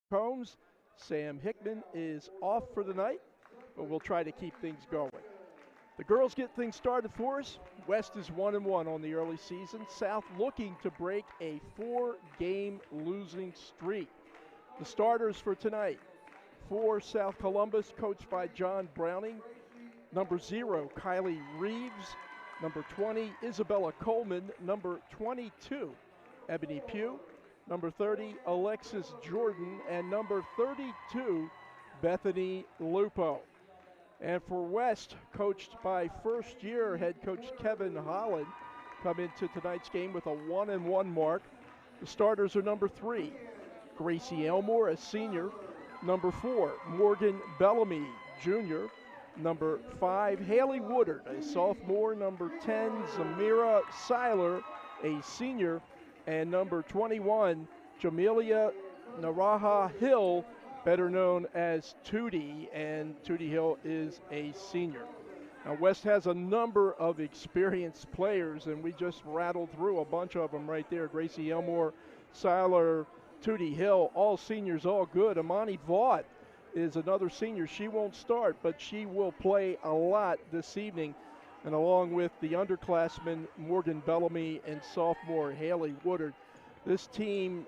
Combs. Sam Hickman is off for the night, but we'll try to keep things going. The girls get things started for us. West is 1-1 on the early season. South looking to break a 4-game losing streak. The starters for tonight: for South Columbus, coached by John Browning. Number 0, Kylie Reeves. Number 20, Isabella Coleman. Number 22, Ebony Pugh. Number 30, Alexis Jordan. And number 32, Bethany Lupo. And for West, coached by first-year head coach Kevin Holland, come into tonight's game with a 1-1 mark. The starters are number 3, Gracie Elmore, a senior. Number 4, Morgan Bellamy, junior. Number 5, Haley Woodard, a sophomore. Number 10, Zamira Seiler, a senior. And number 21, Jamelia Naraha Hill, better known as Tootie, and Tootie Hill is a senior. Now, West has a number of experienced players, and we just rattled through a bunch of them right there. Gracie Elmore, Seiler, Tootie Hill, all seniors, all good. Imani Vaught is another senior. She won't start, but she will play a lot this evening. And along with the underclassmen, Morgan Bellamy and sophomore Haley Woodard. This team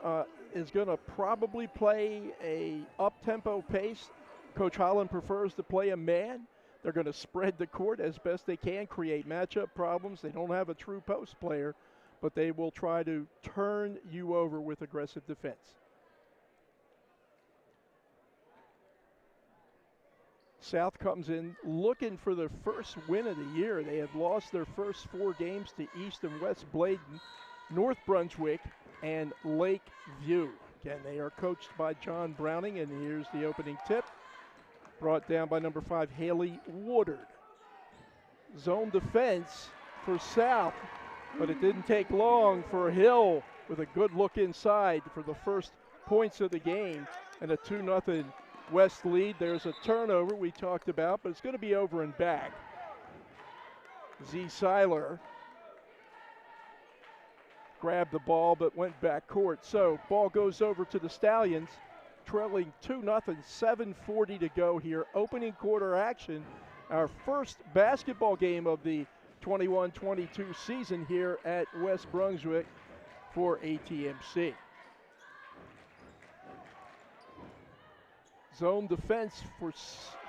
is going to probably play a up-tempo pace. Coach Holland prefers to play a man. They're going to spread the court as best they can, create matchup problems. They don't have a true post player, but they will try to turn you over with aggressive defense. South comes in looking for their first win of the year. They have lost their first 4 games to East and West Bladen, North Brunswick, and Lakeview. Again, they are coached by John Browning, and here's the opening tip, brought down by number 5, Haley Woodard. Zone defense for South, but it didn't take long for Hill with a good look inside for the first points of the game, and a 2-0 West lead. There's a turnover we talked about, but it's going to be over and back. Z. Seiler grabbed the ball but went back court. So ball goes over to the Stallions, trailing 2-0, 7:40 to go here. Opening quarter action, our first basketball game of the 21-22 season here at West Brunswick for ATMC. Zone defense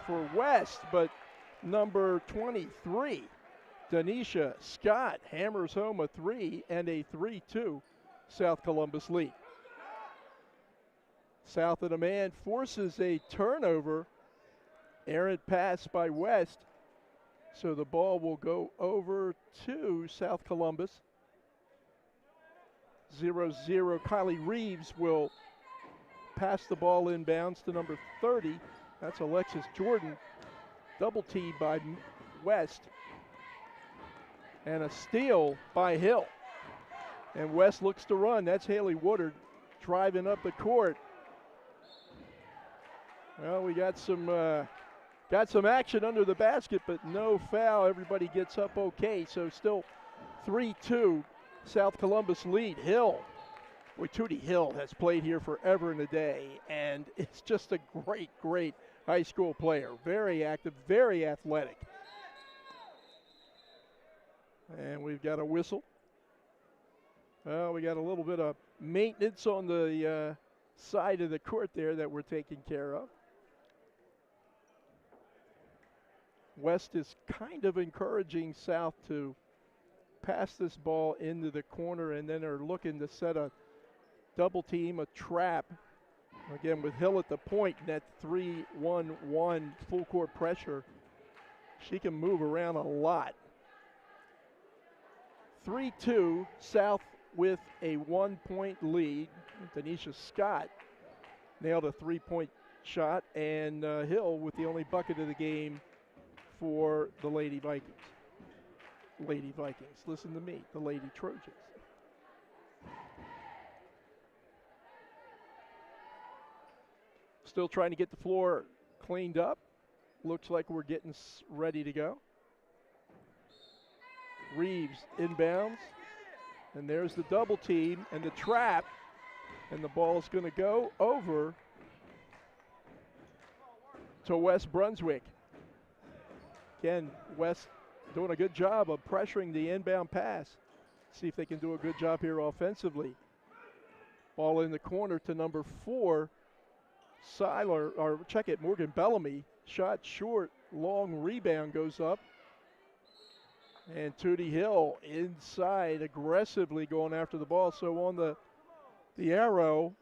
for West, but number 23, Denisha Scott, hammers home a 3 and a 3-2 South Columbus lead. South of the man forces a turnover. Errant pass by West, so the ball will go over to South Columbus. 0-0. Kylie Reeves will pass the ball inbounds to number 30. That's Alexis Jordan. Double T by West. And a steal by Hill. And West looks to run. That's Haley Woodard driving up the court. Well, we got some action under the basket, but no foul. Everybody gets up okay. So still 3-2 South Columbus lead. Hill. Boy, Tootie Hill has played here forever and a day, and it's just a great, great high school player. Very active, very athletic. And we've got a whistle. Well, we got a little bit of maintenance on the side of the court there that we're taking care of. West is kind of encouraging South to pass this ball into the corner, and then are looking to set a double team, a trap. Again, with Hill at the point, that 3-1-1 full court pressure, she can move around a lot. 3-2, South with a 1-point lead. Denisha Scott nailed a 3-point shot, and Hill with the only bucket of the game for the Lady Vikings. Lady Vikings, listen to me, the Lady Trojans. Still trying to get the floor cleaned up. Looks like we're getting ready to go. Reeves inbounds. And there's the double team and the trap. And the ball's going to go over to West Brunswick. Again, West doing a good job of pressuring the inbound pass. See if they can do a good job here offensively. Ball in the corner to number 4, Seiler, or check it, Morgan Bellamy. Shot short, long rebound goes up. And Tootie Hill inside, aggressively going after the ball. So on the arrow,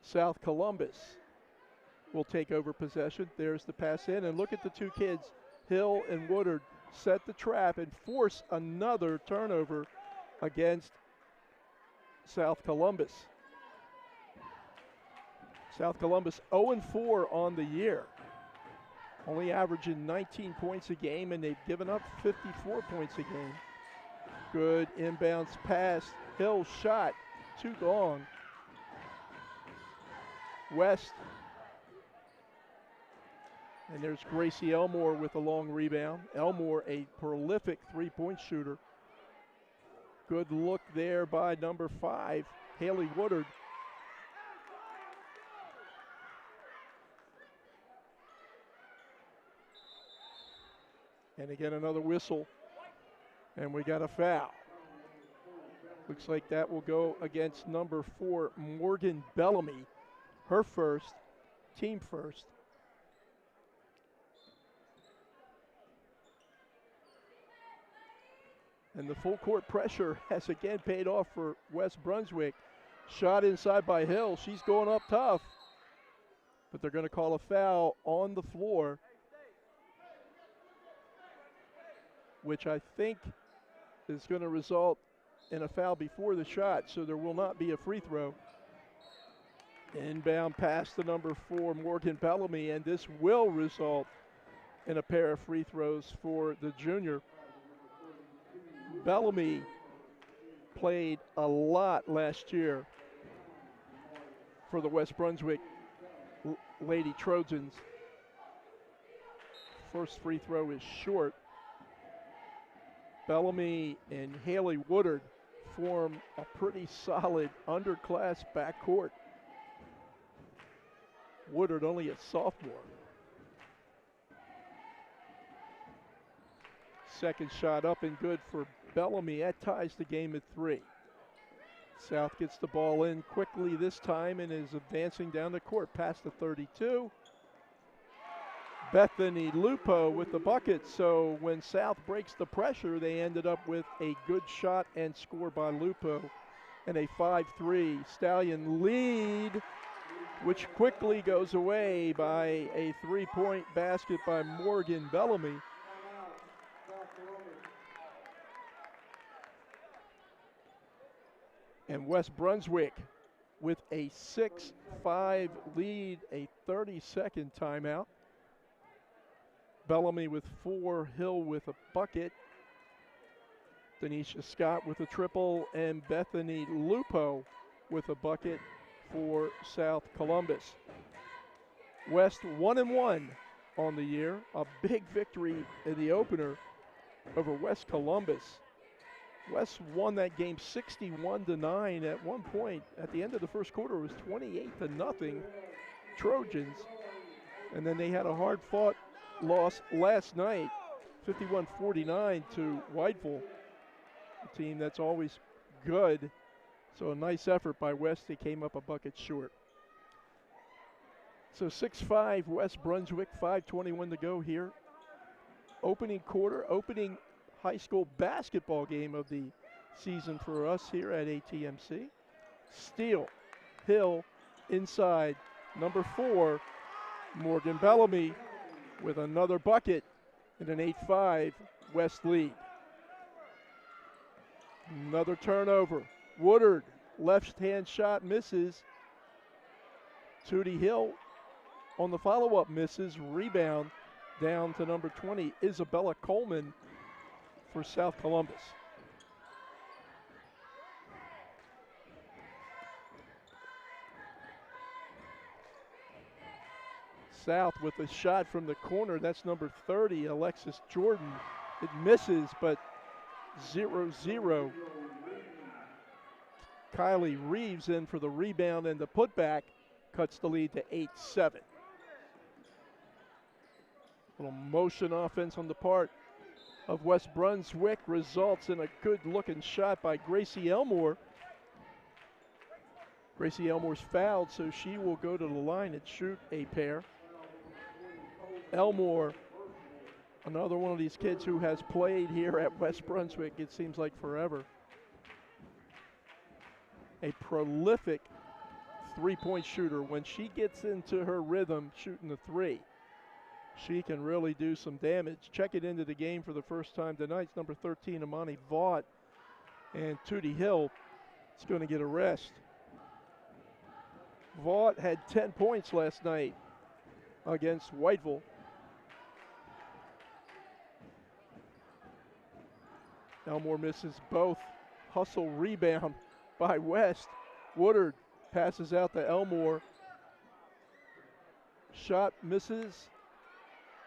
South Columbus will take over possession. There's the pass in, and look at the two kids, Hill and Woodard, set the trap and force another turnover against South Columbus. South Columbus 0-4 on the year, only averaging 19 points a game, and they've given up 54 points a game. Good inbounds pass, Hill shot, too long. West, and there's Gracie Elmore with a long rebound. Elmore, a prolific three-point shooter. Good look there by number 5, Haley Woodard. And again, another whistle, and we got a foul. Looks like that will go against number 4, Morgan Bellamy, her first, team first. And the full court pressure has again paid off for West Brunswick. Shot inside by Hill. She's going up tough. But they're going to call a foul on the floor, which I think is going to result in a foul before the shot, so there will not be a free throw. Inbound pass to number 4, Morgan Bellamy, and this will result in a pair of free throws for the junior. Bellamy played a lot last year for the West Brunswick Lady Trojans. First free throw is short. Bellamy and Haley Woodard form a pretty solid underclass backcourt. Woodard only a sophomore. Second shot up and good for Bellamy. That ties the game at 3. South gets the ball in quickly this time and is advancing down the court past the 32. Bethany Lupo with the bucket. So when South breaks the pressure, they ended up with a good shot and score by Lupo and a 5-3 Stallion lead, which quickly goes away by a 3-point basket by Morgan Bellamy. And West Brunswick with a 6-5 lead, a 30-second timeout. Bellamy with 4, Hill with a bucket. Denisha Scott with a triple, and Bethany Lupo with a bucket for South Columbus. West 1-1 on the year, a big victory in the opener over West Columbus. West won that game 61-9 at one point. At the end of the first quarter, it was 28-0 Trojans. And then they had a hard-fought loss last night, 51-49 to Whiteville, a team that's always good. So a nice effort by West. They came up a bucket short. So 6-5 West Brunswick, 5:21 to go here. Opening quarter, opening high school basketball game of the season for us here at ATMC. Steal, Hill inside, number 4, Morgan Bellamy with another bucket and an 8-5 West lead. Another turnover. Woodard, left-hand shot misses. Tootie Hill on the follow-up misses. Rebound down to number 20, Isabella Coleman for South Columbus. South with a shot from the corner. That's number 30, Alexis Jordan. It misses, but 0-0. Kylie Reeves in for the rebound, and the putback cuts the lead to 8-7. Little motion offense on the part of West Brunswick results in a good-looking shot by Gracie Elmore. Gracie Elmore's fouled, so she will go to the line and shoot a pair. Elmore, another one of these kids who has played here at West Brunswick, it seems like forever. A prolific three-point shooter. When she gets into her rhythm shooting the three, she can really do some damage. Check it into the game for the first time tonight. It's number 13, Imani Vaught, and Tootie Hill is going to get a rest. Vaught had 10 points last night against Whiteville. Elmore misses both. Hustle rebound by West. Woodard passes out to Elmore. Shot misses.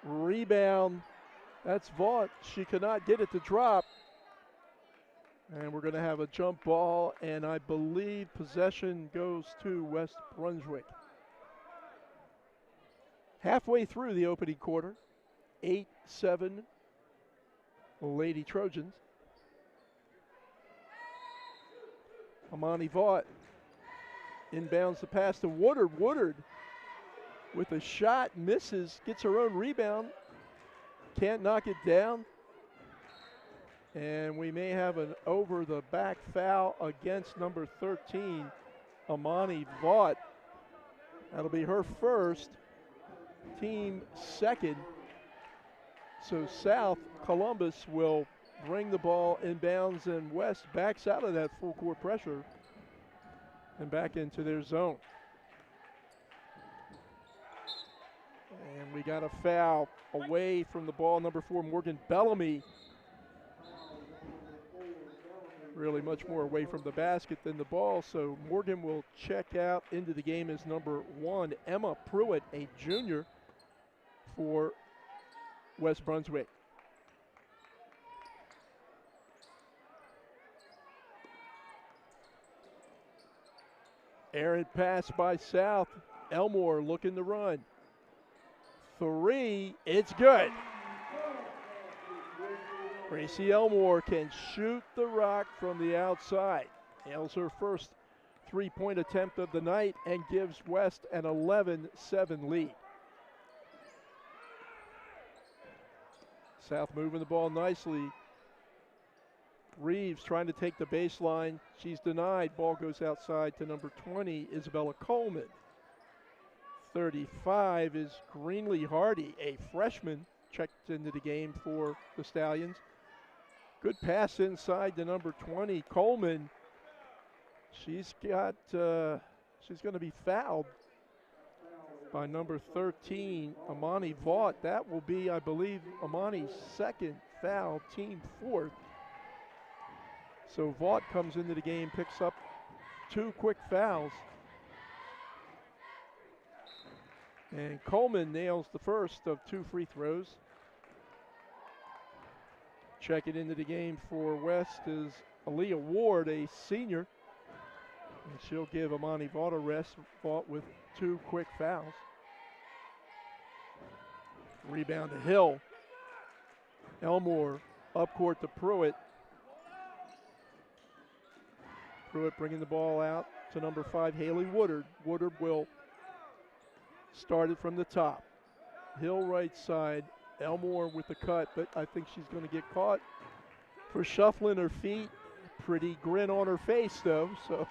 Rebound. That's Vaught. She cannot get it to drop. And we're going to have a jump ball, and I believe possession goes to West Brunswick. Halfway through the opening quarter, 8-7 Lady Trojans. Imani Vaught inbounds the pass to Woodard. Woodard with a shot, misses, gets her own rebound, can't knock it down. And we may have an over-the-back foul against number 13, Imani Vaught. That'll be her first, team second. So South Columbus will bring the ball inbounds, and West backs out of that full court pressure and back into their zone. And we got a foul away from the ball, number 4, Morgan Bellamy. Really much more away from the basket than the ball, so Morgan will check out into the game as number 1, Emma Pruitt, a junior for West Brunswick. Errant pass by South. Elmore looking to run. 3, it's good. Gracie Elmore can shoot the rock from the outside. Nails her first three-point attempt of the night and gives West an 11-7 lead. South moving the ball nicely. Reeves trying to take the baseline. She's denied. Ball goes outside to number 20, Isabella Coleman. 35 is Greenlee Hardy, a freshman, checked into the game for the Stallions. Good pass inside to number 20, Coleman. She's going to be fouled by number 13, Imani Vaught. That will be, I believe, Imani's second foul, team 4th. So Vaught comes into the game, picks up 2 quick fouls. And Coleman nails the first of 2 free throws. Checking into the game for West is Aaliyah Ward, a senior. And she'll give Imani Vaught a rest. Vaught with 2 quick fouls. Rebound to Hill. Elmore up court to Pruitt. Pruitt bringing the ball out to number 5, Haley Woodard. Woodard will start it from the top. Hill right side. Elmore with the cut, but I think she's going to get caught for shuffling her feet. Pretty grin on her face, though, so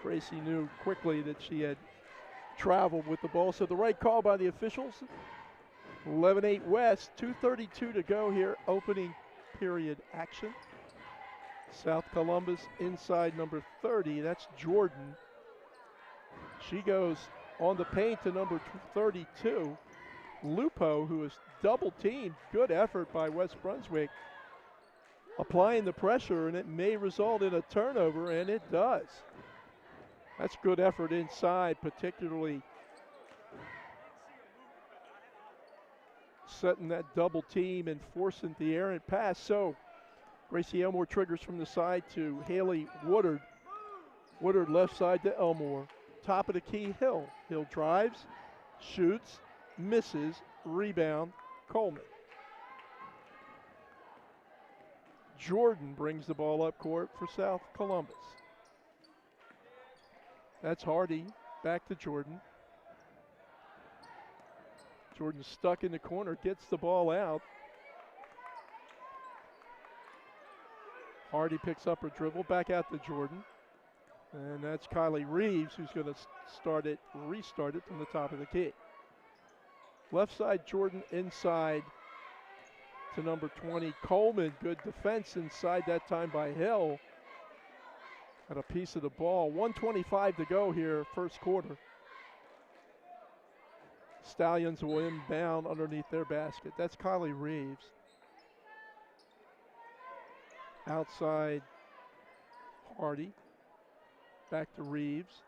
Gracie knew quickly that she had traveled with the ball. So the right call by the officials. 11-8 West, 2:32 to go here, opening period action. South Columbus inside number 30, that's Jordan. She goes on the paint to number 32, Lupo, who is double teamed. Good effort by West Brunswick, applying the pressure, and it may result in a turnover, and it does. That's good effort inside, particularly setting that double team and forcing the errant pass. So Gracie Elmore triggers from the side to Haley Woodard. Woodard left side to Elmore. Top of the key, Hill. Hill drives, shoots, misses, rebound, Coleman. Jordan brings the ball up court for South Columbus. That's Hardy, back to Jordan. Jordan stuck in the corner, gets the ball out. Hardy picks up her dribble, back out to Jordan. And that's Kylie Reeves who's going to restart it from the top of the key. Left side, Jordan inside to number 20, Coleman. Good defense inside that time by Hill. Got a piece of the ball. 1:25 to go here, first quarter. Stallions will inbound underneath their basket. That's Kylie Reeves. Outside, Hardy. Back to Reeves.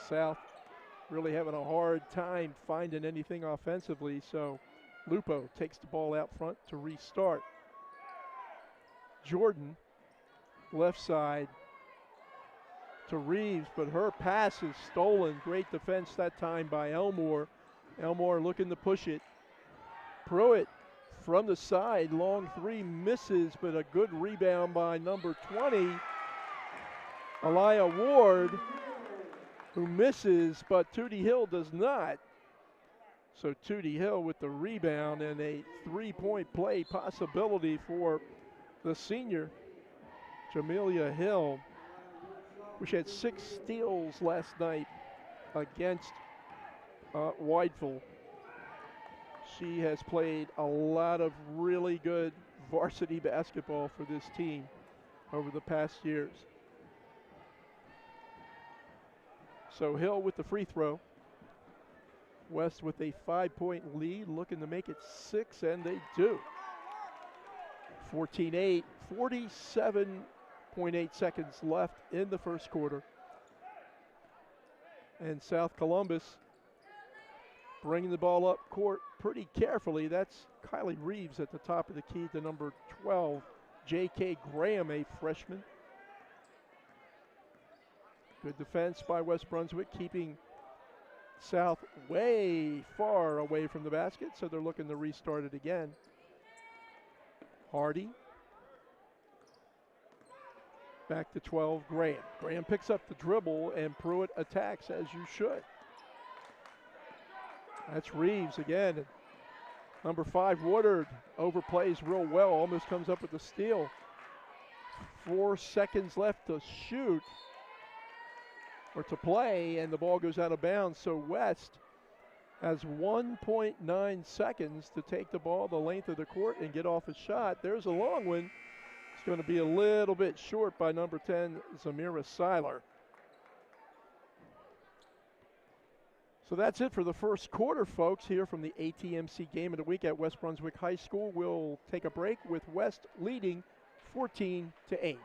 South really having a hard time finding anything offensively, so Lupo takes the ball out front to restart. Jordan, left side to Reeves, but her pass is stolen. Great defense that time by Elmore. Elmore looking to push it. Pruitt from the side, long three misses, but a good rebound by number 20, Elia Ward, who misses, but Tootie Hill does not. So Tootie Hill with the rebound and a three-point play possibility for the senior, Jamelia Hill, which had 6 steals last night against Whiteville. She has played a lot of really good varsity basketball for this team over the past years. So Hill with the free throw. West with a 5-point lead, looking to make it 6, and they do. 14-8, 47.8 seconds left in the first quarter. And South Columbus bringing the ball up court pretty carefully. That's Kylie Reeves at the top of the key to number 12, J.K. Graham, a freshman. Good defense by West Brunswick, keeping South way far away from the basket, so they're looking to restart it again. Hardy. Back to 12, Graham. Graham picks up the dribble, and Pruitt attacks as you should. That's Reeves again. Number 5, Woodard, overplays real well, almost comes up with the steal. 4 seconds left to shoot, or to play, and the ball goes out of bounds. So West has 1.9 seconds to take the ball the length of the court and get off a shot. There's a long one. It's going to be a little bit short by number 10, Zamira Seiler. So that's it for the first quarter, folks, here from the ATMC Game of the Week at West Brunswick High School. We'll take a break with West leading 14-8.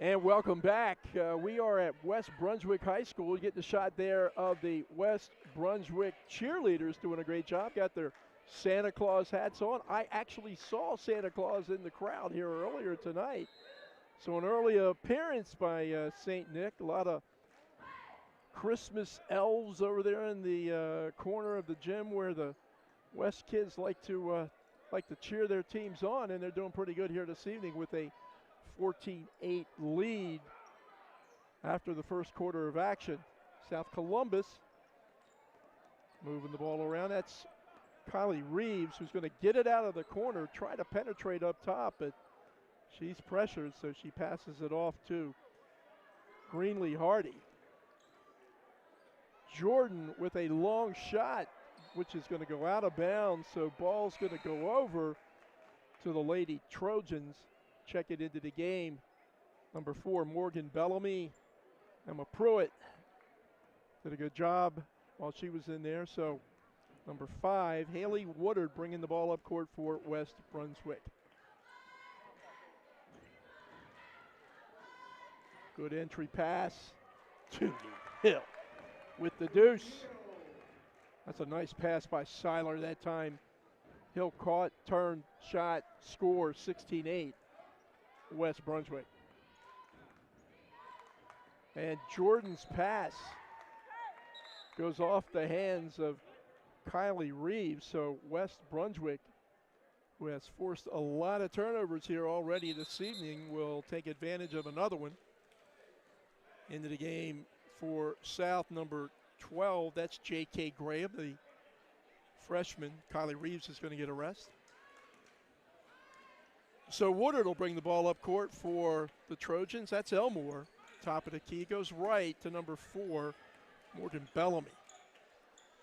And welcome back. We are at West Brunswick High School. You get the shot there of the West Brunswick cheerleaders doing a great job. Got their Santa Claus hats on. I actually saw Santa Claus in the crowd here earlier tonight. So an early appearance by St. Nick. A lot of Christmas elves over there in the corner of the gym where the West kids like to cheer their teams on, and they're doing pretty good here this evening with a 14-8 lead after the first quarter of action. South Columbus moving the ball around. That's Kylie Reeves, who's going to get it out of the corner, try to penetrate up top, but she's pressured, so she passes it off to Greenlee Hardy. Jordan with a long shot, which is going to go out of bounds, so ball's going to go over to the Lady Trojans. Check it into the game. Number 4, Morgan Bellamy. Emma Pruitt did a good job while she was in there. So number 5, Haley Woodard bringing the ball up court for West Brunswick. Good entry pass to Hill with the deuce. That's a nice pass by Seiler that time. Hill caught, turned, shot, score, 16-8, West Brunswick. And Jordan's pass goes off the hands of Kylie Reeves, so West Brunswick, who has forced a lot of turnovers here already this evening, will take advantage of another one. Into the game for South, number 12, that's J.K. Graham, the freshman. Kylie Reeves is going to get a rest. So Woodard will bring the ball up court for the Trojans. That's Elmore. Top of the key goes right to number 4, Morgan Bellamy.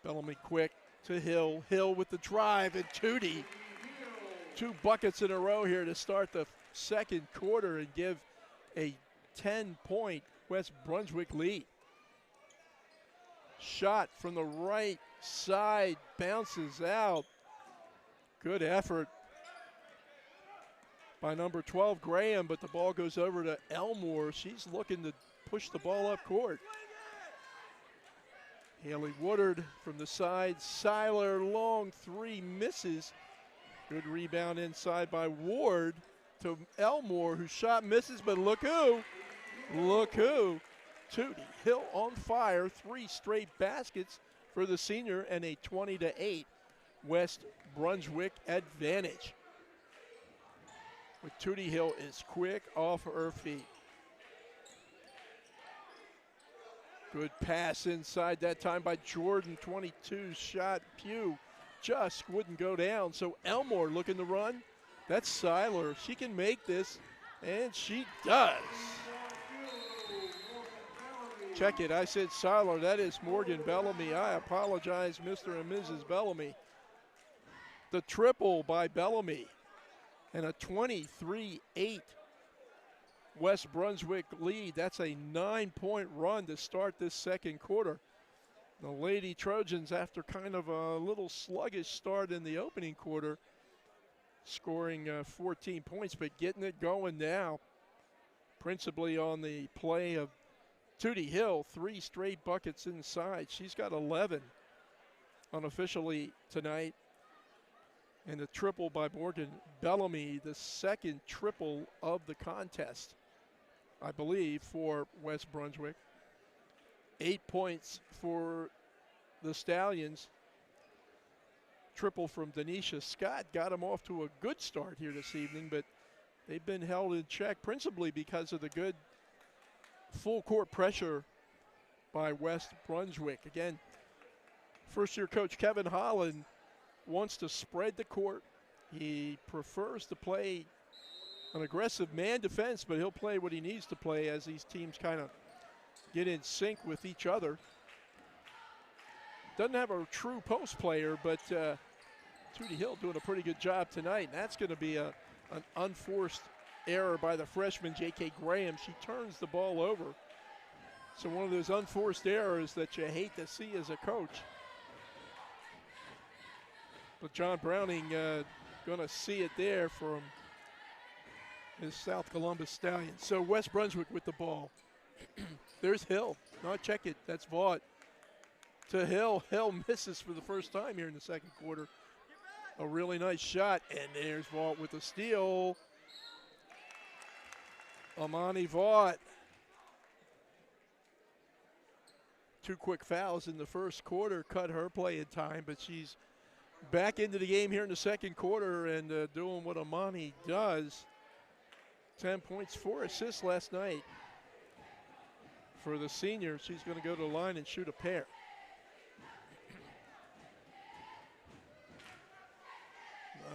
Bellamy quick to Hill. Hill with the drive, and Tootie. 2 buckets in a row here to start the second quarter and give a 10-point West Brunswick lead. Shot from the right side, bounces out. Good effort by number 12, Graham, but the ball goes over to Elmore. She's looking to push the ball up court. Haley Woodard from the side. Seiler, long 3, misses. Good rebound inside by Ward to Elmore, whose shot misses, but look who. Look who. Tootie Hill on fire. 3 straight baskets for the senior and a 20-8 West Brunswick advantage. But Tootie Hill is quick off her feet. Good pass inside that time by Jordan. 22 shot. Pugh just wouldn't go down. So Elmore looking to run. That's Seiler. She can make this, and she does. Check it. I said Seiler. That is Morgan Bellamy. I apologize, Mr. and Mrs. Bellamy. The triple by Bellamy. And a 23-8 West Brunswick lead. That's a 9-point run to start this second quarter. The Lady Trojans, after kind of a little sluggish start in the opening quarter, scoring 14 points, but getting it going now, principally on the play of Tootie Hill. 3 straight buckets inside. She's got 11 unofficially tonight. And a triple by Morgan Bellamy, the second triple of the contest, I believe, for West Brunswick. 8 points for the Stallions. Triple from Denisha Scott got them off to a good start here this evening, but they've been held in check principally because of the good full court pressure by West Brunswick. Again, first-year coach Kevin Holland wants to spread the court. He prefers to play an aggressive man defense, but he'll play what he needs to play as these teams kind of get in sync with each other. Doesn't have a true post player, but Tootie Hill doing a pretty good job tonight. And that's going to be an unforced error by the freshman, J.K. Graham. She turns the ball over. So one of those unforced errors that you hate to see as a coach. But John Browning going to see it there from his South Columbus Stallions. So West Brunswick with the ball. There's Hill. No, check it. That's Vaught. To Hill. Hill misses for the first time here in the second quarter. A really nice shot. And there's Vaught with a steal. Imani Vaught. 2 quick fouls in the first quarter cut her play in time, but she's back into the game here in the second quarter and doing what Imani does. 10 points, 4 assists last night for the senior. She's going to go to the line and shoot a pair.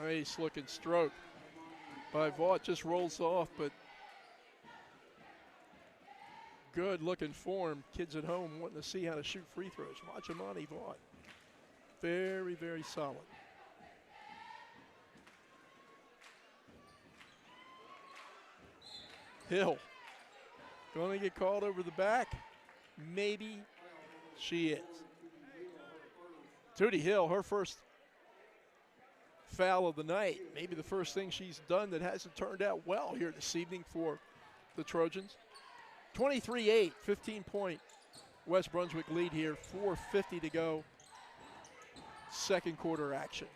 Nice looking stroke by Vaught. Just rolls off, but good looking form. Kids at home wanting to see how to shoot free throws. Watch Imani Vaught. Very, very solid. Hill going to get called over the back. Maybe she is. Tootie Hill, her first foul of the night. Maybe the first thing she's done that hasn't turned out well here this evening for the Trojans. 23-8, 15-point West Brunswick lead here. 4:50 to go. Second quarter action.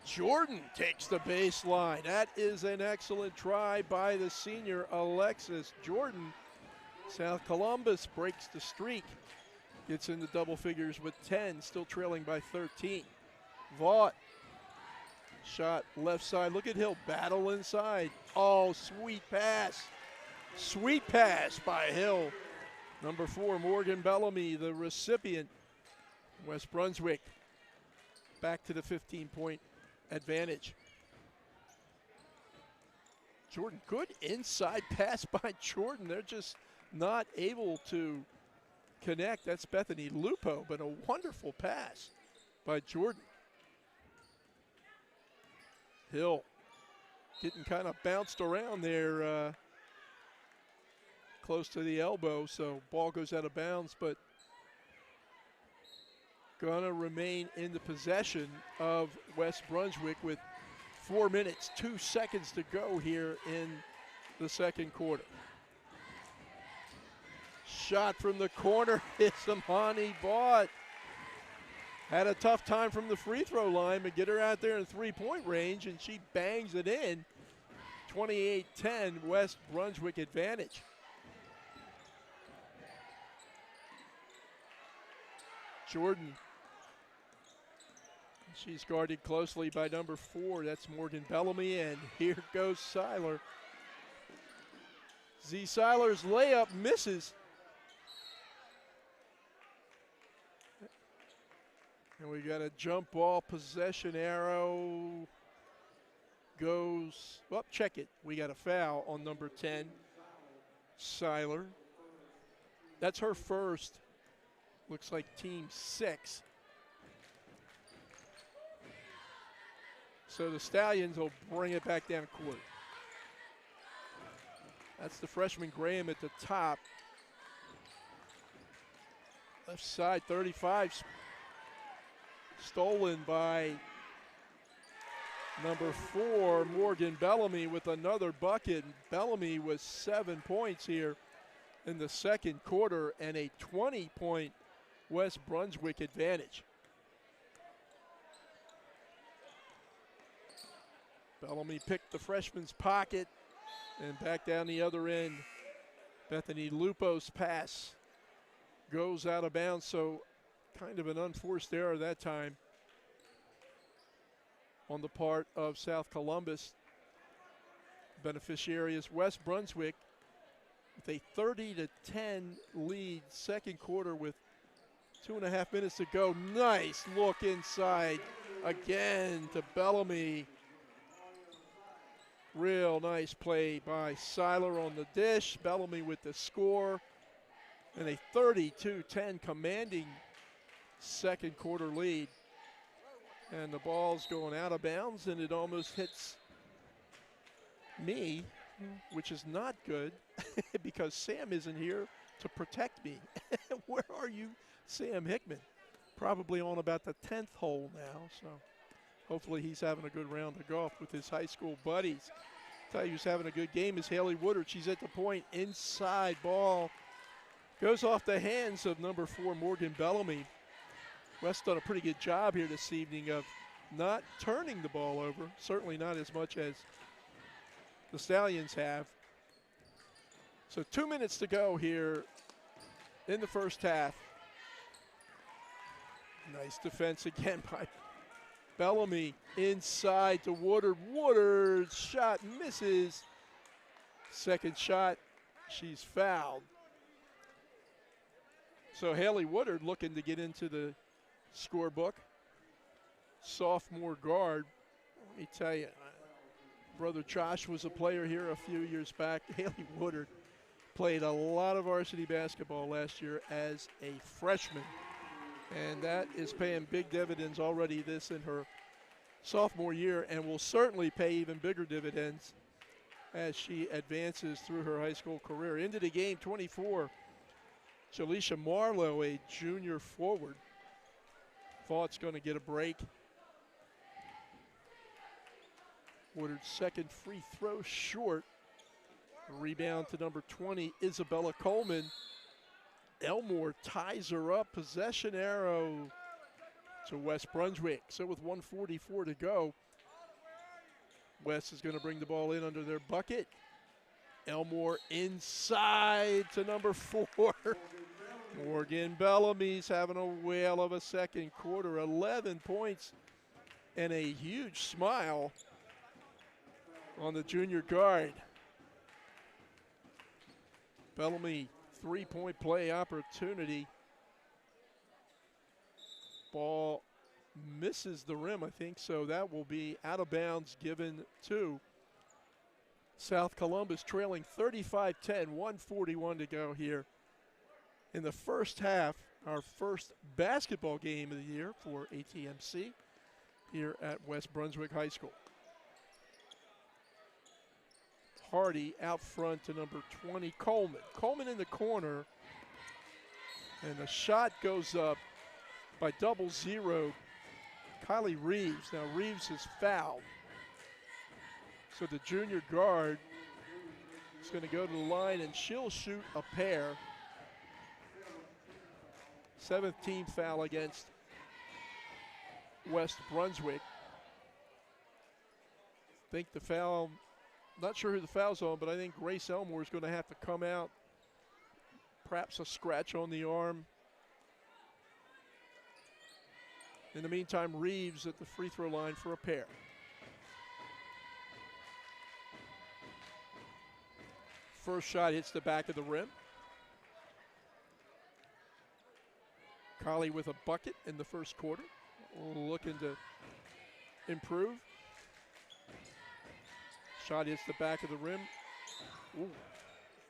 Jordan takes the baseline. That is an excellent try by the senior Alexis Jordan. South Columbus breaks the streak. Gets into double figures with 10, still trailing by 13. Vaught, shot left side. Look at Hill, battle inside. Oh, sweet pass. Sweet pass by Hill. Number 4, Morgan Bellamy, the recipient. West Brunswick back to the 15-point advantage. Jordan, good inside pass by Jordan. They're just not able to connect. That's Bethany Lupo, but a wonderful pass by Jordan. Hill getting kind of bounced around there close to the elbow, so ball goes out of bounds, but gonna remain in the possession of West Brunswick with 4 minutes, 2 seconds to go here in the second quarter. Shot from the corner, it's Imani Vaught. Had a tough time from the free throw line, but get her out there in three-point range, and she bangs it in. 28-10, West Brunswick advantage. Jordan. She's guarded closely by number 4. That's Morgan Bellamy, and here goes Seiler. Z. Seiler's layup misses. And we got a jump ball possession arrow. Goes, well, check it. We got a foul on number 10, Seiler. That's her first. Looks like team 6. So the Stallions will bring it back down court. That's the freshman Graham at the top. Left side, 35. Stolen by number 4, Morgan Bellamy, with another bucket. Bellamy with 7 points here in the second quarter and a 20-point West Brunswick advantage. Bellamy picked the freshman's pocket and back down the other end. Bethany Lupo's pass goes out of bounds, so kind of an unforced error that time on the part of South Columbus. Beneficiary is West Brunswick with a 30-10 lead, second quarter with 2.5 minutes to go. Nice look inside again to Bellamy. Real nice play by Seiler on the dish. Bellamy with the score and a 32-10 commanding second quarter lead. And the ball's going out of bounds, and it almost hits me, which is not good because Sam isn't here to protect me. Where are you, Sam Hickman? Probably on about the 10th hole now, so hopefully he's having a good round of golf with his high school buddies. Tell you who's having a good game is Haley Woodard. She's at the point, inside ball. Goes off the hands of number 4, Morgan Bellamy. West done a pretty good job here this evening of not turning the ball over, certainly not as much as the Stallions have. So 2 minutes to go here in the first half. Nice defense again by Bellamy inside to Woodard. Woodard's shot misses. Second shot, she's fouled. So Haley Woodard looking to get into the scorebook. Sophomore guard. Let me tell you, Brother Josh was a player here a few years back. Haley Woodard played a lot of varsity basketball last year as a freshman, and that is paying big dividends already this in her sophomore year, and will certainly pay even bigger dividends as she advances through her high school career. Into the game, 24, Jalisha Marlow, a junior forward. Vaught's going to get a break. Woodard's second free throw short. Rebound to number 20, Isabella Coleman. Elmore ties her up. Possession arrow to West Brunswick. So with 1:44 to go, West is going to bring the ball in under their bucket. Elmore inside to number 4. Morgan Bellamy's having a whale of a second quarter. 11 points and a huge smile on the junior guard. Bellamy, three-point play opportunity. Ball misses the rim, I think, so that will be out of bounds, given to South Columbus, trailing 35-10, 1:41 to go here in the first half. Our first basketball game of the year for ATMC here at West Brunswick High School. Hardy out front to number 20, Coleman. Coleman in the corner, and the shot goes up by 0-0. Kylie Reeves. Now Reeves is fouled, so the junior guard is going to go to the line, and she'll shoot a pair. 17th foul against West Brunswick. I think the foul, not sure who the foul's on, but I think Gracie Elmore is going to have to come out. Perhaps a scratch on the arm. In the meantime, Reeves at the free throw line for a pair. First shot hits the back of the rim. Collie with a bucket in the first quarter, looking to improve. Shot hits the back of the rim. Ooh,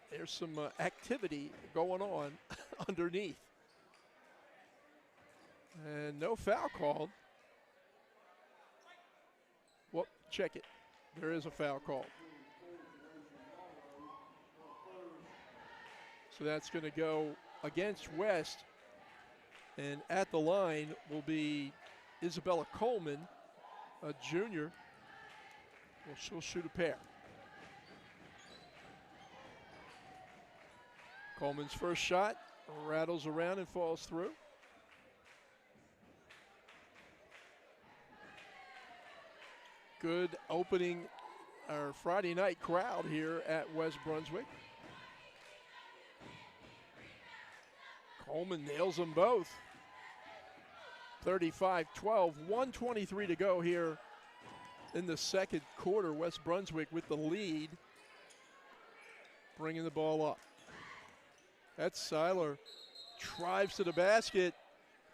there's some activity going on underneath. And no foul called. Well, check it. There is a foul called. So that's going to go against West. And at the line will be Isabella Coleman, a junior. Well, she'll shoot a pair. Coleman's first shot rattles around and falls through. Good opening, our Friday night crowd here at West Brunswick. Coleman nails them both. 35-12, 1:23 to go here in the second quarter. West Brunswick with the lead, bringing the ball up. That's Seiler, drives to the basket,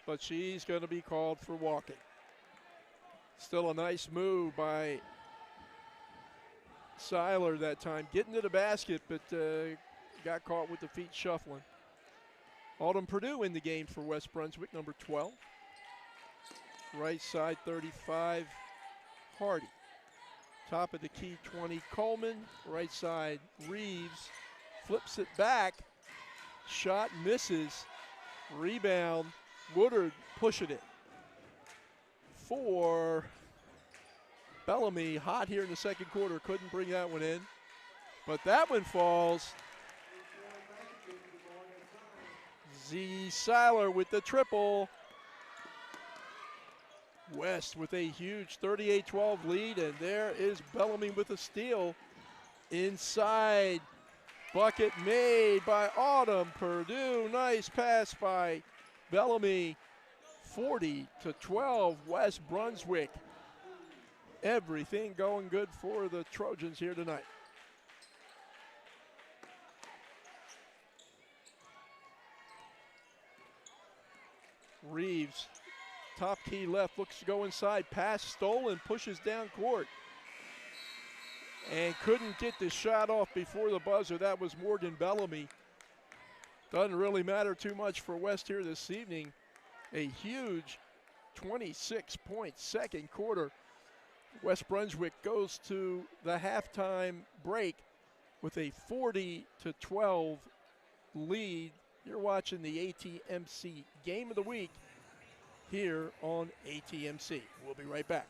but she's going to be called for walking. Still a nice move by Seiler that time, getting to the basket, but got caught with the feet shuffling. Autumn Purdue in the game for West Brunswick, number 12. Right side 35, Hardy. Top of the key 20, Coleman. Right side, Reeves. Flips it back. Shot misses. Rebound, Woodard pushing it. For Bellamy, hot here in the second quarter. Couldn't bring that one in. But that one falls. Z. Seiler with the triple. West with a huge 38-12 lead, and there is Bellamy with a steal. Inside, bucket made by Autumn Purdue. Nice pass by Bellamy. 40-12, West Brunswick. Everything going good for the Trojans here tonight. Reeves, top key left, looks to go inside. Pass stolen, pushes down court. and couldn't get the shot off before the buzzer. That was Morgan Bellamy. Doesn't really matter too much for West here this evening. A huge 26-point second quarter. West Brunswick goes to the halftime break with a 40-12 lead. You're watching the ATMC Game of the Week here on ATMC. We'll be right back.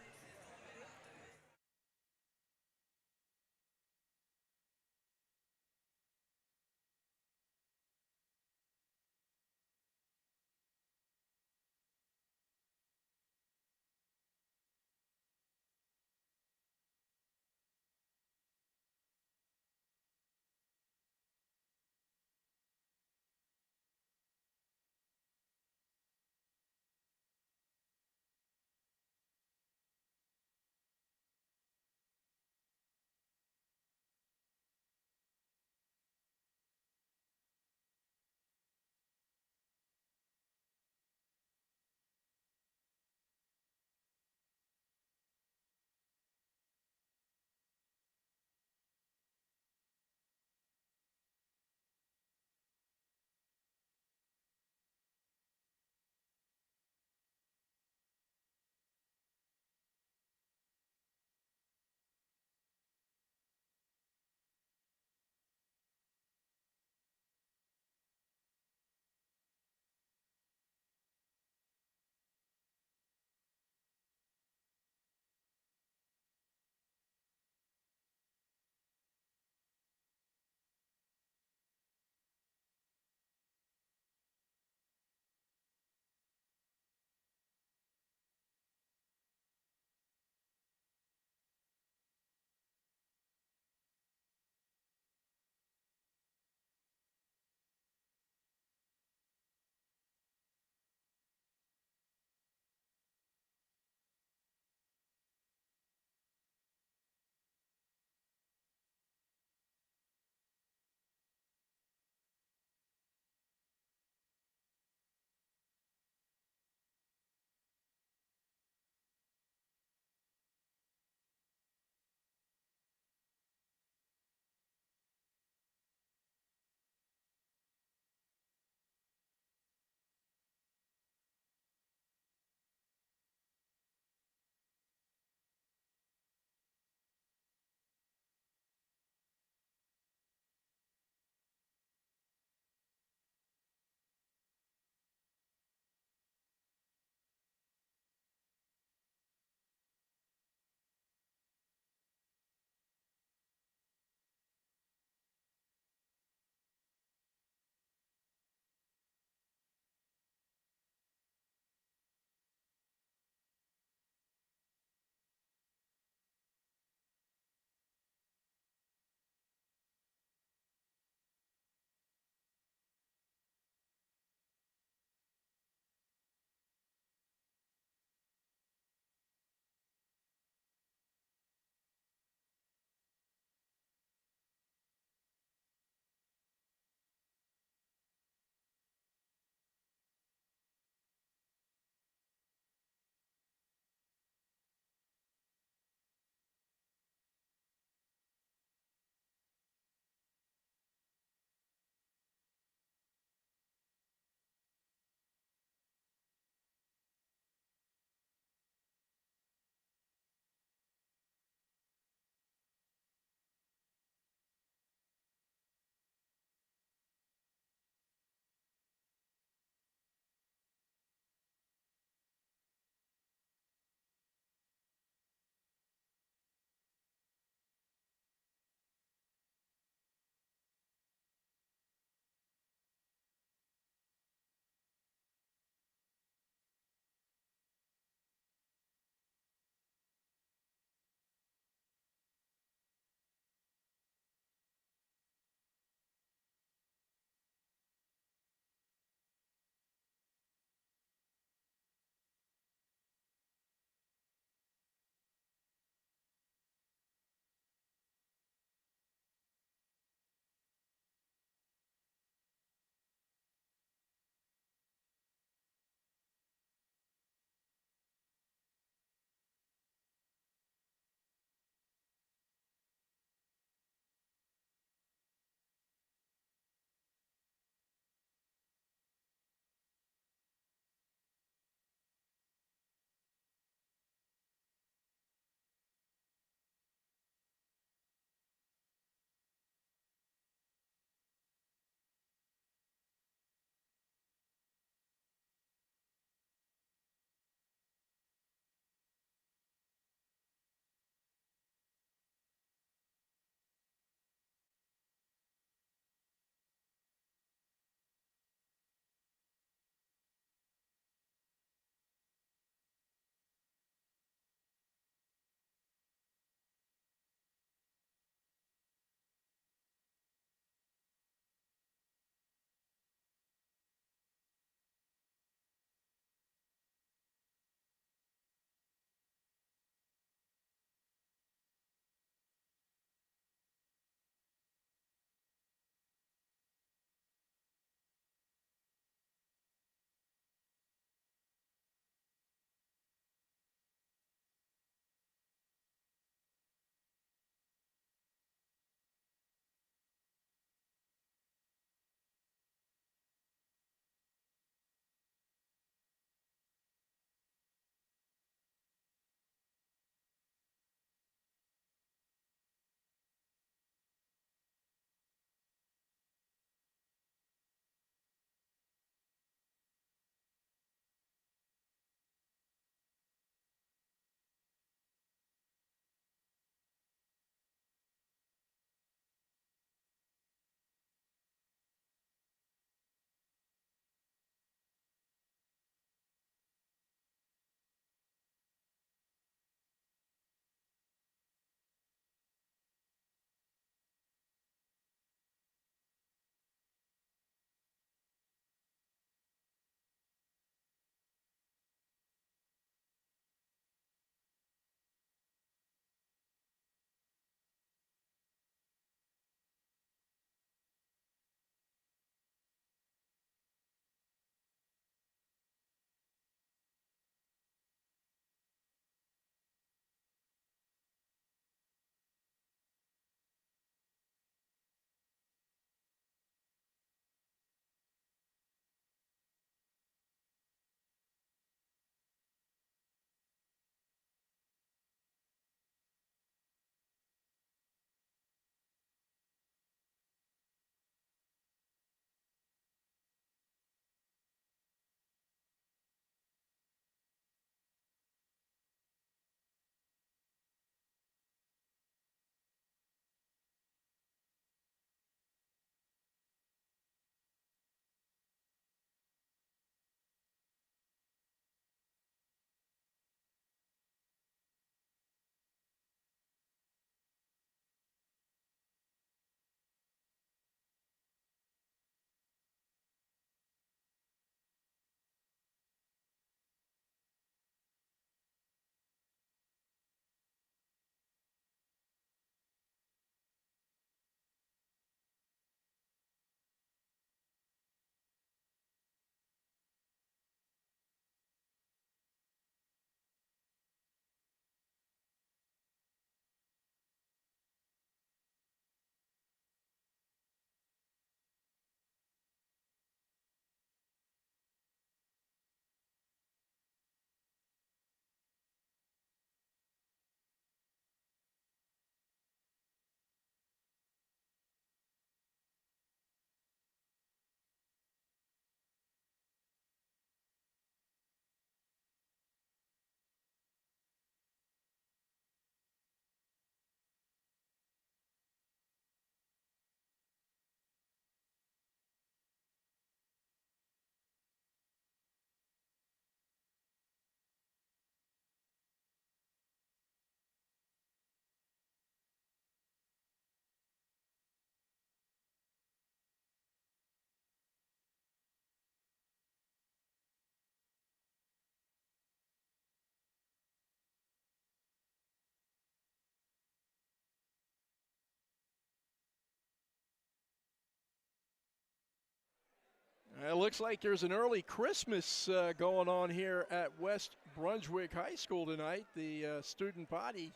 It looks like there's an early Christmas going on here at West Brunswick High School tonight. The student body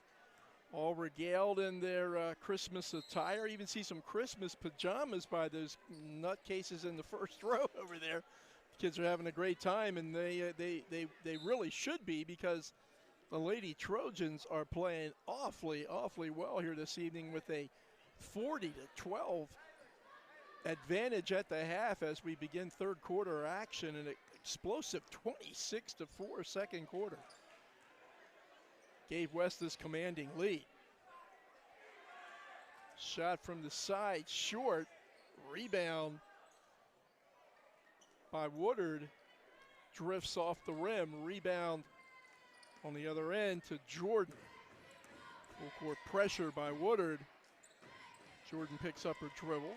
all regaled in their Christmas attire. Even see some Christmas pajamas by those nutcases in the first row over there. Kids are having a great time, and they really should be, because the Lady Trojans are playing awfully well here this evening with a 40-12 advantage at the half as we begin third quarter action. An explosive 26-4 second quarter gave West this commanding lead. Shot from the side, short. Rebound by Woodard, drifts off the rim. Rebound on the other end to Jordan. Full court pressure by Woodard. Jordan picks up her dribble.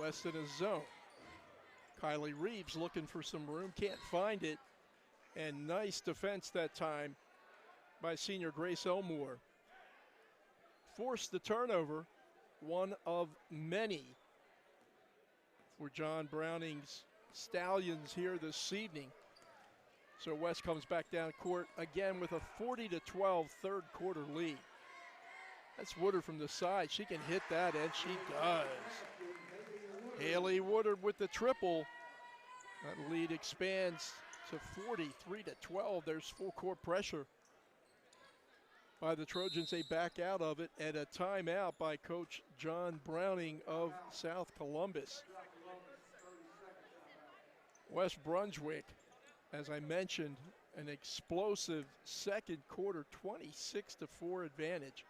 West in a zone. Kylie Reeves looking for some room, can't find it. And nice defense that time by senior Gracie Elmore. Forced the turnover, one of many for John Browning's Stallions here this evening. So West comes back down court again with a 40-12 third quarter lead. That's Woodard from the side. She can hit that, and she does. Haley Woodard with the triple. That lead expands to 43-12. There's full court pressure by the Trojans. They back out of it at a timeout by Coach John Browning of South Columbus. West Brunswick, as I mentioned, an explosive second quarter 26-4 advantage.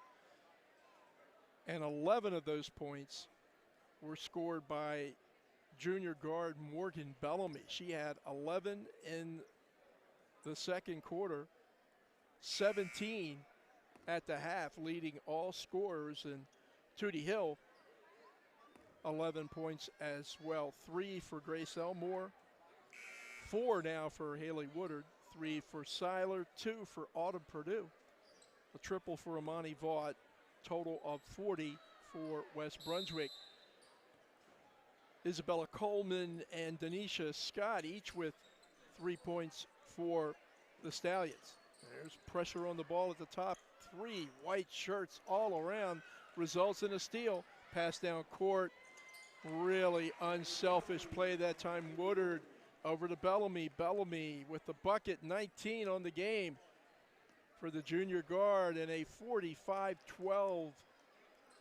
And 11 of those points were scored by junior guard Morgan Bellamy. She had 11 in the second quarter, 17 at the half, leading all scorers. And Tootie Hill, 11 points as well. 3 for Gracie Elmore, 4 now for Haley Woodard, 3 for Seiler, 2 for Autumn Purdue, a triple for Imani Vaught, total of 40 for West Brunswick. Isabella Coleman and Denisha Scott each with 3 points for the Stallions. There's pressure on the ball at the top. 3 white shirts all around, results in a steal. Pass down court, really unselfish play that time. Woodard over to Bellamy. Bellamy with the bucket, 19 on the game for the junior guard, and a 45-12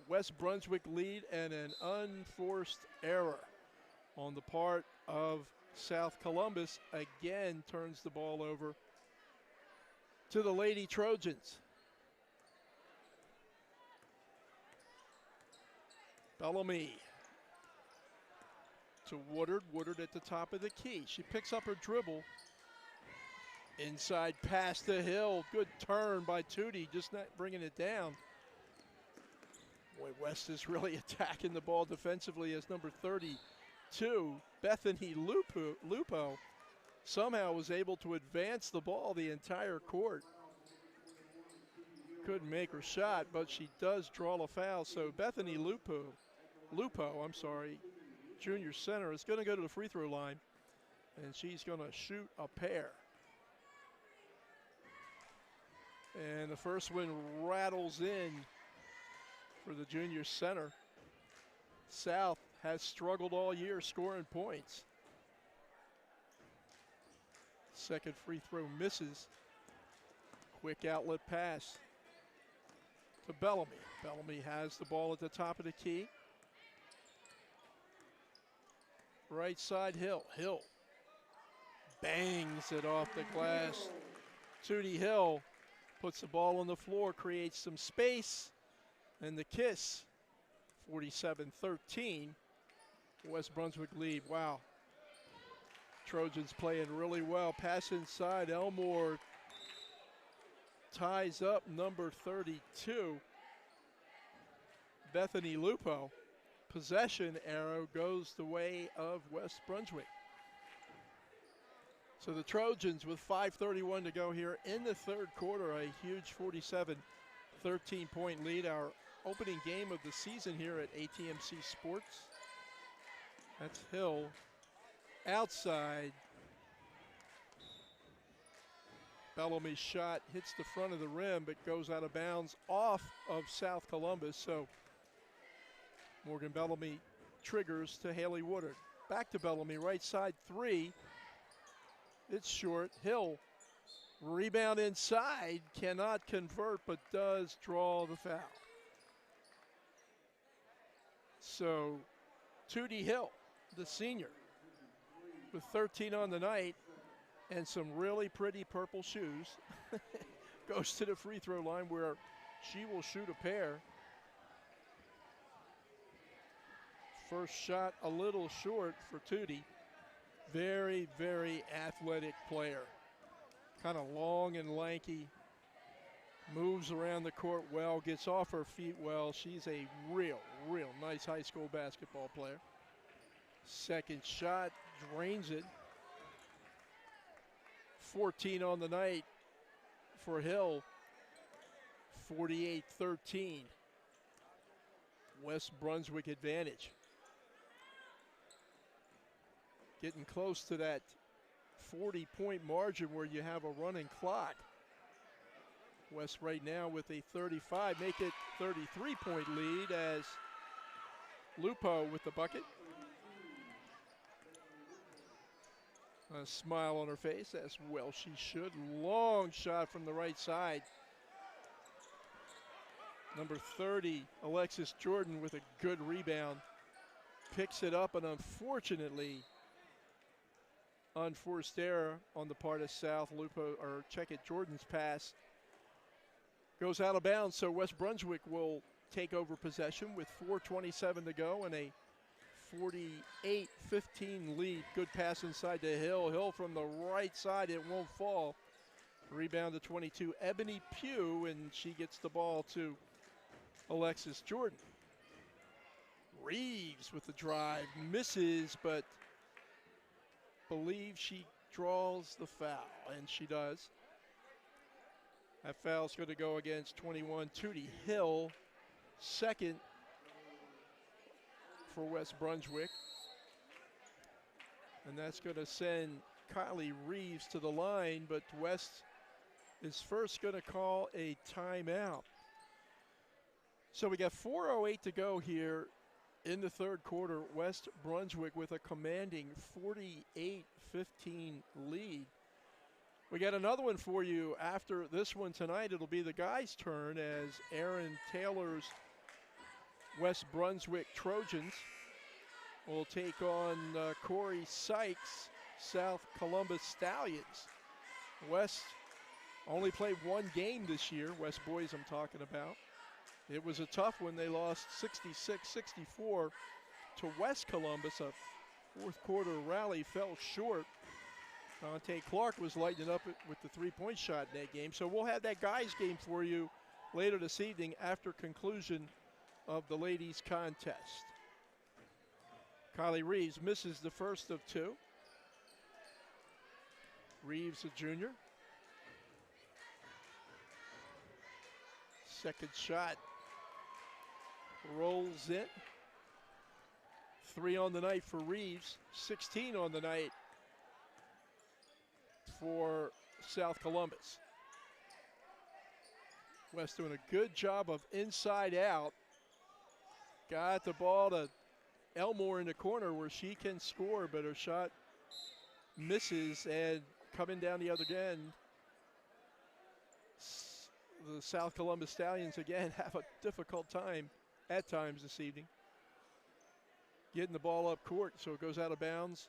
West Brunswick lead, and an unforced error on the part of South Columbus. Again turns the ball over to the Lady Trojans. Bellamy to Woodard. Woodard at the top of the key. She picks up her dribble. Inside pass to Hill. Good turn by Tootie, just not bringing it down. Boy, West is really attacking the ball defensively as number 32, Bethany Lupo, somehow was able to advance the ball the entire court. Couldn't make her shot, but she does draw a foul. So Bethany Lupo, junior center, is going to go to the free throw line, and she's going to shoot a pair. And the first one rattles in for the junior center. South has struggled all year scoring points. Second free throw misses. Quick outlet pass to Bellamy. Bellamy has the ball at the top of the key. Right side, Hill. Hill bangs it off the glass. Tootie Hill puts the ball on the floor, creates some space, and the kiss. 47-13. West Brunswick lead. Wow. Trojans playing really well. Pass inside. Elmore ties up number 32, Bethany Lupo. Possession arrow goes the way of West Brunswick. So the Trojans with 5:31 to go here in the third quarter, a huge 47-13 point lead. Our opening game of the season here at ATMC Sports. That's Hill outside. Bellamy's shot hits the front of the rim but goes out of bounds off of South Columbus. So Morgan Bellamy triggers to Haley Woodard. Back to Bellamy, right side three. It's short. Hill, rebound inside, cannot convert but does draw the foul. So Tootie Hill, the senior, with 13 on the night and some really pretty purple shoes, goes to the free throw line where she will shoot a pair. First shot a little short for Tootie. Very, very athletic player. Kind of long and lanky. Moves around the court well, gets off her feet well. She's a real nice high school basketball player. Second shot, drains it. 14 on the night for Hill. 48-13. West Brunswick advantage. Getting close to that 40-point margin where you have a running clock. West right now with a 35, make it 33-point lead as Lupo with the bucket. A smile on her face, as well she should. Long shot from the right side. Number 30, Alexis Jordan with a good rebound. Picks it up, and unfortunately, unforced error on the part of South. Lupo, or check it, Jordan's pass goes out of bounds, so West Brunswick will take over possession with 4:27 to go and a 48-15 lead. Good pass inside to Hill. Hill from the right side, it won't fall. Rebound to 22, Ebony Pugh, and she gets the ball to Alexis Jordan. Reeves with the drive, misses, but believes she draws the foul, and she does. That foul's going to go against 21, Tootie Hill, second for West Brunswick. And that's going to send Kylie Reeves to the line, but West is first going to call a timeout. So we got 4:08 to go here in the third quarter. West Brunswick with a commanding 48-15 lead. We got another one for you after this one tonight. It'll be the guys' turn as Aaron Taylor's West Brunswick Trojans will take on Corey Sykes' South Columbus Stallions. West only played one game this year, West boys I'm talking about. It was a tough one. They lost 66-64 to West Columbus. A fourth quarter rally fell short. Dante Clark was lighting up with the three-point shot in that game. So we'll have that guys game for you later this evening after conclusion of the ladies contest. Kylie Reeves misses the first of two. Reeves, a junior. Second shot rolls in. 3 on the night for Reeves, 16 on the night for South Columbus. West doing a good job of inside out. Got the ball to Elmore in the corner where she can score, but her shot misses, and coming down the other end, the South Columbus Stallions again have a difficult time at times this evening getting the ball up court, so it goes out of bounds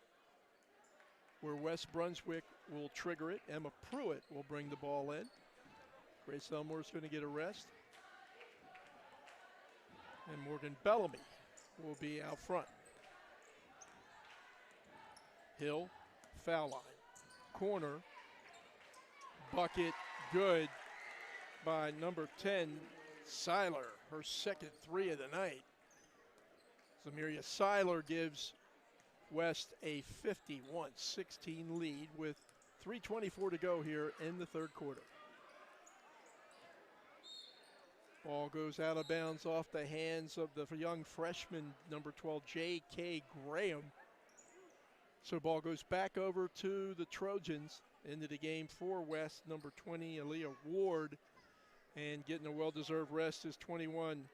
where West Brunswick will trigger it. Emma Pruitt will bring the ball in. Gracie Elmore is going to get a rest. And Morgan Bellamy will be out front. Hill, foul line. Corner, bucket, good by number 10, Seiler, her second three of the night. Zamiria Seiler gives West a 51-16 lead with 3:24 to go here in the third quarter. Ball goes out of bounds off the hands of the young freshman, number 12, J.K. Graham. So ball goes back over to the Trojans. Into the game for West, number 20, Aaliyah Ward. And getting a well-deserved rest is 21,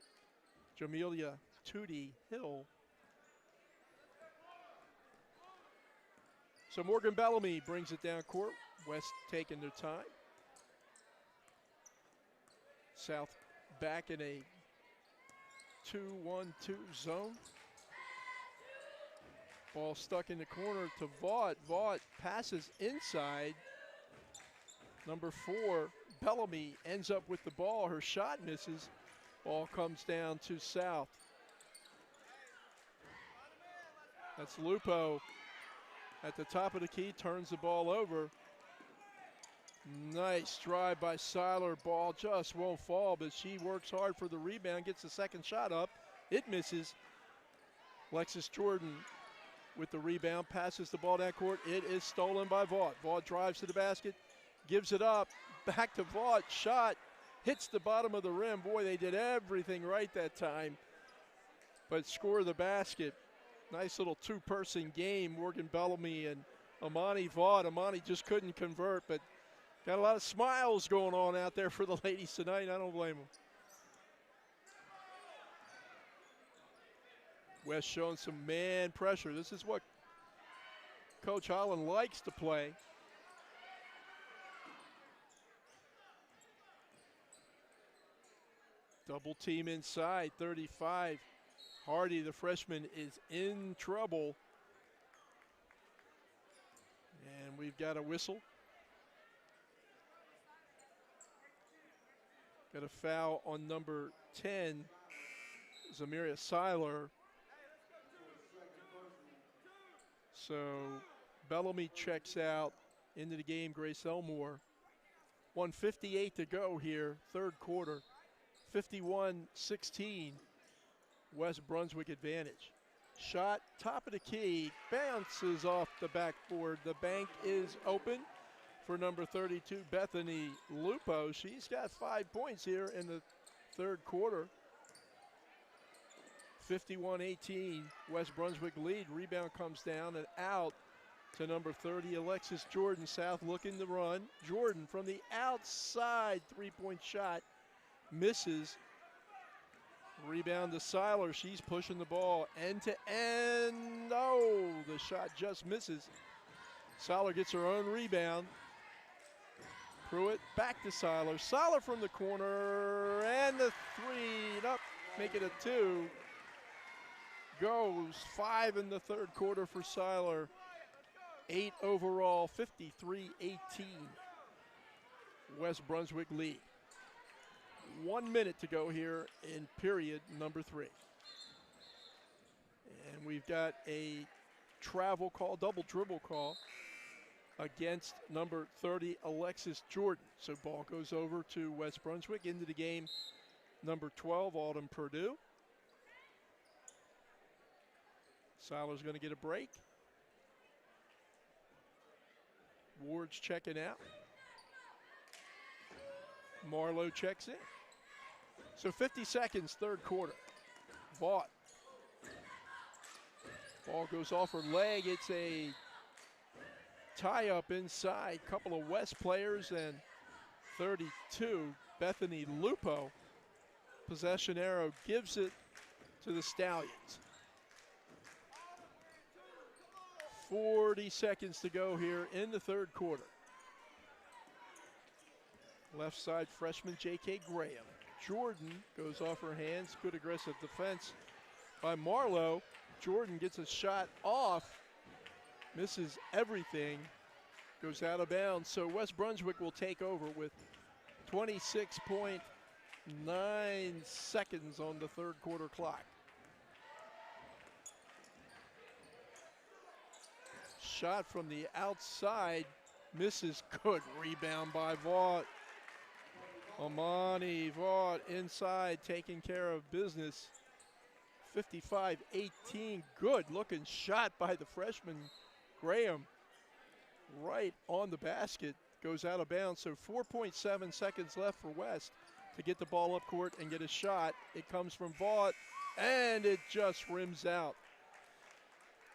Jamelia Tootie Hill. So Morgan Bellamy brings it down court. West taking their time. South back in a 2-1-2 zone. Ball stuck in the corner to Vaught. Vaught passes inside. Number 4, Bellamy ends up with the ball. Her shot misses. Ball comes down to South. That's Lupo at the top of the key, turns the ball over. Nice drive by Seiler. Ball just won't fall, but she works hard for the rebound, gets the second shot up. It misses. Lexus Jordan with the rebound, passes the ball down court. It is stolen by Vaught. Vaught drives to the basket, gives it up. Back to Vaught. Shot hits the bottom of the rim. Boy, they did everything right that time, but score the basket. Nice little two-person game, Morgan Bellamy and Imani Vaught. Imani just couldn't convert, but got a lot of smiles going on out there for the ladies tonight. I don't blame them. West showing some man pressure. This is what Coach Holland likes to play. Double team inside, 35. Hardy, the freshman, is in trouble. And we've got a whistle. Got a foul on number 10, Zamiria Seiler. So Bellamy checks out. Into the game, Gracie Elmore. 1:58 to go here, third quarter. 51-16, West Brunswick advantage. Shot, top of the key, bounces off the backboard. The bank is open for number 32, Bethany Lupo. She's got 5 points here in the third quarter. 51-18, West Brunswick lead. Rebound comes down and out to number 30, Alexis Jordan. South looking to run. Jordan from the outside, three-point shot. Misses. Rebound to Seiler. She's pushing the ball end to end. No, the shot just misses. Seiler gets her own rebound. Pruitt back to Seiler. Seiler from the corner, and the three up, make it a 2. Goes 5 in the third quarter for Seiler. 8 overall, 53-18. West Brunswick lead. 1 minute to go here in period number 3. And we've got a travel call, double dribble call against number 30, Alexis Jordan. So ball goes over to West Brunswick. Into the game, number 12, Autumn Purdue. Seiler's going to get a break. Ward's checking out. Marlow checks in. So 50 seconds, third quarter. Vaught. Ball goes off her leg. It's a tie-up inside. Couple of West players and 32, Bethany Lupo. Possession arrow gives it to the Stallions. 40 seconds to go here in the third quarter. Left side freshman J.K. Graham. Jordan goes off her hands. Good aggressive defense by Marlow. Jordan gets a shot off. Misses everything. Goes out of bounds. So West Brunswick will take over with 26.9 seconds on the third quarter clock. Shot from the outside. Misses. Good rebound by Vaught. Imani Vaught inside taking care of business. 55-18. Good looking shot by the freshman Graham. Right on the basket. Goes out of bounds. So 4.7 seconds left for West. to get the ball up court and get a shot. It comes from Vaught, and it just rims out.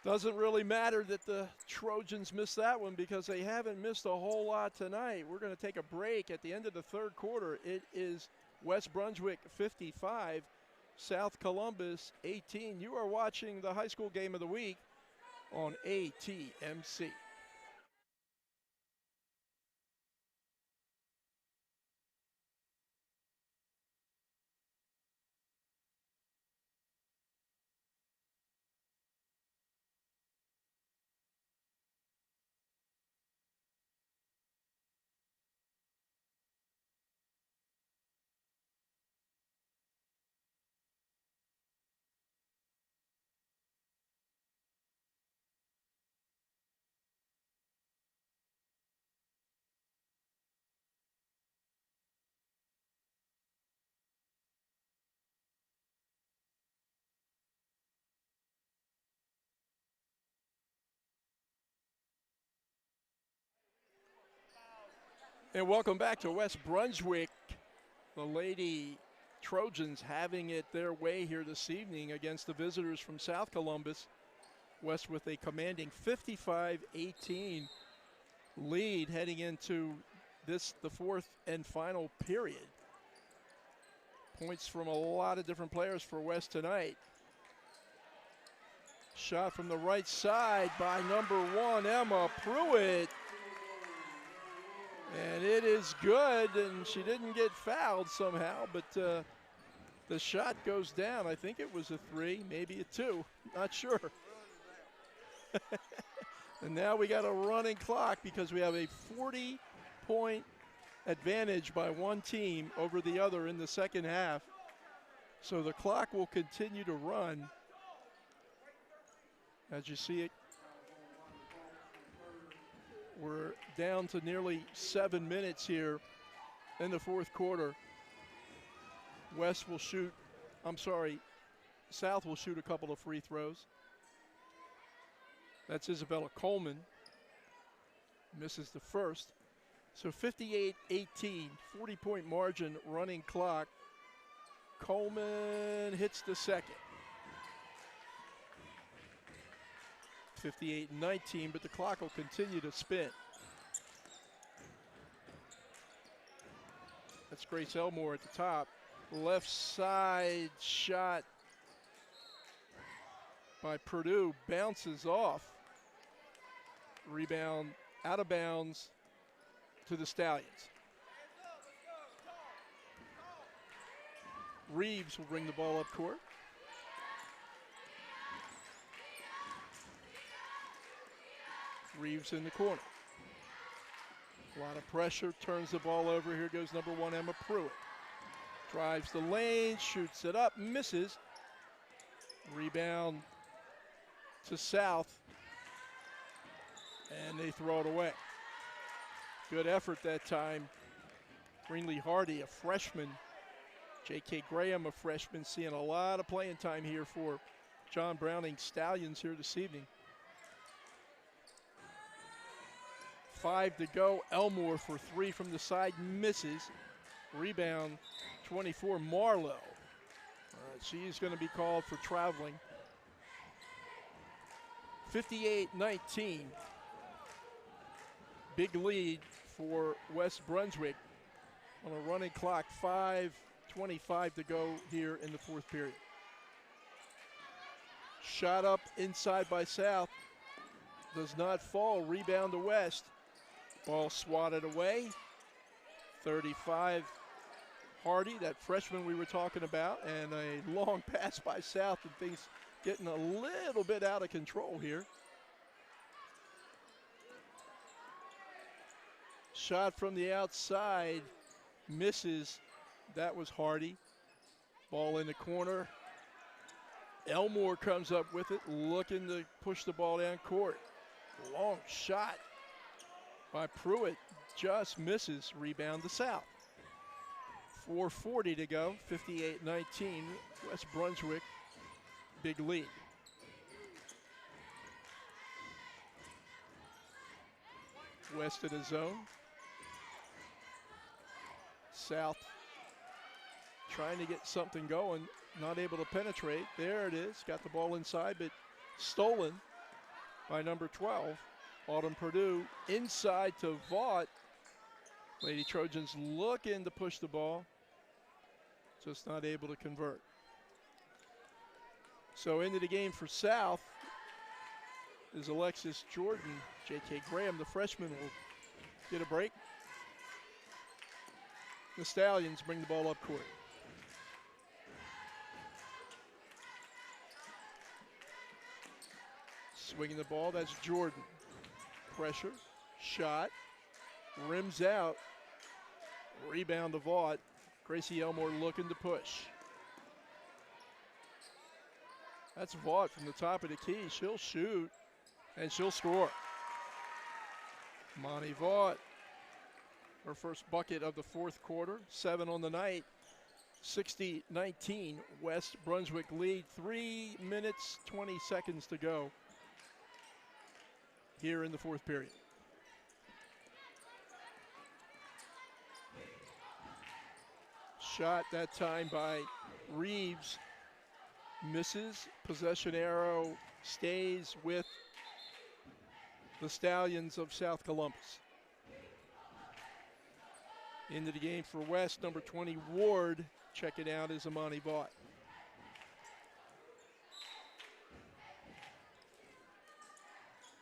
Doesn't really matter that the Trojans missed that one because they haven't missed a whole lot tonight. We're going to take a break at the end of the third quarter. It is West Brunswick 55, South Columbus 18. You are watching the high school game of the week on ATMC. And welcome back to West Brunswick. The Lady Trojans having it their way here this evening against the visitors from South Columbus. West with a commanding 55-18 lead heading into the fourth and final period. Points from a lot of different players for West tonight. Shot from the right side by number 1, Emma Pruitt. And it is good, and she didn't get fouled somehow, but the shot goes down. I think it was a 3, maybe a 2, not sure. And now we got a running clock because we have a 40-point advantage by one team over the other in the second half. So the clock will continue to run. As you see it, we're down to nearly 7 minutes here in the fourth quarter. South will shoot a couple of free throws. That's Isabella Coleman. Misses the first. So 58-18, 40-point margin, running clock. Coleman hits the second. 58-19, but the clock will continue to spin. That's Gracie Elmore at the top. Left side shot by Purdue bounces off. Rebound out of bounds to the Stallions. Reeves will bring the ball up court. Reeves in the corner. A lot of pressure, turns the ball over. Here goes number 1, Emma Pruitt. Drives the lane, shoots it up, misses. Rebound to South, and they throw it away. Good effort that time. Greenlee Hardy, a freshman. J.K. Graham, a freshman, seeing a lot of playing time here for John Browning Stallions here this evening. 5 to go. Elmore for 3 from the side, misses. Rebound, 24, Marlow. She's going to be called for traveling. 58-19. Big lead for West Brunswick on a running clock. 5:25 to go here in the fourth period. Shot up inside by South. Does not fall. Rebound to West. Ball swatted away. 35, Hardy, that freshman we were talking about, and a long pass by South, and things getting a little bit out of control here. Shot from the outside, misses. That was Hardy. Ball in the corner. Elmore comes up with it, looking to push the ball down court. Long shot by Pruitt, just misses. Rebound to South. 4:40 to go, 58-19. West Brunswick, big lead. West in the zone. South trying to get something going, not able to penetrate. There it is, got the ball inside, but stolen by number 12, Autumn Purdue. Inside to Vaught. Lady Trojans looking to push the ball, just not able to convert. So into the game for South is Alexis Jordan. J.K. Graham, the freshman, will get a break. The Stallions bring the ball up court. Swinging the ball, that's Jordan. Pressure, shot, rims out. Rebound to Vaught. Gracie Elmore looking to push. That's Vaught from the top of the key. She'll shoot, and she'll score. Imani Vaught, her first bucket of the fourth quarter. 7 on the night. 60-19, West Brunswick lead. 3 minutes, 20 seconds to go here in the fourth period. Shot that time by Reeves. Misses. Possession arrow stays with the Stallions of South Columbus. Into the game for West, number 20, Ward. Check it out, is Imani Vaught.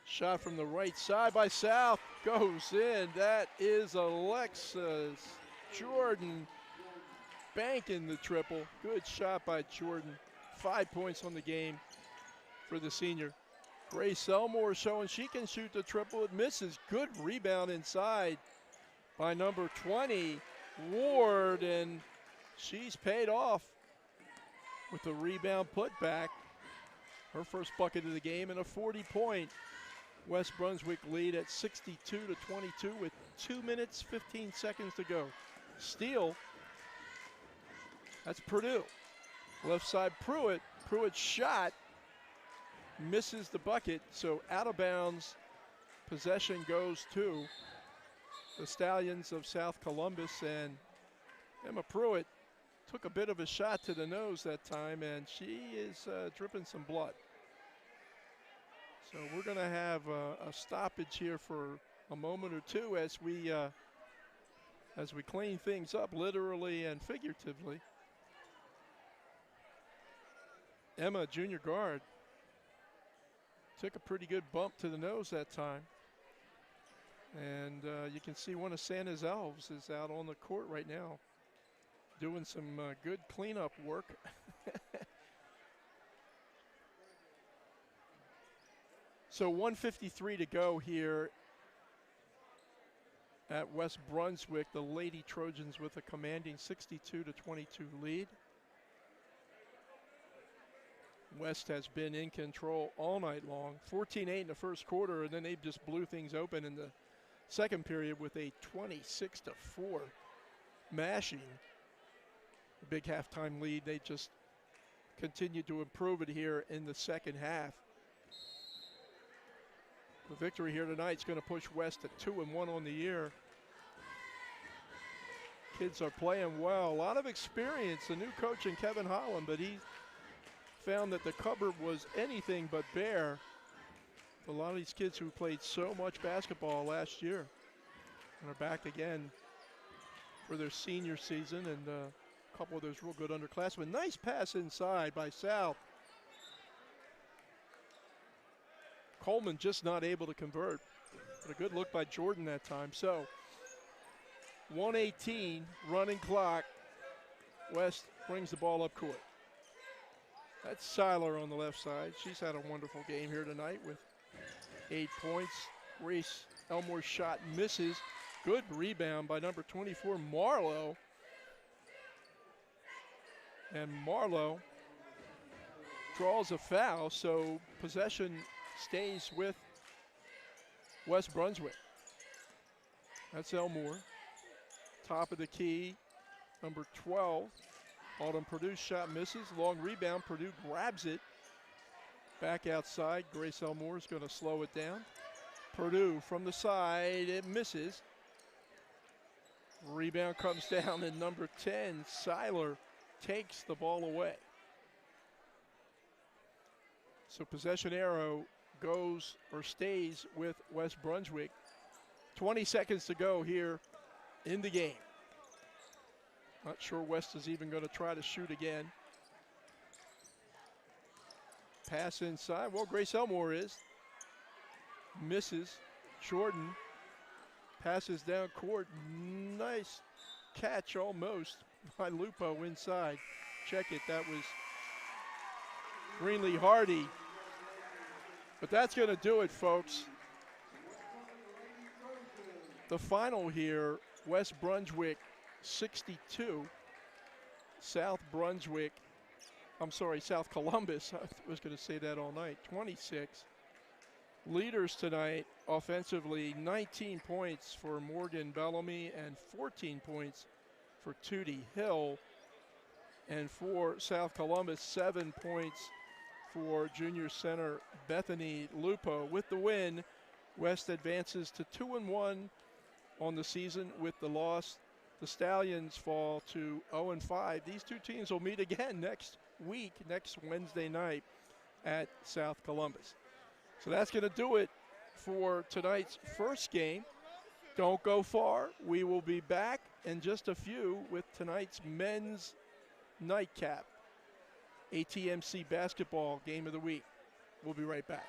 Shot from the right side by South. Goes in. That is Alexis Jordan banking the triple. Good shot by Jordan. 5 points on the game for the senior. Grace Elmore showing she can shoot the triple. It misses. Good rebound inside by number 20, Ward, and she's paid off with the rebound put back. Her first bucket of the game and a 40-point West Brunswick lead at 62-22 with 2 minutes, 15 seconds to go. Steal. That's Purdue. Left side Pruitt. Pruitt's shot misses the bucket, so out of bounds. Possession goes to the Stallions of South Columbus, and Emma Pruitt took a bit of a shot to the nose that time, and she is dripping some blood. So we're going to have a stoppage here for a moment or two as we clean things up, literally and figuratively. Emma, junior guard, took a pretty good bump to the nose that time. And you can see one of Santa's elves is out on the court right now doing some good cleanup work. So 1:53 to go here at West Brunswick. The Lady Trojans with a commanding 62-22 lead. West has been in control all night long. 14-8 in the first quarter, and then they just blew things open in the second period with a 26-4 mashing. A big halftime lead. They just continued to improve it here in the second half. The victory here tonight is going to push West to 2-1 on the year. Kids are playing well. A lot of experience. A new coach in Kevin Holland, but he found that the cupboard was anything but bare. A lot of these kids who played so much basketball last year and are back again for their senior season, and a couple of those real good underclassmen. Nice pass inside by South. Coleman just not able to convert, but a good look by Jordan that time. So 1:18 running clock. West brings the ball up court. That's Seiler on the left side. She's had a wonderful game here tonight with 8 points. Grace Elmore's shot misses. Good rebound by number 24, Marlow. And Marlow draws a foul, so possession stays with West Brunswick. That's Elmore. Top of the key, number 12. Autumn Purdue's shot misses. Long rebound. Purdue grabs it. Back outside. Grace Elmore is going to slow it down. Purdue from the side. It misses. Rebound comes down, and number 10, Seiler, takes the ball away. So possession arrow goes or stays with West Brunswick. 20 seconds to go here in the game. Not sure West is even going to try to shoot again. Pass inside. Well, Gracie Elmore is. Misses. Jordan passes down court. Nice catch almost by Lupo inside. Check it. That was Greenlee Hardy. But that's going to do it, folks. The final here, West Brunswick 62, South Columbus, I was going to say that all night, 26. Leaders tonight offensively, 19 points for Morgan Bellamy and 14 points for Tootie Hill. And for South Columbus, 7 points for junior center Bethany Lupo. With the win, West advances to 2-1 on the season. With the loss, the Stallions fall to 0-5. These two teams will meet again next week, next Wednesday night at South Columbus. So that's going to do it for tonight's first game. Don't go far. We will be back in just a few with tonight's men's nightcap. ATMC basketball game of the week. We'll be right back.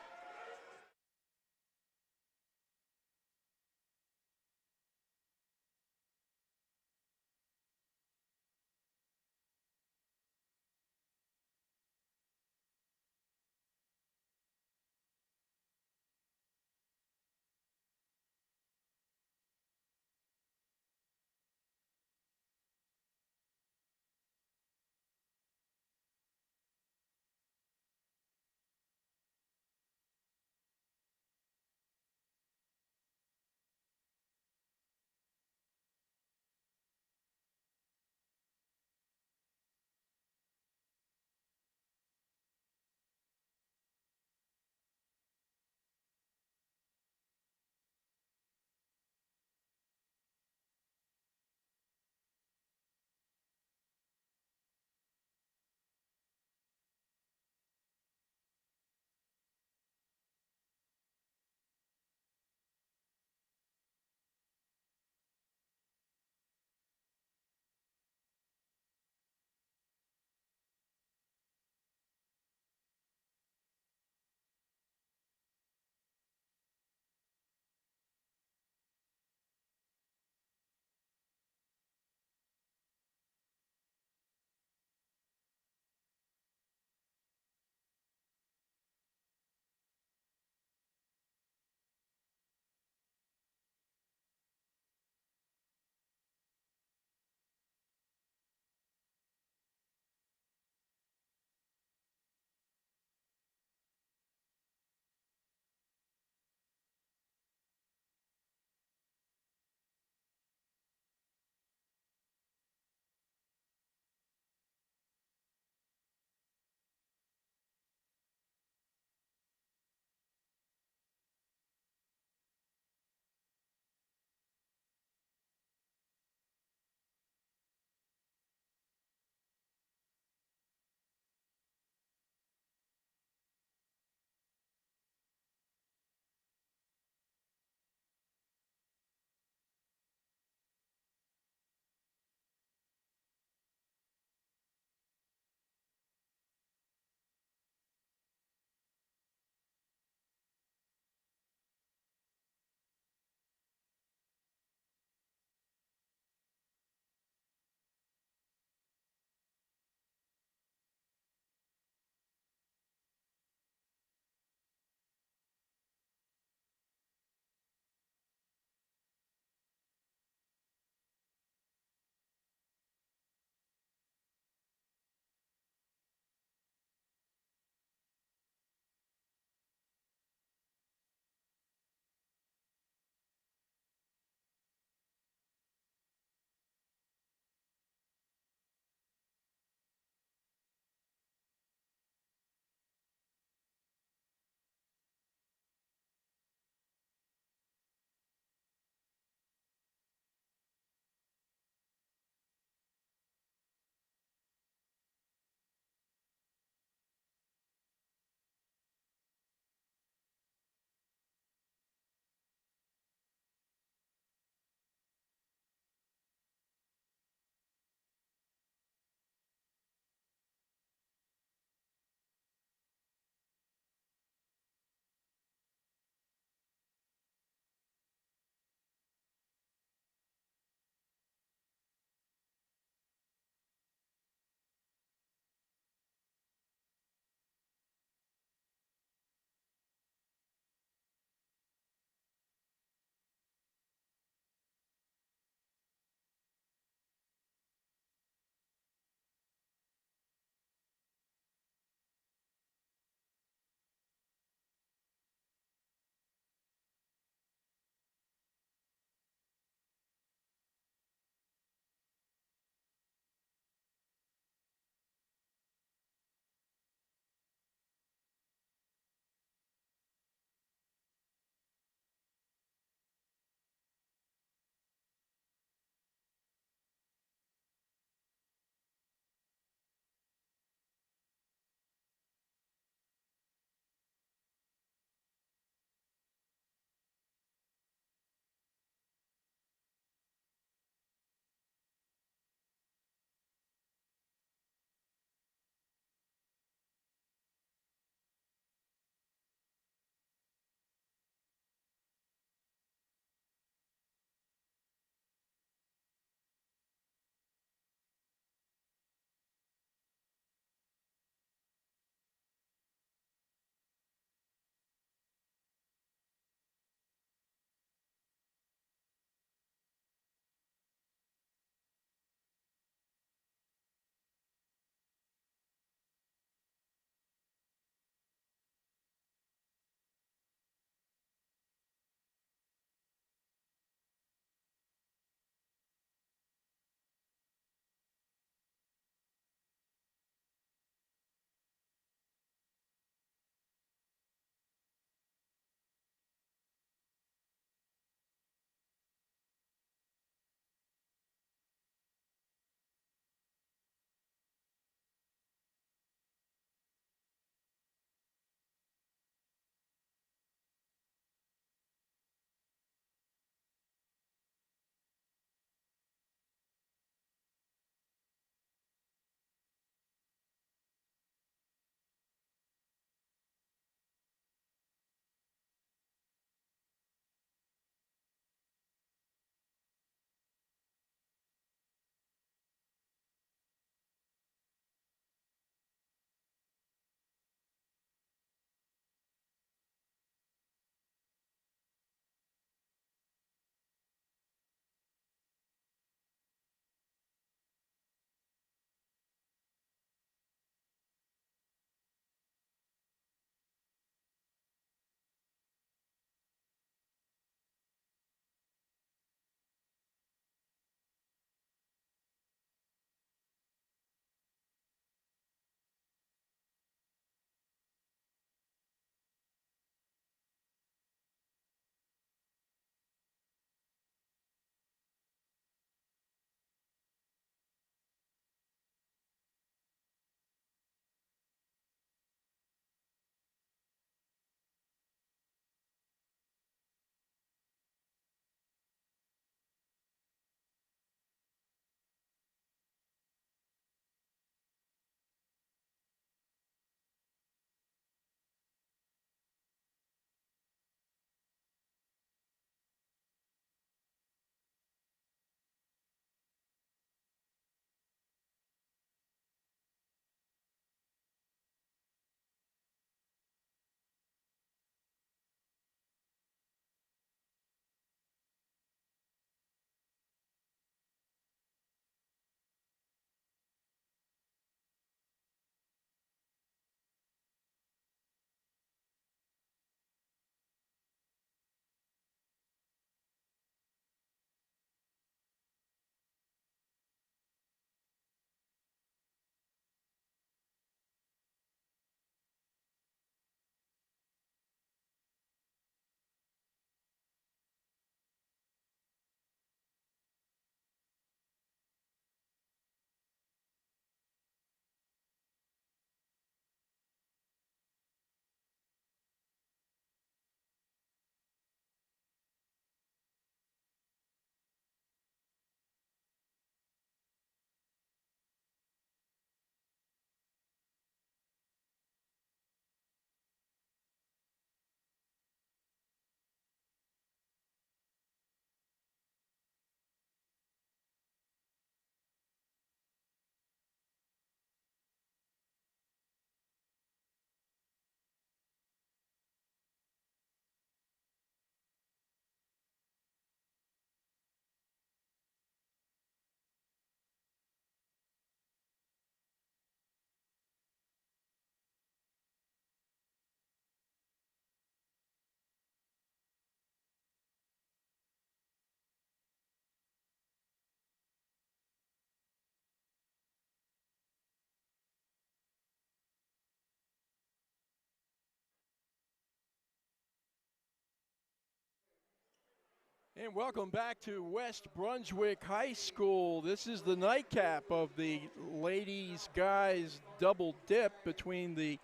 And welcome back to West Brunswick High School. This is the nightcap of the ladies-guys double dip between the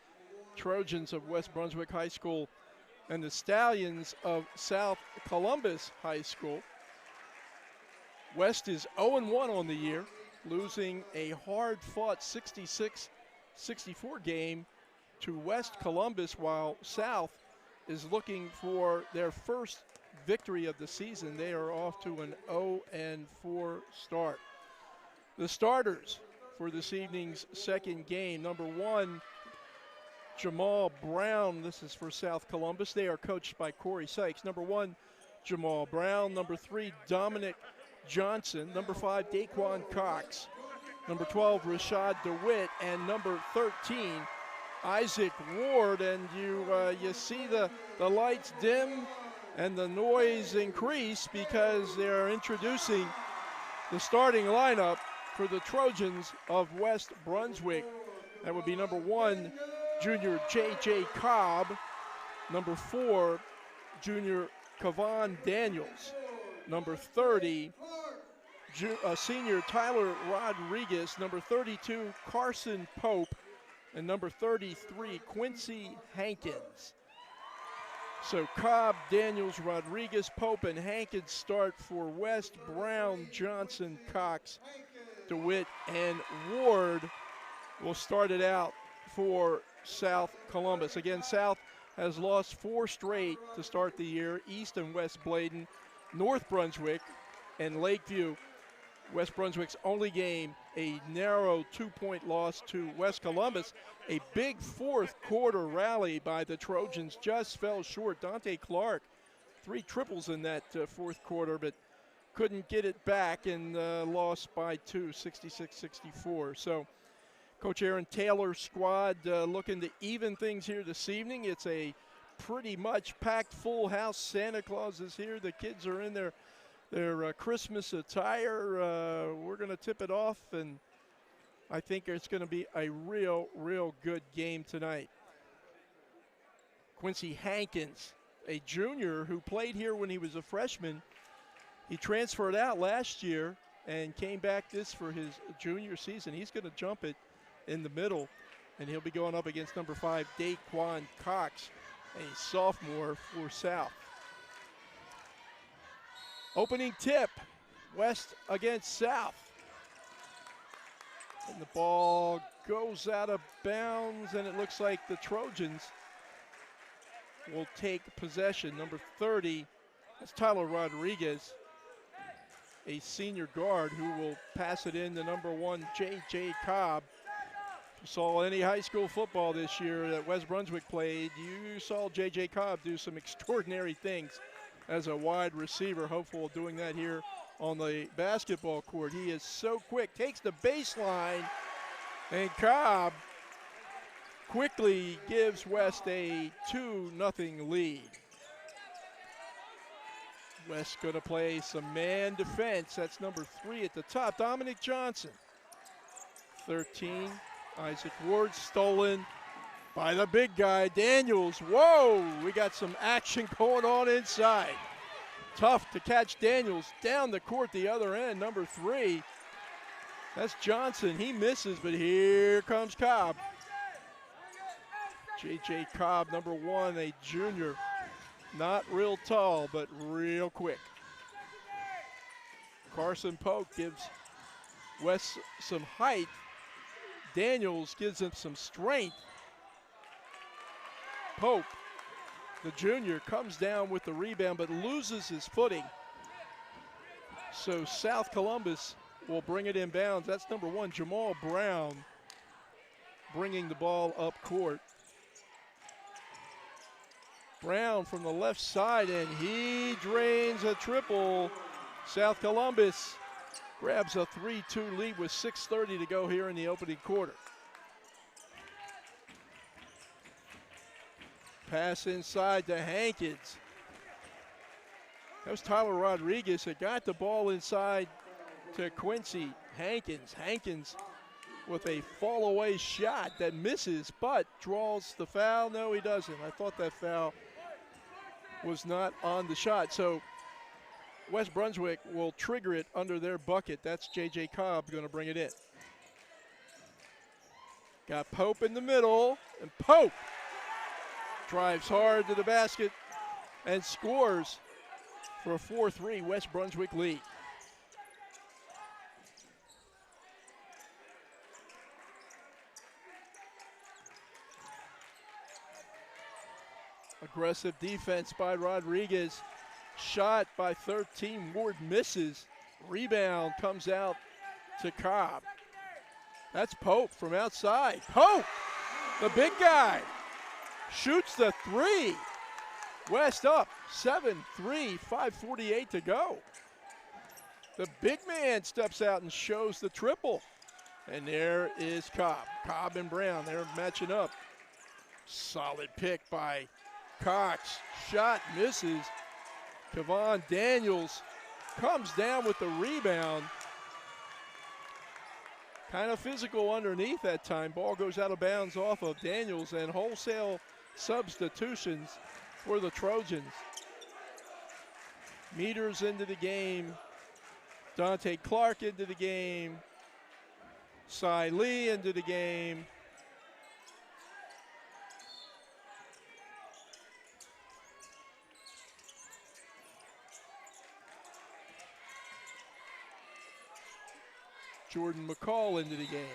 Trojans of West Brunswick High School and the Stallions of South Columbus High School. West is 0-1 on the year, losing a hard-fought 66-64 game to West Columbus, while South is looking for their first victory of the season. They are off to an 0-4 start. The starters for this evening's second game: number 1, Jamal Brown. This is for South Columbus. They are coached by Corey Sykes. Number 1, Jamal Brown. Number 3, Dominic Johnson. Number 5, Daquan Cox. Number 12, Rashad DeWitt. And number 13, Isaac Ward. And you see the lights dim and the noise increase because they're introducing the starting lineup for the Trojans of West Brunswick. That would be number 1, junior J.J. Cobb. Number 4, junior Kavan Daniels. Number 30, senior Tyler Rodriguez. Number 32, Carson Pope. And number 33, Quincy Hankins. So Cobb, Daniels, Rodriguez, Pope, and Hankins start for West. Brown, Johnson, Cox, DeWitt, and Ward will start it out for South Columbus. Again, South has lost 4 straight to start the year. East and West Bladen, North Brunswick, and Lakeview. West Brunswick's only game, a narrow 2-point loss to West Columbus. A big fourth quarter rally by the Trojans just fell short. Dante Clark, 3 triples in that fourth quarter, but couldn't get it back and lost by 2, 66-64. So Coach Aaron Taylor's squad looking to even things here this evening. It's a pretty much packed full house. Santa Claus is here. The kids are in their Christmas attire. We're going to tip it off, and I think it's going to be a real good game tonight. Quincy Hankins, a junior who played here when he was a freshman. He transferred out last year and came back this for his junior season. He's going to jump it in the middle, and he'll be going up against number 5, Daquan Cox, a sophomore for South. Opening tip, West against South. And the ball goes out of bounds, and it looks like the Trojans will take possession. Number 30, that's Tyler Rodriguez, a senior guard who will pass it in to number 1, J.J. Cobb. If you saw any high school football this year that West Brunswick played, you saw J.J. Cobb do some extraordinary things as a wide receiver. Hopeful of doing that here on the basketball court. He is so quick, takes the baseline, and Cobb quickly gives West a 2-0 lead. West going to play some man defense. That's number 3 at the top, Dominic Johnson. 13, Isaac Ward, stolen by the big guy, Daniels. Whoa, we got some action going on inside. Tough to catch Daniels down the court the other end. Number 3, that's Johnson. He misses, but here comes Cobb. J.J. Cobb, number 1, a junior. Not real tall, but real quick. Carson Pope gives West some height. Daniels gives him some strength. Pope, the junior, comes down with the rebound but loses his footing. So South Columbus will bring it in bounds. That's number 1, Jamal Brown, bringing the ball up court. Brown from the left side, and he drains a triple. South Columbus grabs a 3-2 lead with 6:30 to go here in the opening quarter. Pass inside to Hankins. That was Tyler Rodriguez that got the ball inside to Quincy Hankins. Hankins with a fall away shot that misses but draws the foul. No, he doesn't. I thought that foul was not on the shot. So West Brunswick will trigger it under their bucket. That's J.J. Cobb going to bring it in. Got Pope in the middle, and Pope drives hard to the basket and scores for a 4-3 West Brunswick lead. Aggressive defense by Rodriguez. Shot by 13. Ward misses. Rebound comes out to Cobb. That's Pope from outside. Pope, the big guy, shoots the three. West up 7-3, 5:48 to go. The big man steps out and shows the triple. And there is Cobb. Cobb and Brown, they're matching up. Solid pick by Cox. Shot misses. Kevon Daniels comes down with the rebound. Kind of physical underneath that time. Ball goes out of bounds off of Daniels, and wholesale substitutions for the Trojans. Meters into the game. Dante Clark into the game. Cy Lee into the game. Jordan Mccall into the game.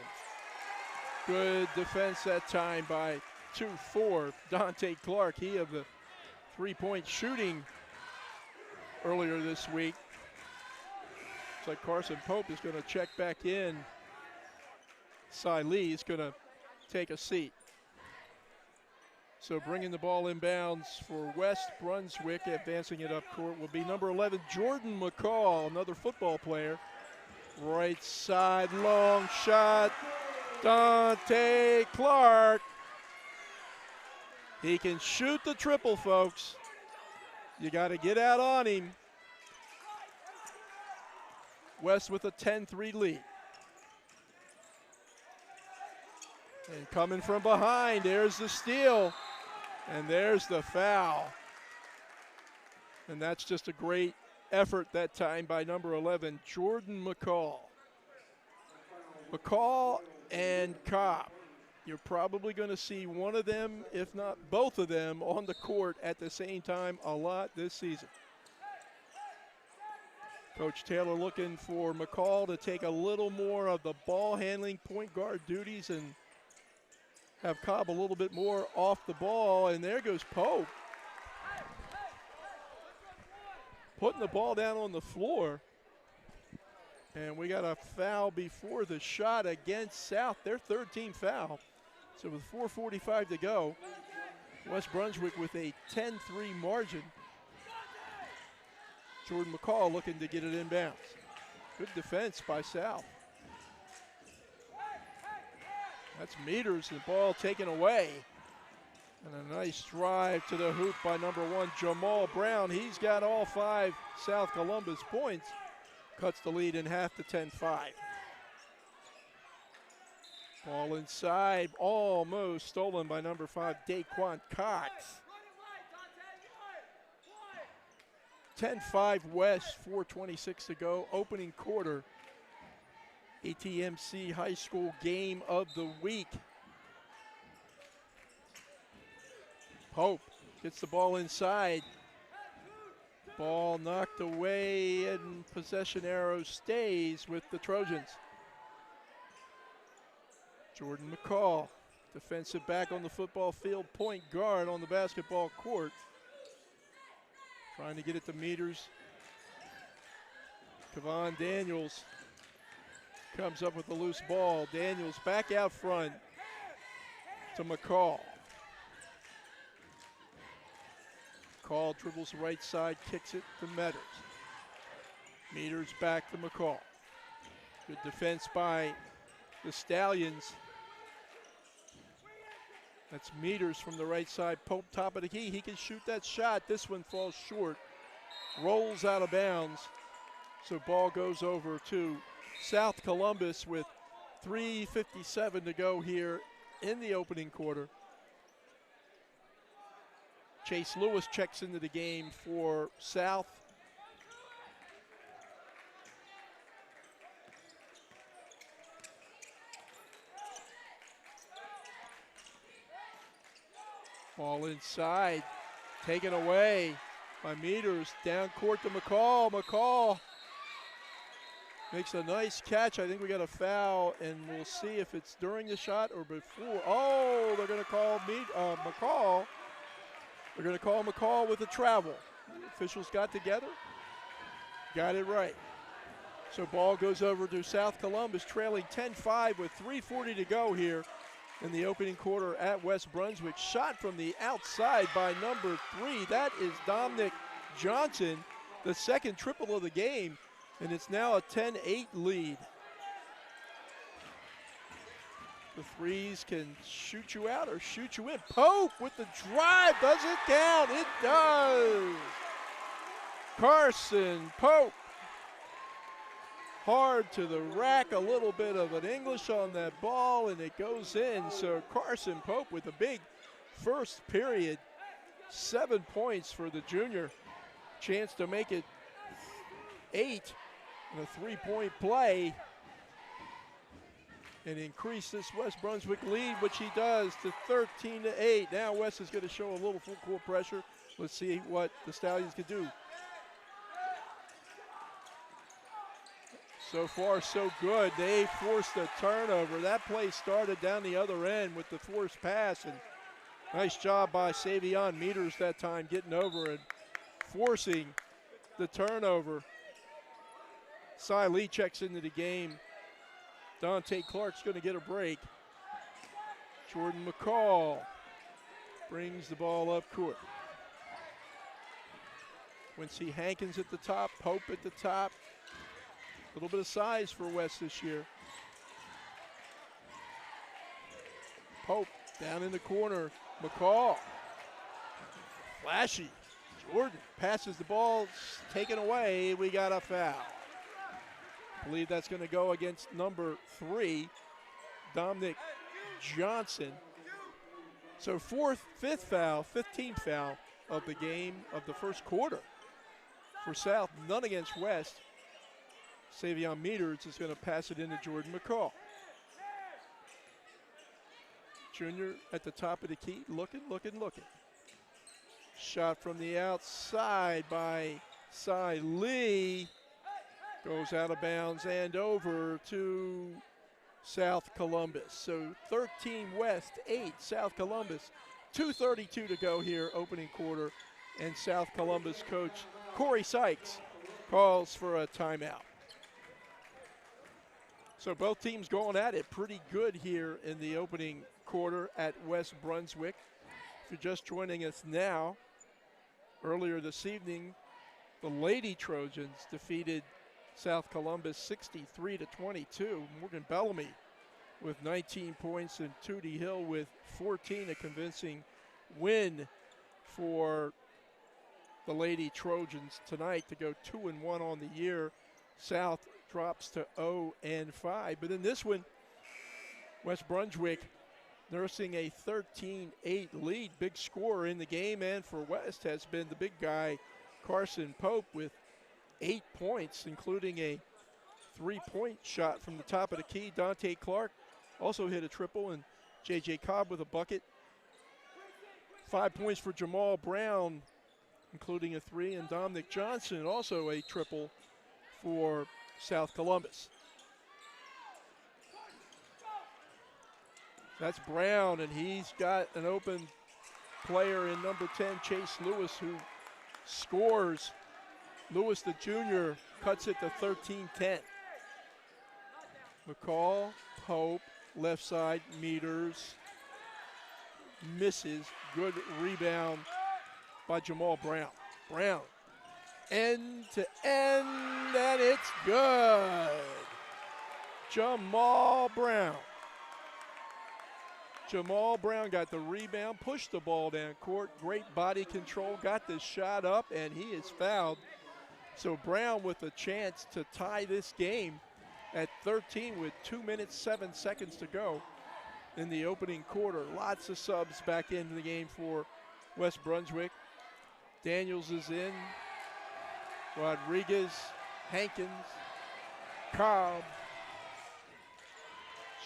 Good defense that time by 2-4 Dante Clark. He of the three-point shooting earlier this week. Looks like Carson Pope is going to check back in. Cy Lee is going to take a seat. So bringing the ball inbounds for West Brunswick, advancing it up court, will be number 11, Jordan Mccall, another football player. Right side, long shot, Dante Clark. He can shoot the triple, folks. You got to get out on him. West with a 10-3 lead. And coming from behind, there's the steal, and there's the foul. And that's just a great effort that time by number 11, Jordan Mccall. Mccall and Cobb. You're probably going to see one of them, if not both of them, on the court at the same time a lot this season. Coach Taylor looking for Mccall to take a little more of the ball handling point guard duties and have Cobb a little bit more off the ball. And there goes Pope, putting the ball down on the floor. And we got a foul before the shot against South, their third team foul. So with 4:45 to go, West Brunswick with a 10-3 margin. Jordan Mccall looking to get it inbounds. Good defense by South. That's Meters, the ball taken away. And a nice drive to the hoop by number 1, Jamal Brown. He's got all 5 South Columbus points. Cuts the lead in half to 10-5. Ball inside, almost stolen by number 5, Daquan Cox. 10-5 West, 4:26 to go. Opening quarter. ATMC High School Game of the Week. Pope gets the ball inside. Ball knocked away, and possession arrow stays with the Trojans. Jordan Mccall, defensive back on the football field, point guard on the basketball court. Trying to get it to Meters. Kevon Daniels comes up with the loose ball. Daniels back out front to Mccall. McCall dribbles the right side, kicks it to Metters. Meters back to McCall. Good defense by the Stallions. That's Meters from the right side. Pope top of the key. He can shoot that shot. This one falls short. Rolls out of bounds. So ball goes over to South Columbus with 3:57 to go here in the opening quarter. Chase Lewis checks into the game for South. Ball inside, taken away by Meters, down court to Mccall. Mccall makes a nice catch. I think we got a foul, and we'll see if it's during the shot or before. Oh, they're going to call Mccall. They're going to call Mccall with a travel. The officials got together, got it right. So ball goes over to South Columbus, trailing 10-5 with 3:40 to go here in the opening quarter at West Brunswick. Shot from the outside by number 3. That is Dominic Johnson, the second triple of the game, and it's now a 10-8 lead. The threes can shoot you out or shoot you in. Pope with the drive. Does it count? It does. Carson Pope. Hard to the rack, a little bit of an English on that ball, and it goes in. So Carson Pope with a big first period. 7 points for the junior. Chance to make it 8 in a three-point play and increase this West Brunswick lead, which he does, to 13-8. Now West is going to show a little full court pressure. Let's see what the Stallions can do. So far, so good. They forced a turnover. That play started down the other end with the forced pass, and nice job by Savion Meters that time getting over and forcing the turnover. Cy Lee checks into the game. Dante Clark's going to get a break. Jordan Mccall brings the ball up court. Quincy Hankins at the top, Pope at the top. A little bit of size for West this year. Pope down in the corner. Mccall. Flashy. Jordan passes the ball, taken away. We got a foul. I believe that's going to go against number 3, Dominic Johnson. So fifth foul, 15th foul of the game of the first quarter for South. None against West. Savion Meters is going to pass it into Jordan Mccall. Junior at the top of the key, looking. Shot from the outside by Cy Lee. Goes out of bounds and over to South Columbus. So 13 West, 8 South Columbus. 2:32 to go here, opening quarter. And South Columbus coach Corey Sykes calls for a timeout. So both teams going at it pretty good here in the opening quarter at West Brunswick. If you're just joining us now, earlier this evening, the Lady Trojans defeated South Columbus 63-22. Morgan Bellamy with 19 points and Tootie Hill with 14, a convincing win for the Lady Trojans tonight to go 2-1 on the year. South drops to 0-5. But in this one, West Brunswick nursing a 13-8 lead. Big scorer in the game, and for West has been the big guy, Carson Pope, with 8 points, including a 3-point shot from the top of the key. Dante Clark also hit a triple, and J.J. Cobb with a bucket. 5 points for Jamal Brown, including a 3, and Dominic Johnson also a triple for South Columbus. That's Brown, and he's got an open player in number 10, Chase Lewis, who scores. Lewis, the junior, cuts it to 13-10. Mccall, Pope, left side, Meters, misses. Good rebound by Jamal Brown. Brown, end to end, and it's good. Jamal Brown. Jamal Brown got the rebound, pushed the ball down court, great body control, got the shot up, and he is fouled. So Brown with a chance to tie this game at 13 with 2 minutes, 7 seconds to go in the opening quarter. Lots of subs back into the game for West Brunswick. Daniels is in, Rodriguez, Hankins, Cobb.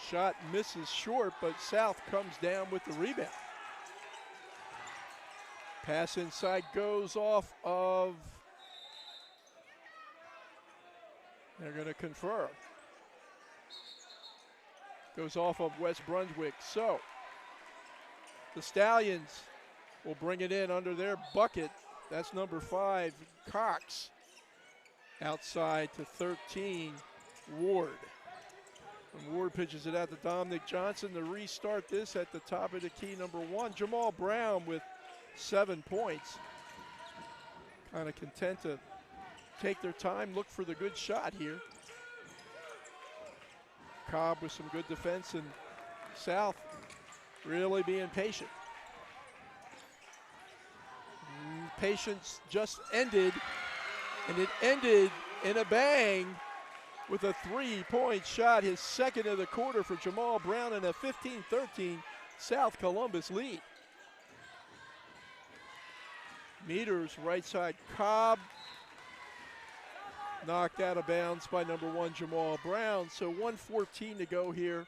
Shot misses short, but South comes down with the rebound. Pass inside goes off of, they're going to confer. Goes off of West Brunswick. So the Stallions will bring it in under their bucket. That's number 5, Cox. Outside to 13, Ward. And Ward pitches it out to Dominic Johnson to restart this at the top of the key, number 1. Jamal Brown with 7 points. Kind of content to take their time, look for the good shot here. Cobb with some good defense, and South really being patient. Patience just ended, and it ended in a bang with a 3-point shot, his second of the quarter for Jamal Brown, and a 15-13 South Columbus lead. Meters right side, Cobb knocked out of bounds by number 1 Jamal Brown. So 1:14 to go here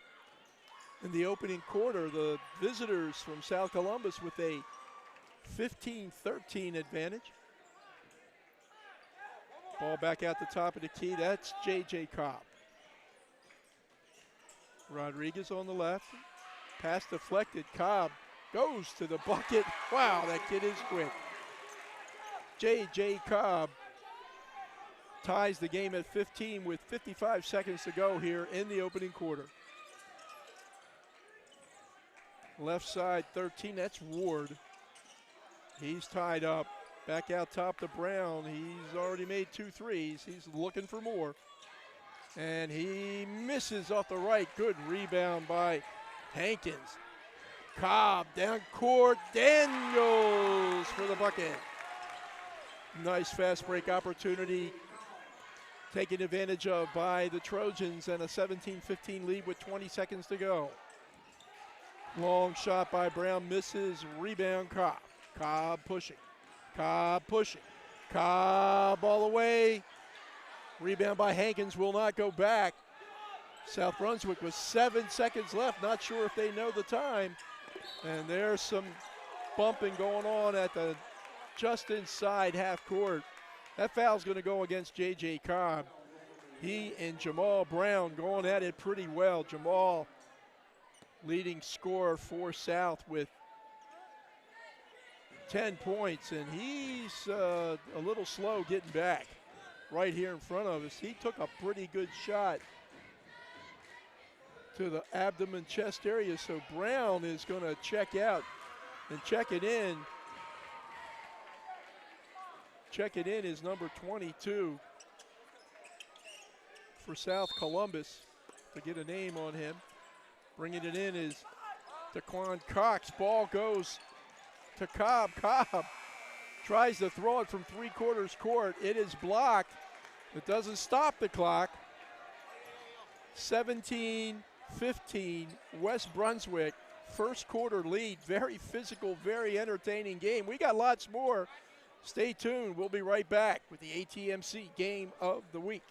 in the opening quarter. The visitors from South Columbus with a 15-13 advantage. Ball back out the top of the key. That's J.J. Cobb. Rodriguez on the left. Pass deflected. Cobb goes to the bucket. Wow, that kid is quick. J.J. Cobb ties the game at 15 with 55 seconds to go here in the opening quarter. Left side 13, that's Ward. He's tied up. Back out top to Brown. He's already made 2 threes. He's looking for more. And he misses off the right. Good rebound by Hankins. Cobb down court. Daniels for the bucket. Nice fast break opportunity taken advantage of by the Trojans, and a 17-15 lead with 20 seconds to go. Long shot by Brown, misses. Rebound Cobb. Cobb pushing. Cobb pushing. Cobb all the way. Rebound by Hankins, will not go back. South Brunswick with 7 seconds left. Not sure if they know the time. And there's some bumping going on at the just inside half court. That foul's going to go against J.J. Cobb. He and Jamal Brown going at it pretty well. Jamal leading scorer for South with 10 points, and he's a little slow getting back right here in front of us. He took a pretty good shot to the abdomen chest area, so Brown is going to check out and check it in. Check it in is number 22 for South Columbus, to get a name on him. Bringing it in is Daquan Cox. Ball goes to Cobb. Cobb tries to throw it from 3/4 court. It is blocked. It doesn't stop the clock. 17-15, West Brunswick, first quarter lead. Very physical, very entertaining game. We got lots more. Stay tuned. We'll be right back with the ATMC Game of the Week.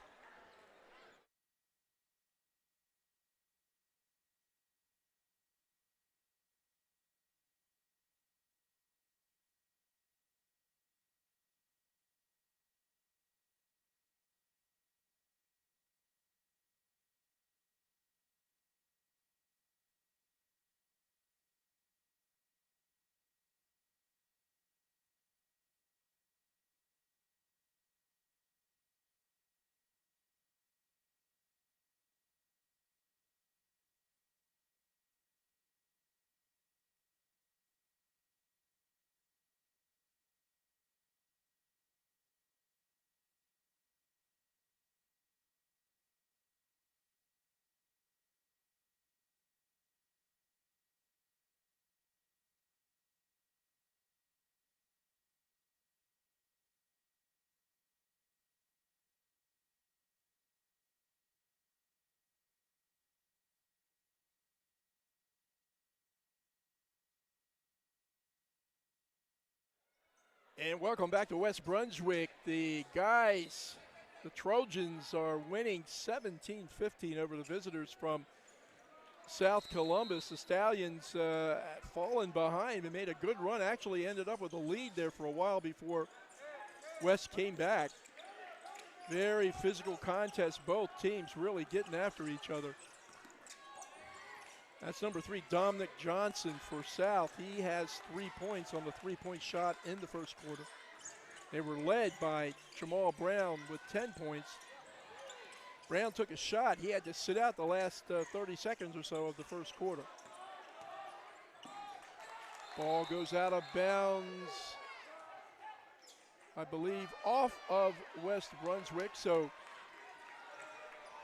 And welcome back to West Brunswick. The guys, the Trojans, are winning 17-15 over the visitors from South Columbus, the Stallions fallen behind and made a good run. Actually ended up with a lead there for a while before West came back. Very physical contest, both teams really getting after each other. That's number 3, Dominic Johnson for South. He has 3 points on the three-point shot in the first quarter. They were led by Jamal Brown with 10 points. Brown took a shot. He had to sit out the last 30 seconds or so of the first quarter. Ball goes out of bounds, I believe, off of West Brunswick. So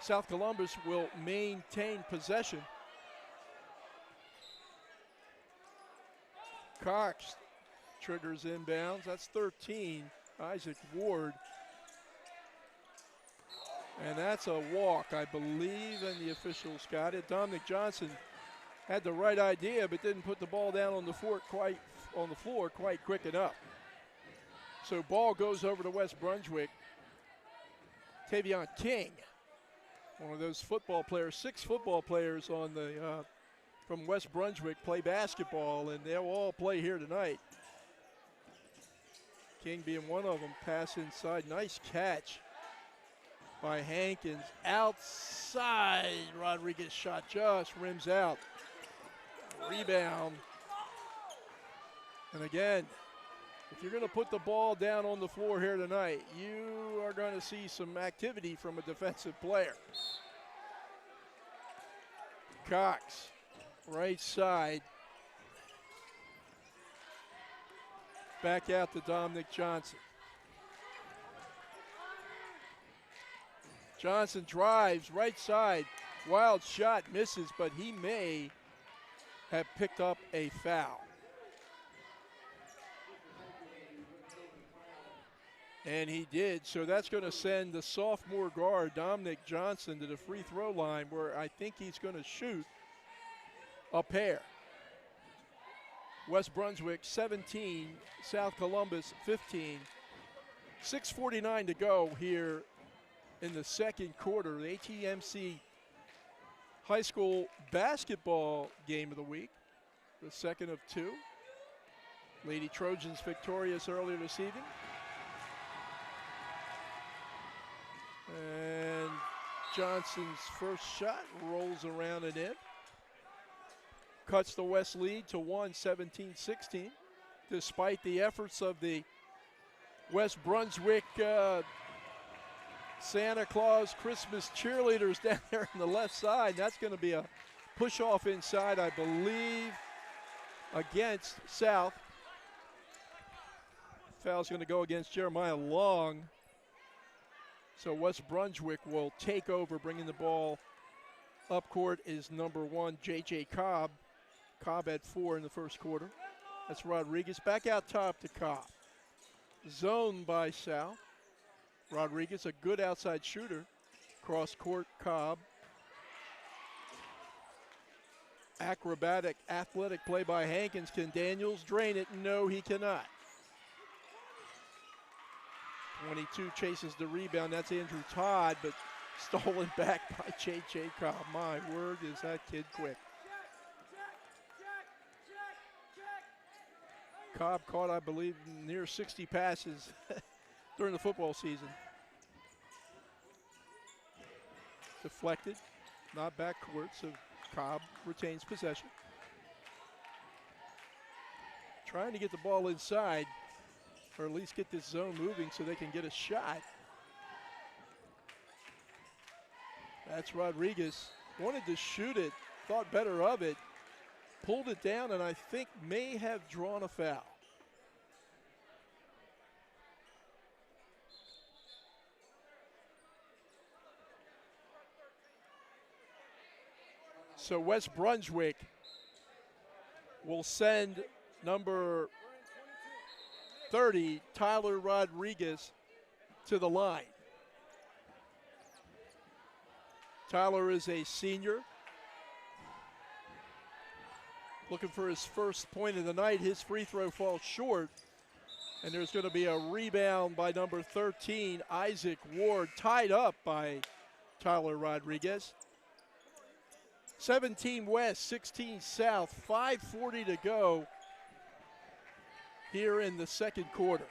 South Columbus will maintain possession. Cox triggers inbounds. That's 13, Isaac Ward. And that's a walk, I believe, and the officials got it. Dominic Johnson had the right idea, but didn't put the ball down on the floor quite quick enough. So ball goes over to West Brunswick. Tavion King, one of those football players, 6 football players on the from West Brunswick play basketball, and they'll all play here tonight. King being one of them. Pass inside, nice catch by Hankins. Outside, Rodriguez shot just rims out. Rebound. And again, if you're going to put the ball down on the floor here tonight, you are going to see some activity from a defensive player. Cox, right side. Back out to Dominic Johnson. Johnson drives, right side. Wild shot, misses, but he may have picked up a foul. And he did, so that's going to send the sophomore guard, Dominic Johnson, to the free throw line, where I think he's going to shoot a pair. West Brunswick 17, South Columbus 15. 6:49 to go here in the second quarter. The ATMC high school basketball game of the week, the second of 2. Lady Trojans victorious earlier this evening. And Johnson's first shot rolls around and in. Cuts the West lead to 17-16, despite the efforts of the West Brunswick Santa Claus Christmas cheerleaders down there on the left side. That's going to be a push-off inside, I believe, against South. Foul's going to go against Jeremiah Long. So West Brunswick will take over, bringing the ball up court is number 1, J.J. Cobb. Cobb had 4 in the first quarter. That's Rodriguez. Back out top to Cobb. Zone by South. Rodriguez, a good outside shooter. Cross court, Cobb. Acrobatic, athletic play by Hankins. Can Daniels drain it? No, he cannot. 22 chases the rebound. That's Andrew Todd, but stolen back by J.J. Cobb. My word, is that kid quick. Cobb caught, I believe, near 60 passes during the football season. Deflected, not backcourt, so Cobb retains possession. Trying to get the ball inside, or at least get this zone moving so they can get a shot. That's Rodriguez. Wanted to shoot it, thought better of it, pulled it down, and I think may have drawn a foul. So West Brunswick will send number 30, Tyler Rodriguez, to the line. Tyler is a senior. Looking for his first point of the night. His free throw falls short. And there's going to be a rebound by number 13, Isaac Ward, tied up by Tyler Rodriguez. 17 West, 16 South, 5:40 to go here in the second quarter.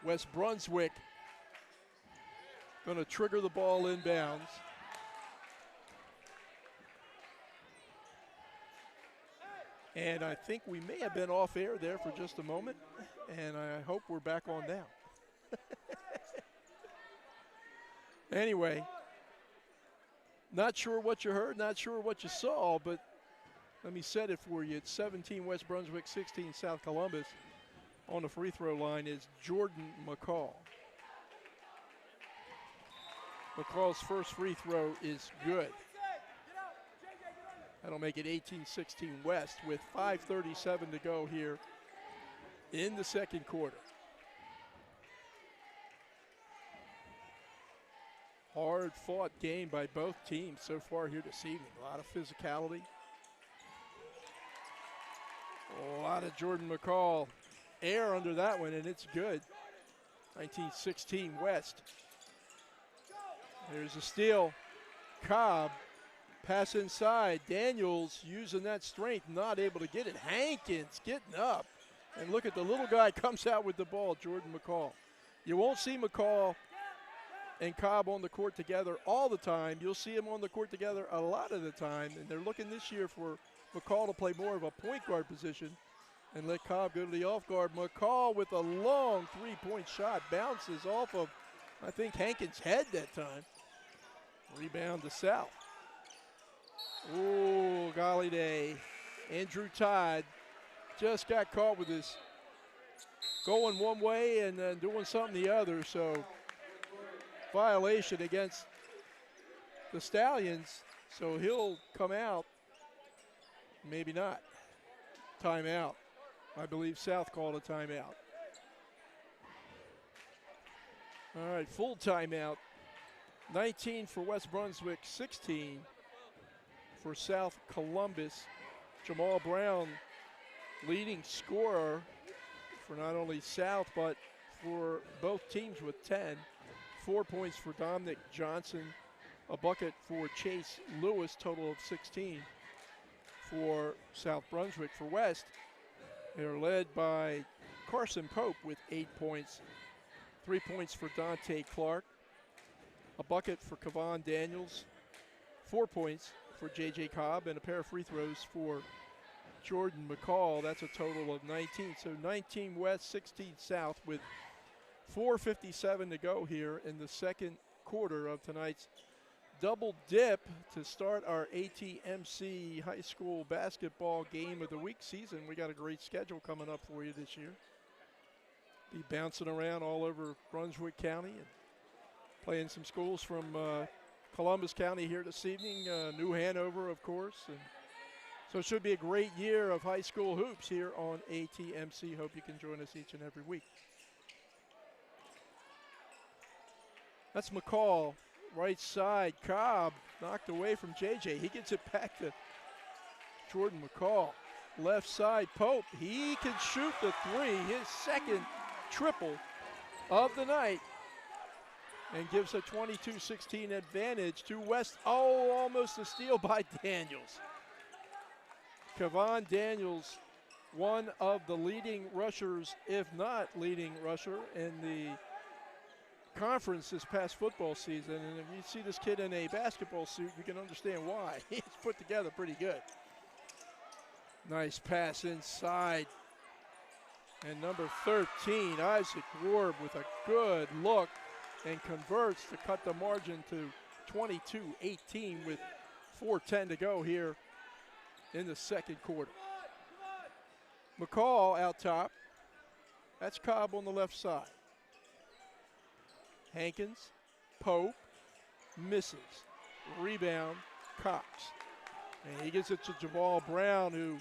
West Brunswick going to trigger the ball inbounds. And I think we may have been off air there for just a moment, and I hope we're back on now. Anyway, not sure what you heard, not sure what you saw, but let me set it for you. It's 17 West Brunswick, 16 South Columbus. On the free throw line is Jordan McCall. McCall's first free throw is good. That'll make it 18-16 West with 5:37 to go here in the second quarter. Hard-fought game by both teams so far here this evening. A lot of physicality. A lot of Jordan McCall air under that one, and it's good. 19-16 West. There's a steal. Cobb, pass inside. Daniels using that strength, not able to get it. Hankins getting up. And look at the little guy comes out with the ball, Jordan McCall. You won't see McCall and Cobb on the court together all the time. You'll see them on the court together a lot of the time, and they're looking this year for McCall to play more of a point guard position and let Cobb go to the off guard. McCall with a long three-point shot, bounces off of, I think, Hankins' head that time. Rebound to South. Ooh, golly day. Andrew Todd just got caught with his going one way and then doing something the other, so violation against the Stallions, so he'll come out. Maybe not. Timeout. I believe South called a timeout. All right, full timeout. 19 for West Brunswick, 16 for South Columbus. Jamal Brown, leading scorer for not only South but for both teams with 10. 4 points for Dominic Johnson, a bucket for Chase Lewis, total of 16 for South Brunswick. For West, they're led by Carson Pope with 8 points, 3 points for Dante Clark, a bucket for Kevon Daniels, 4 points for J.J. Cobb, and a pair of free throws for Jordan McCall. That's a total of 19. So 19 West, 16 South with 4:57 to go here in the second quarter of tonight's double dip to start our ATMC high school basketball game of the week season. We got a great schedule coming up for you this year. Be bouncing around all over Brunswick County and playing some schools from Columbus County here this evening, New Hanover, of course. And so it should be a great year of high school hoops here on ATMC. Hope you can join us each and every week. That's McCall, right side. Cobb knocked away from JJ. He gets it back to Jordan McCall. Left side, Pope. He can shoot the three, his second triple of the night, and gives a 22-16 advantage to West. Oh, almost a steal by Daniels. Kevon Daniels, one of the leading rushers, if not leading rusher, in the conference this past football season, and if you see this kid in a basketball suit, you can understand why. He's put together pretty good. Nice pass inside. And number 13, Isaac Ward, with a good look and converts to cut the margin to 22-18 with 4:10 to go here in the second quarter. McCall out top. That's Cobb on the left side. Hankins, Pope, misses. Rebound, Cox. And he gets it to Jamal Brown, who,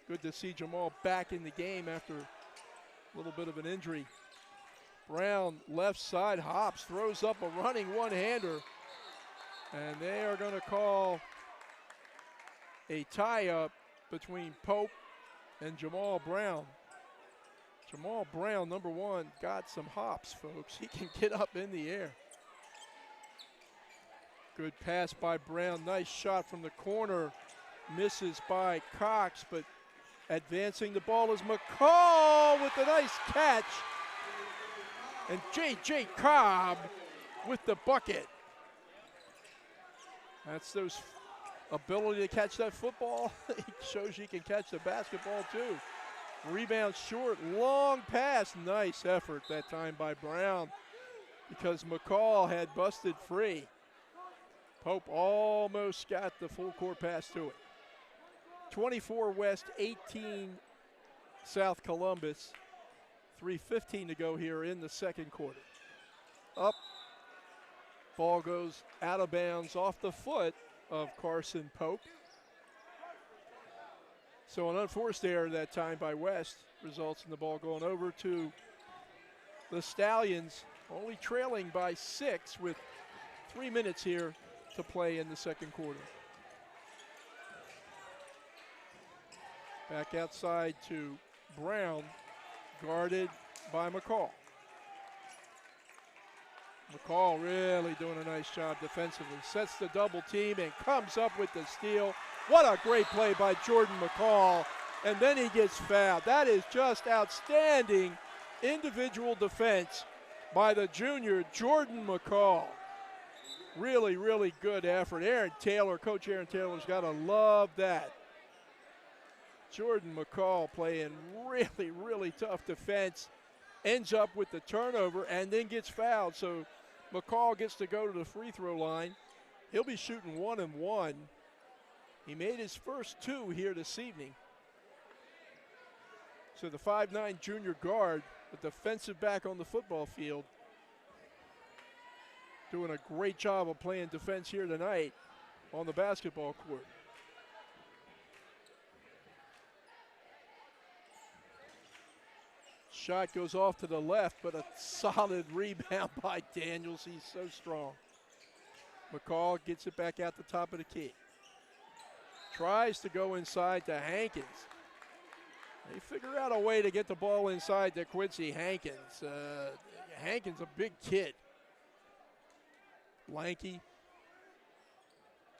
good to see Jamal back in the game after a little bit of an injury. Brown, left side, hops, throws up a running one-hander. And they are going to call a tie-up between Pope and Jamal Brown. Jamal Brown, number one, got some hops, folks. He can get up in the air. Good pass by Brown. Nice shot from the corner. Misses by Cox, but advancing the ball is Mccall with a nice catch. And J.J. Cobb with the bucket. That's those ability to catch that football. He shows he can catch the basketball too. Rebound short, long pass. Nice effort that time by Brown because Mccall had busted free. Pope almost got the full court pass to it. 24 West, 18 South Columbus. 3:15 to go here in the second quarter. Up, ball goes out of bounds off the foot of Carson Pope. So an unforced error that time by West results in the ball going over to the Stallions, only trailing by 6 with 3 minutes here to play in the second quarter. Back outside to Brown, guarded by Mccall. Mccall really doing a nice job defensively. Sets the double team and comes up with the steal. What a great play by Jordan Mccall. And then he gets fouled. That is just outstanding individual defense by the junior Jordan Mccall. Really, really good effort. Coach Aaron Taylor's got to love that. Jordan Mccall playing really, really tough defense. Ends up with the turnover and then gets fouled. So McCall gets to go to the free throw line. He'll be shooting 1 and 1. He made his first 2 here this evening. So the 5'9" junior guard, a defensive back on the football field, doing a great job of playing defense here tonight on the basketball court. Shot goes off to the left, but a solid rebound by Daniels. He's so strong. McCall gets it back out the top of the key. Tries to go inside to Hankins. They figure out a way to get the ball inside to Quincy Hankins. Hankins a big kid. Lanky.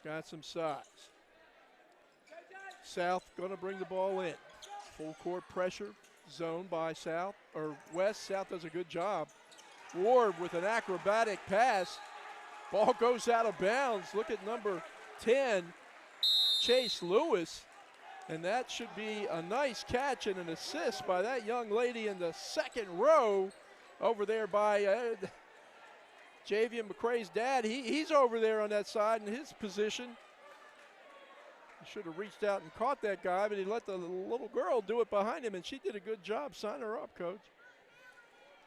Got some size. South going to bring the ball in. Full court pressure. Zone by South, or West. South does a good job. Ward with an acrobatic pass. Ball goes out of bounds. Look at number 10, Chase Lewis. And that should be a nice catch and an assist by that young lady in the second row over there by Javian McCrae's dad. He's over there on that side in his position. He should have reached out and caught that guy, but he let the little girl do it behind him, and she did a good job. Sign her up, Coach.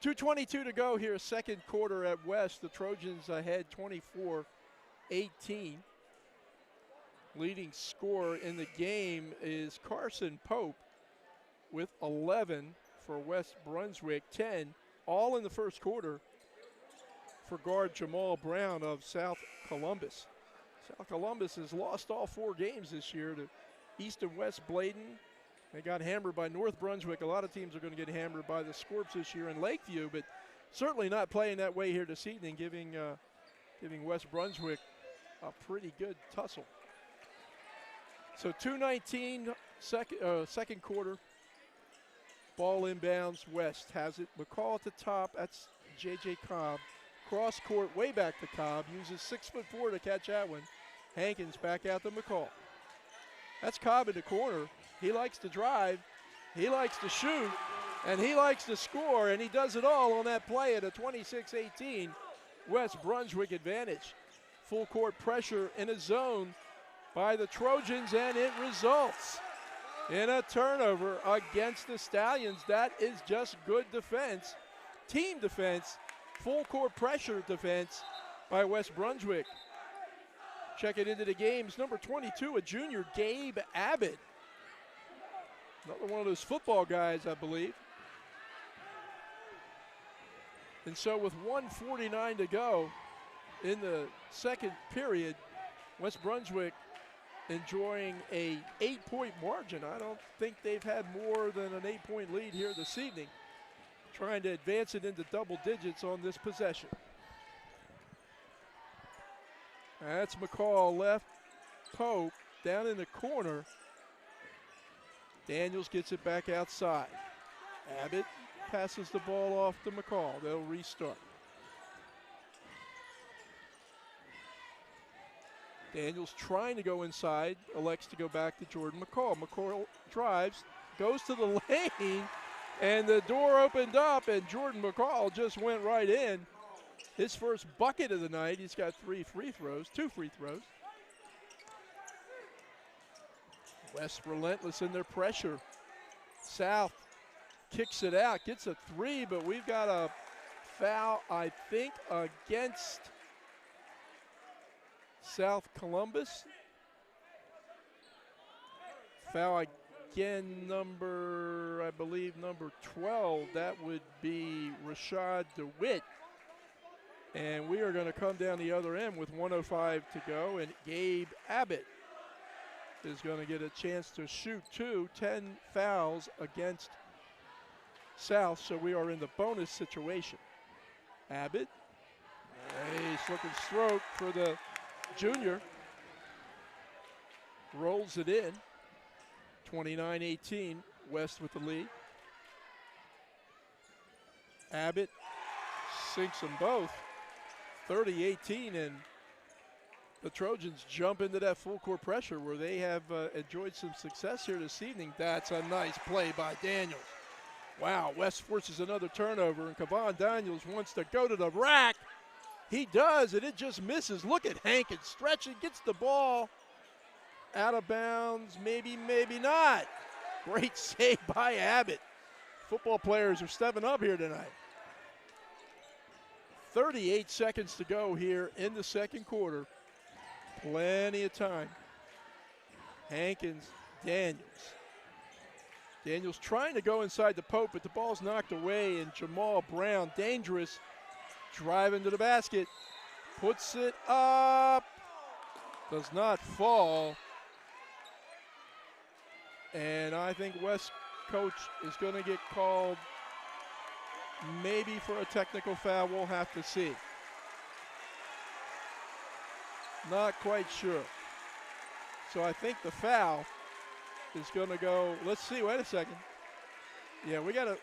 2:22 to go here, second quarter at West. The Trojans ahead 24-18. Leading scorer in the game is Carson Pope with 11 for West Brunswick, 10 all in the first quarter for guard Jamal Brown of South Columbus. South Columbus has lost all 4 games this year to East and West Bladen. They got hammered by North Brunswick. A lot of teams are going to get hammered by the Scorps this year in Lakeview, but certainly not playing that way here this evening, giving West Brunswick a pretty good tussle. So 2:19, second quarter. Ball inbounds. West has it. McCall at the top. That's J.J. Cobb. Cross court way back to Cobb. Uses 6'4" to catch that one. Hankins back out to McCall. That's Cobb in the corner. He likes to drive. He likes to shoot. And he likes to score. And he does it all on that play at a 26-18 West Brunswick advantage. Full court pressure in a zone by the Trojans, and it results in a turnover against the Stallions. That is just good defense, team defense, full court pressure defense by West Brunswick. Check it into the games. Number 22, a junior, Gabe Abbott. Another one of those football guys, I believe. And so with 1:49 to go in the second period, West Brunswick enjoying a 8-point margin. I don't think they've had more than an 8-point lead here this evening. Trying to advance it into double digits on this possession. That's Mccall left. Pope down in the corner. Daniels gets it back outside. Abbott passes the ball off to Mccall. They'll restart. Daniels trying to go inside, elects to go back to Jordan McCall. McCall drives, goes to the lane, and the door opened up, and Jordan McCall just went right in. His first bucket of the night. He's got two free throws. West relentless in their pressure. South kicks it out, gets a three, but we've got a foul, I think, against South Columbus. Foul again, I believe number 12. That would be Rashad DeWitt. And we are going to come down the other end with 1:05 to go, and Gabe Abbott is going to get a chance to shoot 10 fouls against South, so we are in the bonus situation. Abbott, nice looking stroke for the junior. Rolls it in. 29-18, West with the lead. Abbott sinks them both. 30-18, and the Trojans jump into that full court pressure where they have enjoyed some success here this evening. That's a nice play by Daniels. Wow, West forces another turnover, and Kevon Daniels wants to go to the rack. He does, and it just misses. Look at Hankins stretching, gets the ball out of bounds, maybe not. Great save by Abbott. Football players are stepping up here tonight. 38 seconds to go here in the second quarter. Plenty of time. Hankins, Daniels. Daniels trying to go inside the Pope, but the ball's knocked away, and Jamal Brown, dangerous, driving to the basket. Puts it up. Does not fall. And I think West coach is going to get called maybe for a technical foul. We'll have to see. Not quite sure. So I think the foul is going to go. Let's see. Wait a second. Yeah, we got to.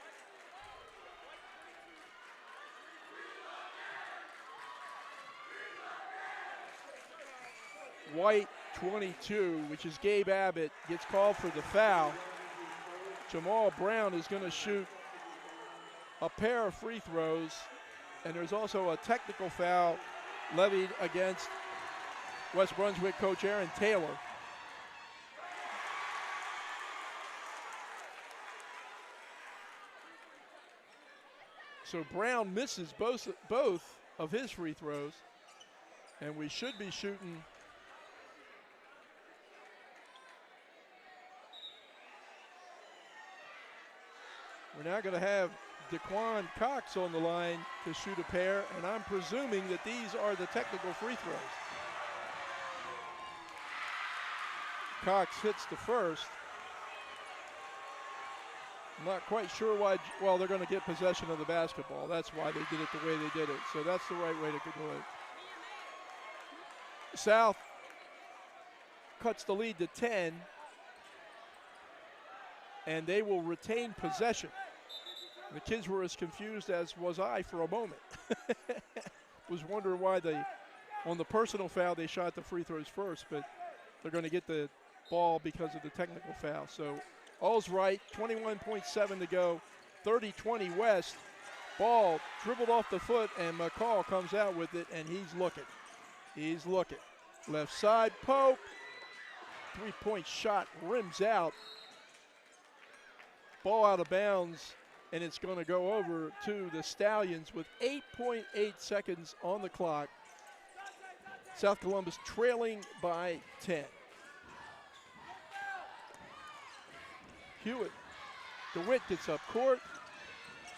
White, 22, which is Gabe Abbott, gets called for the foul. Jamal Brown is going to shoot a pair of free throws, and there's also a technical foul levied against West Brunswick coach Aaron Taylor. So Brown misses both of his free throws, and we should be shooting We're now going to have DeQuan Cox on the line to shoot a pair, and I'm presuming that these are the technical free throws. Cox hits the first. I'm not quite sure why. Well, they're going to get possession of the basketball. That's why they did it the way they did it. So that's the right way to do it. South cuts the lead to 10, and they will retain possession. The kids were as confused as was I for a moment. Was wondering why on the personal foul, they shot the free throws first, but they're going to get the ball because of the technical foul. So all's right, 21.7 to go, 30-20 West. Ball dribbled off the foot, and Mccall comes out with it, and he's looking. He's looking. Left side, Pope. Three-point shot rims out. Ball out of bounds, and it's going to go over to the Stallions with 8.8 seconds on the clock. South Columbus trailing by 10. Hewitt. DeWitt gets up court.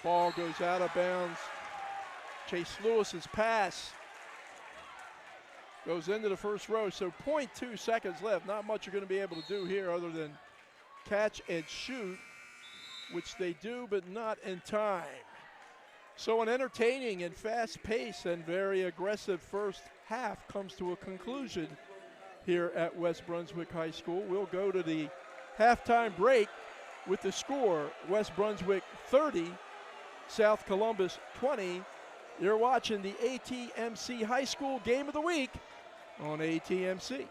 Ball goes out of bounds. Chase Lewis's pass goes into the first row. So 0.2 seconds left. Not much you're going to be able to do here other than catch and shoot, which they do, but not in time. So an entertaining and fast-paced and very aggressive first half comes to a conclusion here at West Brunswick High School. We'll go to the halftime break with the score, West Brunswick 30, South Columbus 20. You're watching the ATMC High School Game of the Week on ATMC.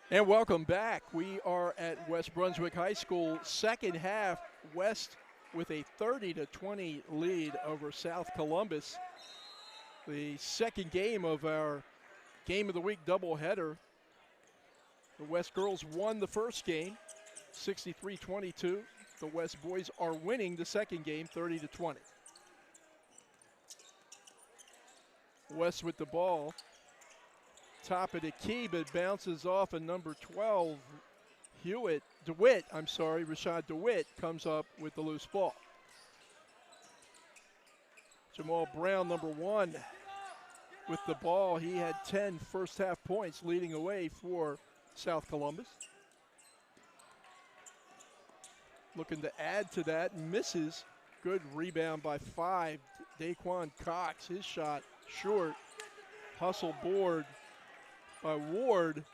And welcome back. We are at West Brunswick High School. Second half, West with a 30-20 lead over South Columbus. The second game of our Game of the Week doubleheader. The West girls won the first game, 63-22. The West boys are winning the second game, 30-20. West with the ball. Top of the key, but bounces off, and number 12, Rashad DeWitt comes up with the loose ball. Jamal Brown, number 1, with the ball. He had 10 first half points leading away for South Columbus. Looking to add to that, misses. Good rebound by 5. Daquan Cox, his shot short. Hustle board by Ward,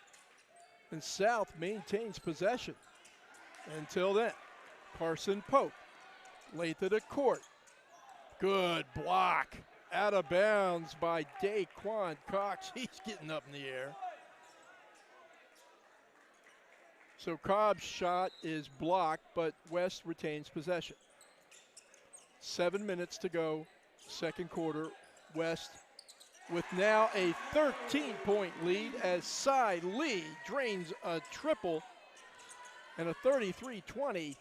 and South maintains possession. Until then, Carson Pope, length of the court. Good block, out of bounds by Daquan Cox. He's getting up in the air. So Cobb's shot is blocked, but West retains possession. 7 minutes to go, second quarter. West with now a 13-point lead as Cy Lee drains a triple, and a 33-20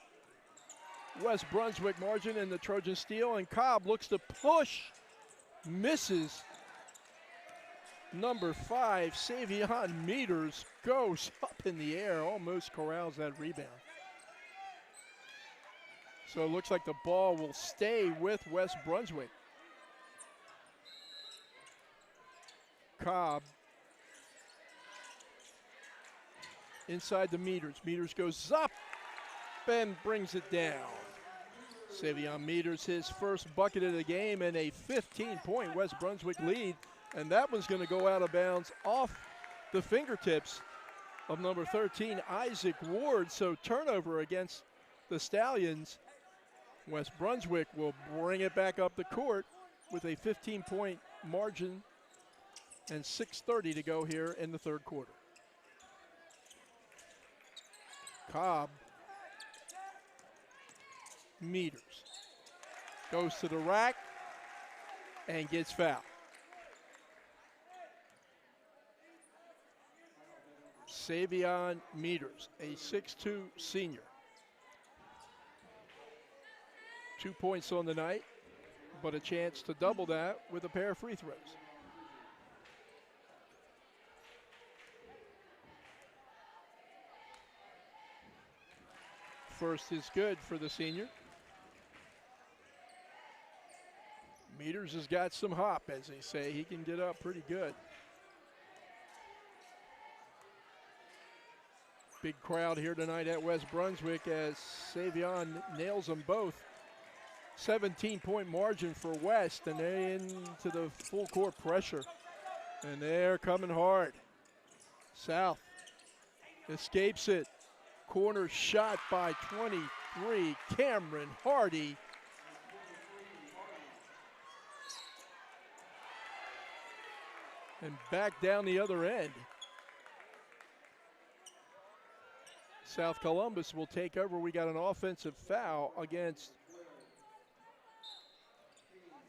West Brunswick margin in the Trojan steal. And Cobb looks to push, misses. Number 5, Savion Meters, goes up in the air, almost corrals that rebound. So it looks like the ball will stay with West Brunswick. Cobb inside the Meters. Meters goes up and brings it down. Savion Meters, his first bucket of the game, and a 15-point West Brunswick lead. And that one's going to go out of bounds off the fingertips of number 13, Isaac Ward. So turnover against the Stallions. West Brunswick will bring it back up the court with a 15-point margin and 6:30 to go here in the third quarter. Cobb, Meters, goes to the rack and gets fouled. Savion Meters, a 6'2" senior. 2 points on the night, but a chance to double that with a pair of free throws. First is good for the senior. Meters has got some hop, as they say. He can get up pretty good. Big crowd here tonight at West Brunswick as Savion nails them both. 17-point margin for West, and they're into the full court pressure. And they're coming hard. South escapes it. Corner shot by 23, Cameron Hardy. And back down the other end. South Columbus will take over. We got an offensive foul against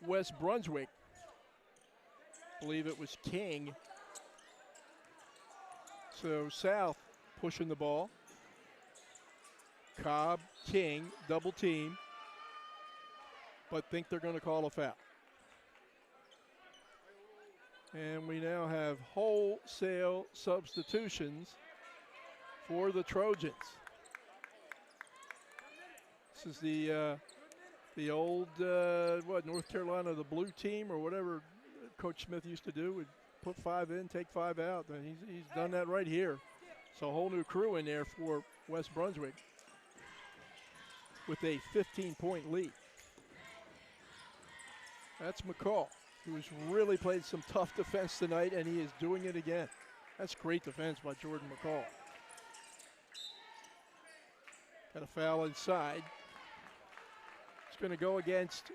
West Brunswick. I believe it was King. So South pushing the ball. Cobb, King, double team, but think they're going to call a foul. And we now have wholesale substitutions for the Trojans. This is the old, North Carolina, the blue team or whatever Coach Smith used to do, would put 5 in, take 5 out. And he's done that right here. So a whole new crew in there for West Brunswick with a 15-point lead. That's Mccall, who's really played some tough defense tonight, and he is doing it again. That's great defense by Jordan Mccall. Got a foul inside. It's going to go against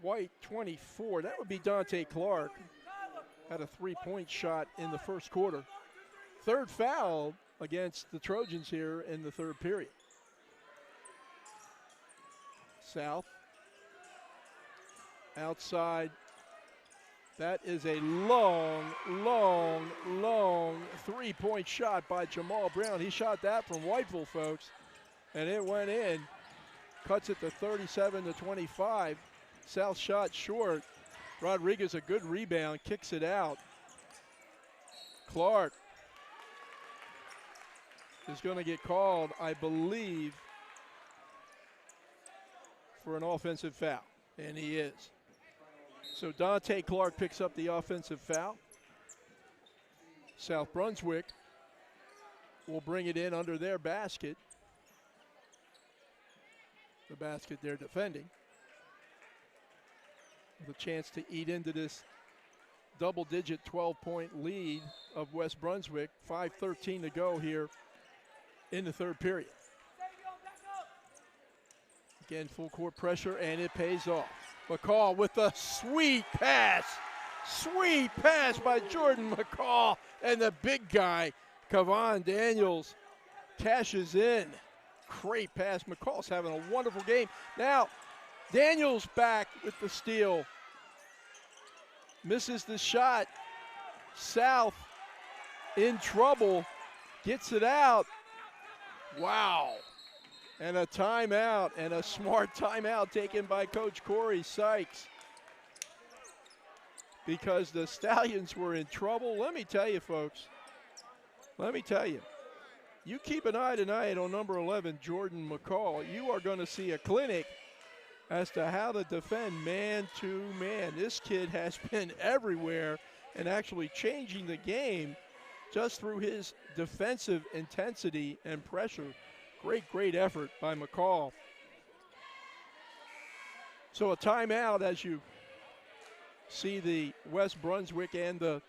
White, 24. That would be Dante Clark. Had a 3-point shot in the first quarter. Third foul against the Trojans here in the third period. South. Outside. That is a long, long, long three-point shot by Jamal Brown. He shot that from Whiteville, folks, and it went in. Cuts it to 37-25. South shot short. Rodriguez, a good rebound, kicks it out. Clark is going to get called, I believe, for an offensive foul, and he is. So Dante Clark picks up the offensive foul. South Brunswick will bring it in under their basket. The basket they're defending. With a chance to eat into this double-digit 12-point lead of West Brunswick. 5:13 to go here in the third period. Again, full court pressure, and it pays off. Mccall with a sweet pass. Sweet pass by Jordan Mccall. And the big guy, Kevon Daniels, cashes in. Great pass. McCall's having a wonderful game. Now, Daniels back with the steal. Misses the shot. South in trouble. Gets it out. Wow. And a timeout, and a smart timeout taken by Coach Corey Sykes. Because the Stallions were in trouble. Let me tell you, folks. Let me tell you. You keep an eye tonight on number 11, Jordan McCall. You are going to see a clinic as to how to defend man-to-man. This kid has been everywhere and actually changing the game just through his defensive intensity and pressure. Great effort by McCall. So a timeout as you see the West Brunswick and the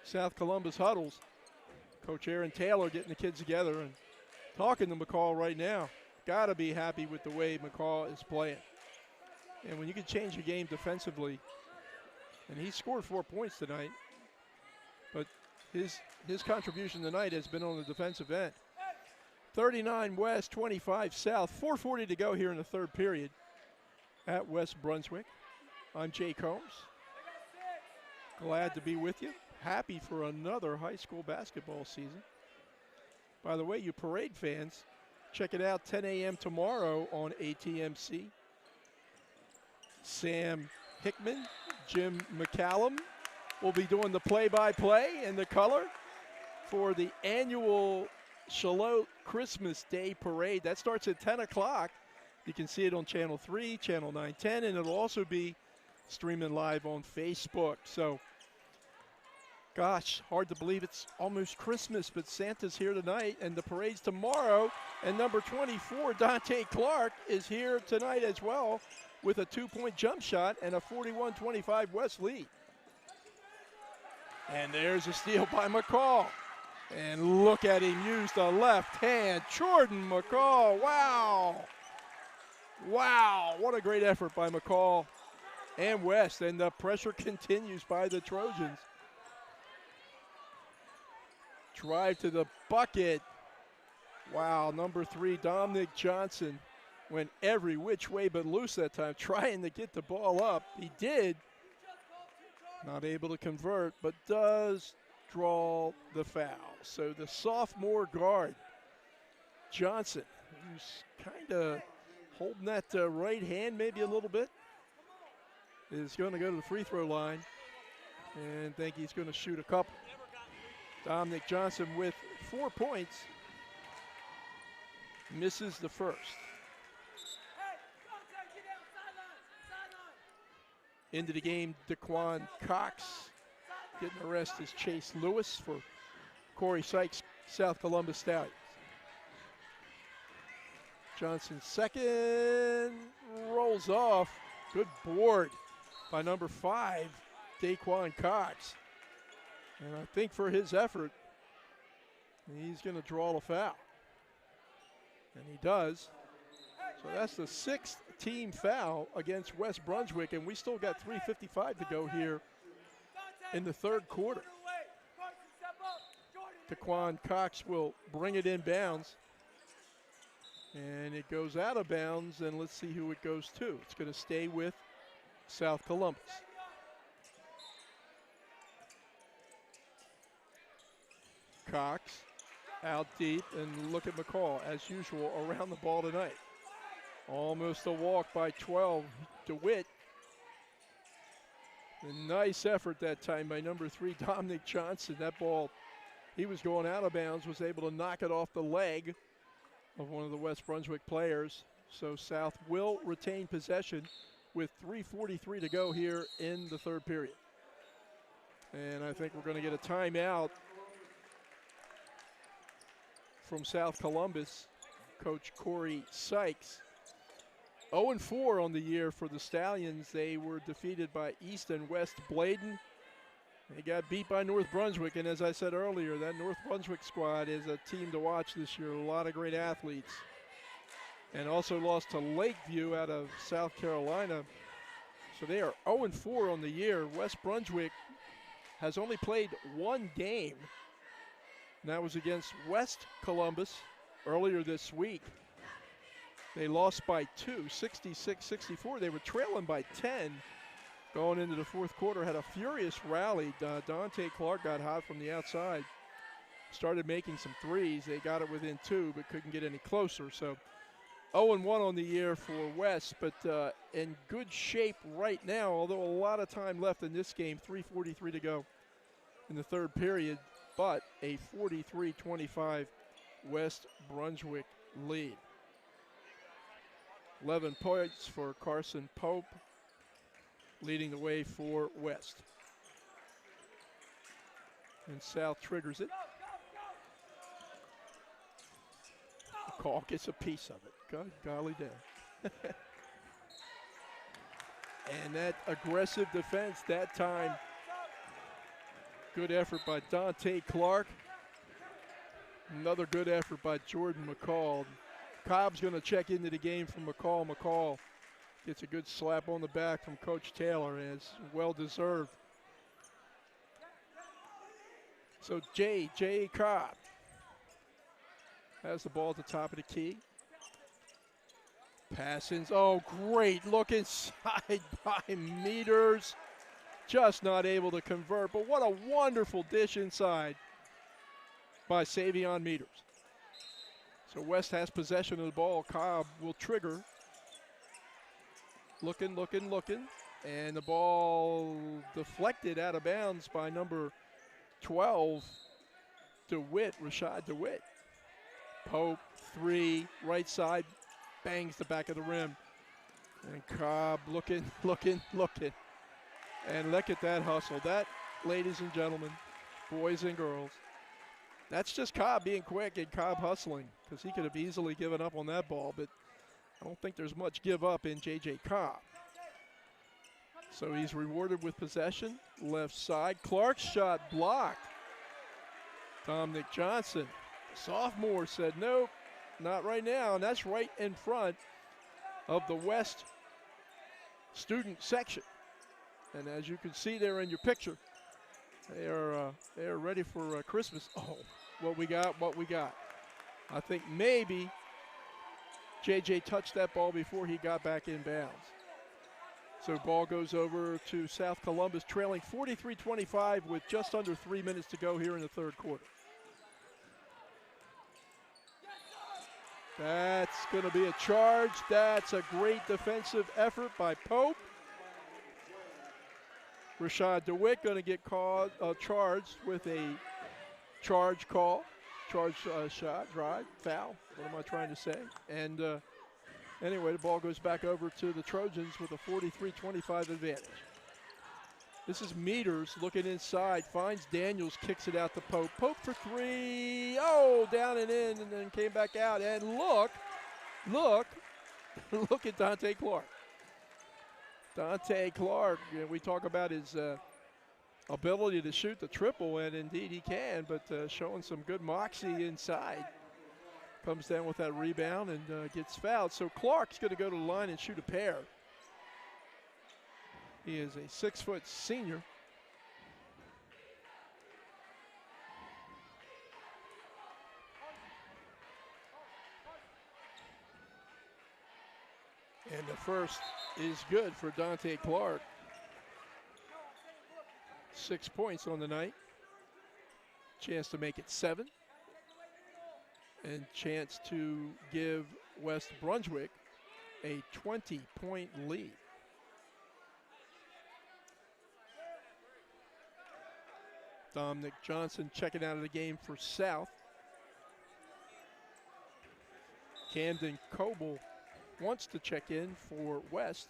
South Columbus huddles. Coach Aaron Taylor getting the kids together and talking to McCall right now. Got to be happy with the way McCall is playing. And when you can change the game defensively, and he scored 4 points tonight, but his contribution tonight has been on the defensive end. 39 West, 25 South. 4:40 to go here in the third period at West Brunswick. I'm Jay Combs. Glad to be with you. Happy for another high school basketball season. By the way, you Parade fans, check it out 10 a.m. tomorrow on ATMC. Sam Hickman, Jim McCallum will be doing the play-by-play and the color for the annual Charlotte Christmas Day Parade. That starts at 10 o'clock. You can see it on Channel 3, Channel 910, and it'll also be streaming live on Facebook. So, gosh, hard to believe it's almost Christmas, but Santa's here tonight, and the parade's tomorrow. And number 24, Dante Clark, is here tonight as well with a 2-point jump shot and a 41-25 West lead. And there's a steal by McCall. And look at him use the left hand. Jordan McCall, wow. Wow, what a great effort by McCall and West. And the pressure continues by the Trojans. Drive to the bucket. Wow, number 3, Dominic Johnson, went every which way but loose that time, trying to get the ball up. He did. Not able to convert, but does draw the foul. So the sophomore guard, Johnson, who's kind of holding that right hand maybe a little bit, is going to go to the free throw line and think he's going to shoot a couple. Dominic Johnson with 4 points, misses the first. Into the game, Daquan Cox. Getting the rest is Chase Lewis for Corey Sykes, South Columbus Stallions. Johnson second, rolls off. Good board by number 5, Daquan Cox. And I think for his effort, he's going to draw the foul. And he does. So that's the 6th team foul against West Brunswick, and we still got 3:55 to go here in the third quarter. Taquan Cox will bring it in bounds. And it goes out of bounds, and let's see who it goes to. It's going to stay with South Columbus. Cox out deep, and look at Mccall, as usual, around the ball tonight. Almost a walk by 12. DeWitt. A nice effort that time by number 3, Dominic Johnson. That ball, he was going out of bounds, was able to knock it off the leg of one of the West Brunswick players. So South will retain possession with 3:43 to go here in the third period. And I think we're going to get a timeout from South Columbus, Coach Corey Sykes. 0-4 on the year for the Stallions. They were defeated by East and West Bladen. They got beat by North Brunswick, and as I said earlier, that North Brunswick squad is a team to watch this year. A lot of great athletes. And also lost to Lakeview out of South Carolina. So they are 0-4 on the year. West Brunswick has only played one game, and that was against West Columbus earlier this week. They lost by 2, 66-64. They were trailing by 10 going into the fourth quarter. Had a furious rally. Dante Clark got hot from the outside. Started making some threes. They got it within 2, but couldn't get any closer. So 0-1 on the year for West, but in good shape right now, although a lot of time left in this game. 3:43 to go in the third period, but a 43-25 West Brunswick lead. 11 points for Carson Pope, leading the way for West. And South triggers it. Mccall gets a piece of it. God, golly damn. And that aggressive defense that time. Good effort by Dante Clark. Another good effort by Jordan Mccall. Cobb's going to check into the game from Mccall. Mccall gets a good slap on the back from Coach Taylor, and it's well-deserved. So J.J. Cobb has the ball at the top of the key. Passings, oh, great look inside by Meters. Just not able to convert, but what a wonderful dish inside by Savion Meters. So West has possession of the ball. Cobb will trigger. Looking, and the ball deflected out of bounds by number 12, DeWitt, Rashad DeWitt. Pope, 3, right side, bangs the back of the rim. And Cobb looking. And look at that hustle. That, ladies and gentlemen, boys and girls, that's just Cobb being quick and Cobb hustling, because he could have easily given up on that ball, but I don't think there's much give up in J.J. Cobb. So he's rewarded with possession. Left side, Clark's shot blocked. Dominic Johnson, sophomore, said nope, not right now, and that's right in front of the West student section. And as you can see there in your picture, they are ready for Christmas. Oh, what we got. I think maybe J.J. touched that ball before he got back in bounds. So ball goes over to South Columbus, trailing 43-25 with just under 3 minutes to go here in the third quarter. That's going to be a charge. That's a great defensive effort by Pope. Rashad DeWitt going to get charged with a charge call. Shot, drive, foul. What am I trying to say? And anyway, the ball goes back over to the Trojans with a 43-25 advantage. This is Meters looking inside, finds Daniels, kicks it out to Pope. Pope for 3. Oh, down and in, and then came back out. And look at Dante Clark. Dante Clark, you know, we talk about his ability to shoot the triple, and indeed he can, but showing some good moxie inside. Comes down with that rebound and gets fouled. So Clark's going to go to the line and shoot a pair. He is a 6-foot senior. first is good for Dante Clark. 6 points on the night. Chance to make it 7. And chance to give West Brunswick a 20-point lead. Dominic Johnson checking out of the game for South. Camden Coble wants to check in for West.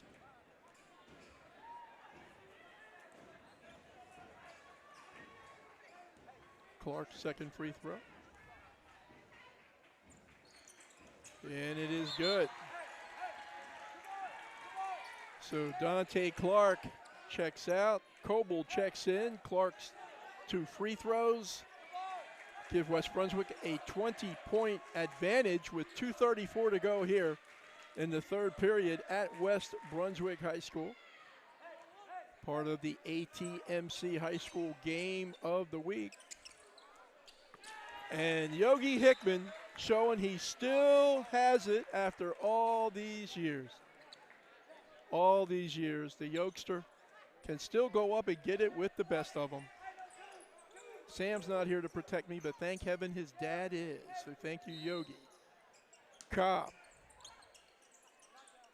Clark's second free throw. And it is good. So Dante Clark checks out. Coble checks in. Clark's 2 free throws give West Brunswick a 20-point advantage with 2:34 to go here in the third period at West Brunswick High School. Part of the ATMC High School Game of the Week. And Yogi Hickman showing he still has it after all these years. All these years, the youngster can still go up and get it with the best of them. Sam's not here to protect me, but thank heaven his dad is. So thank you, Yogi. Cobb.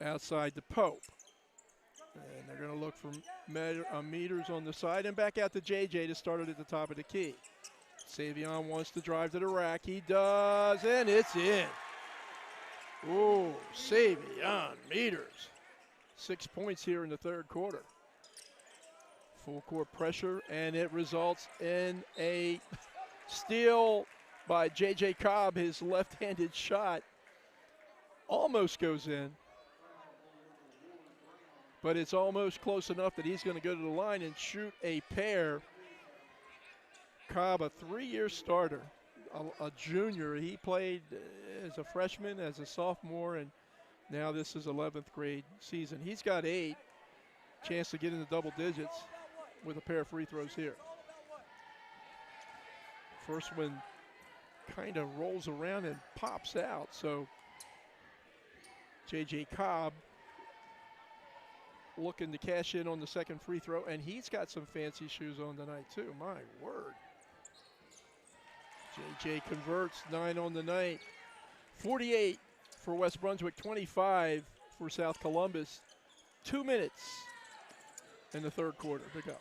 Outside to Pope. And they're going to look for meters on the side and back out to JJ to start it at the top of the key. Savion wants to drive to the rack. He does, and it's in. Ooh, Savion meters. 6 points here in the third quarter. Full court pressure, and it results in a steal by J.J. Cobb. His left-handed shot almost goes in, but it's almost close enough that he's going to go to the line and shoot a pair. Cobb, a 3-year starter, a junior. He played as a freshman, as a sophomore, and now this is 11th grade season. He's got 8. Chance to get into double digits with a pair of free throws here. First one kind of rolls around and pops out. So J.J. Cobb looking to cash in on the second free throw, and he's got some fancy shoes on tonight too. My word. J.J. converts, 9 on the night. 48 for West Brunswick, 25 for South Columbus. 2 minutes in the third quarter to go.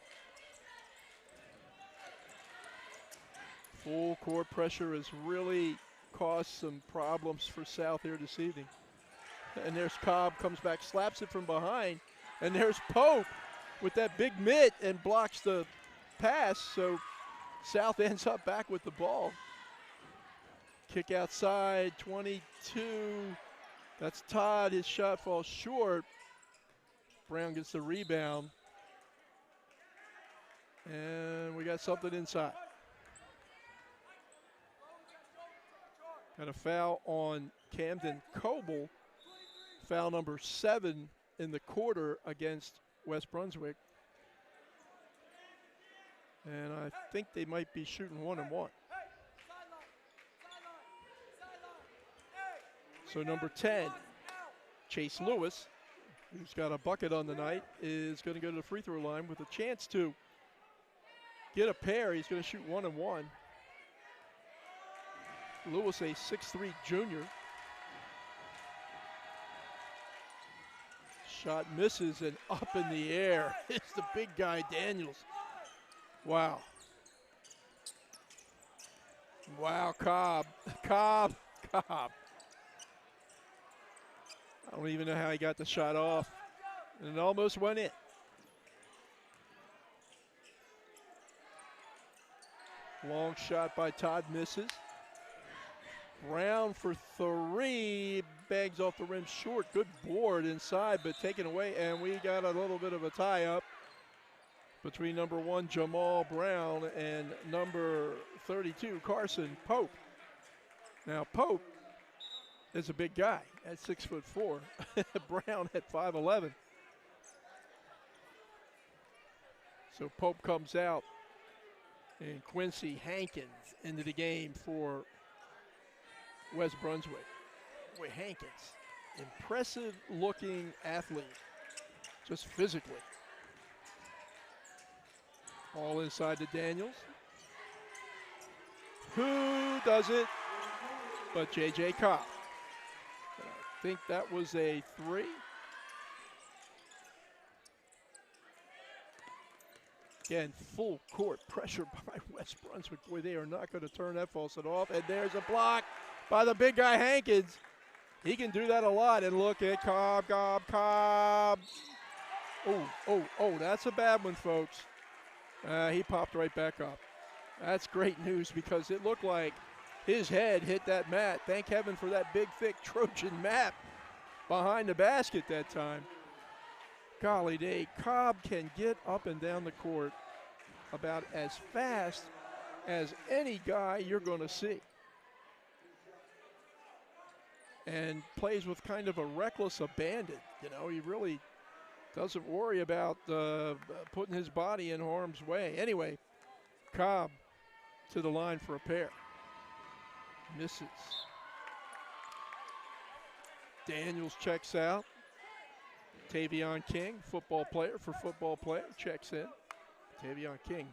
Full court pressure has really caused some problems for South here this evening. And there's Cobb, comes back, slaps it from behind. And there's Pope with that big mitt and blocks the pass. So South ends up back with the ball. Kick outside, 22. That's Todd. His shot falls short. Brown gets the rebound. And we got something inside. Got a foul on Camden Coble. Foul number 7 in the quarter against West Brunswick. And I think they might be shooting 1-and-1. So number 10, Chase Lewis, who's got a bucket on the night, is going to go to the free throw line with a chance to get a pair. He's going to shoot 1-and-1. Lewis, a 6'3" junior. Shot misses and up in the air. It's the big guy, Daniels. Wow. Wow, Cobb. Cobb. I don't even know how he got the shot off. And it almost went in. Long shot by Todd misses. Brown for 3, bags off the rim short. Good board inside, but taken away, and we got a little bit of a tie-up between number 1, Jamal Brown, and number 32, Carson Pope. Now, Pope is a big guy at 6'4". Brown at 5'11". So Pope comes out, and Quincy Hankins into the game for West Brunswick. Boy, Hankins impressive looking athlete, just physically. All inside to Daniels. Who does it but J.J. Cobb? I think that was a 3. Again, full court pressure by West Brunswick. Boy, they are not going to turn that faucet off. And there's a block by the big guy, Hankins. He can do that a lot. And look at Cobb. Oh, that's a bad one, folks. He popped right back up. That's great news because it looked like his head hit that mat. Thank heaven for that big, thick Trojan mat behind the basket that time. Golly day, Cobb can get up and down the court about as fast as any guy you're going to see. And plays with kind of a reckless abandon. You know, he really doesn't worry about putting his body in harm's way. Anyway, Cobb to the line for a pair. Misses. Daniels checks out. Tavion King, football player, checks in. Tavion King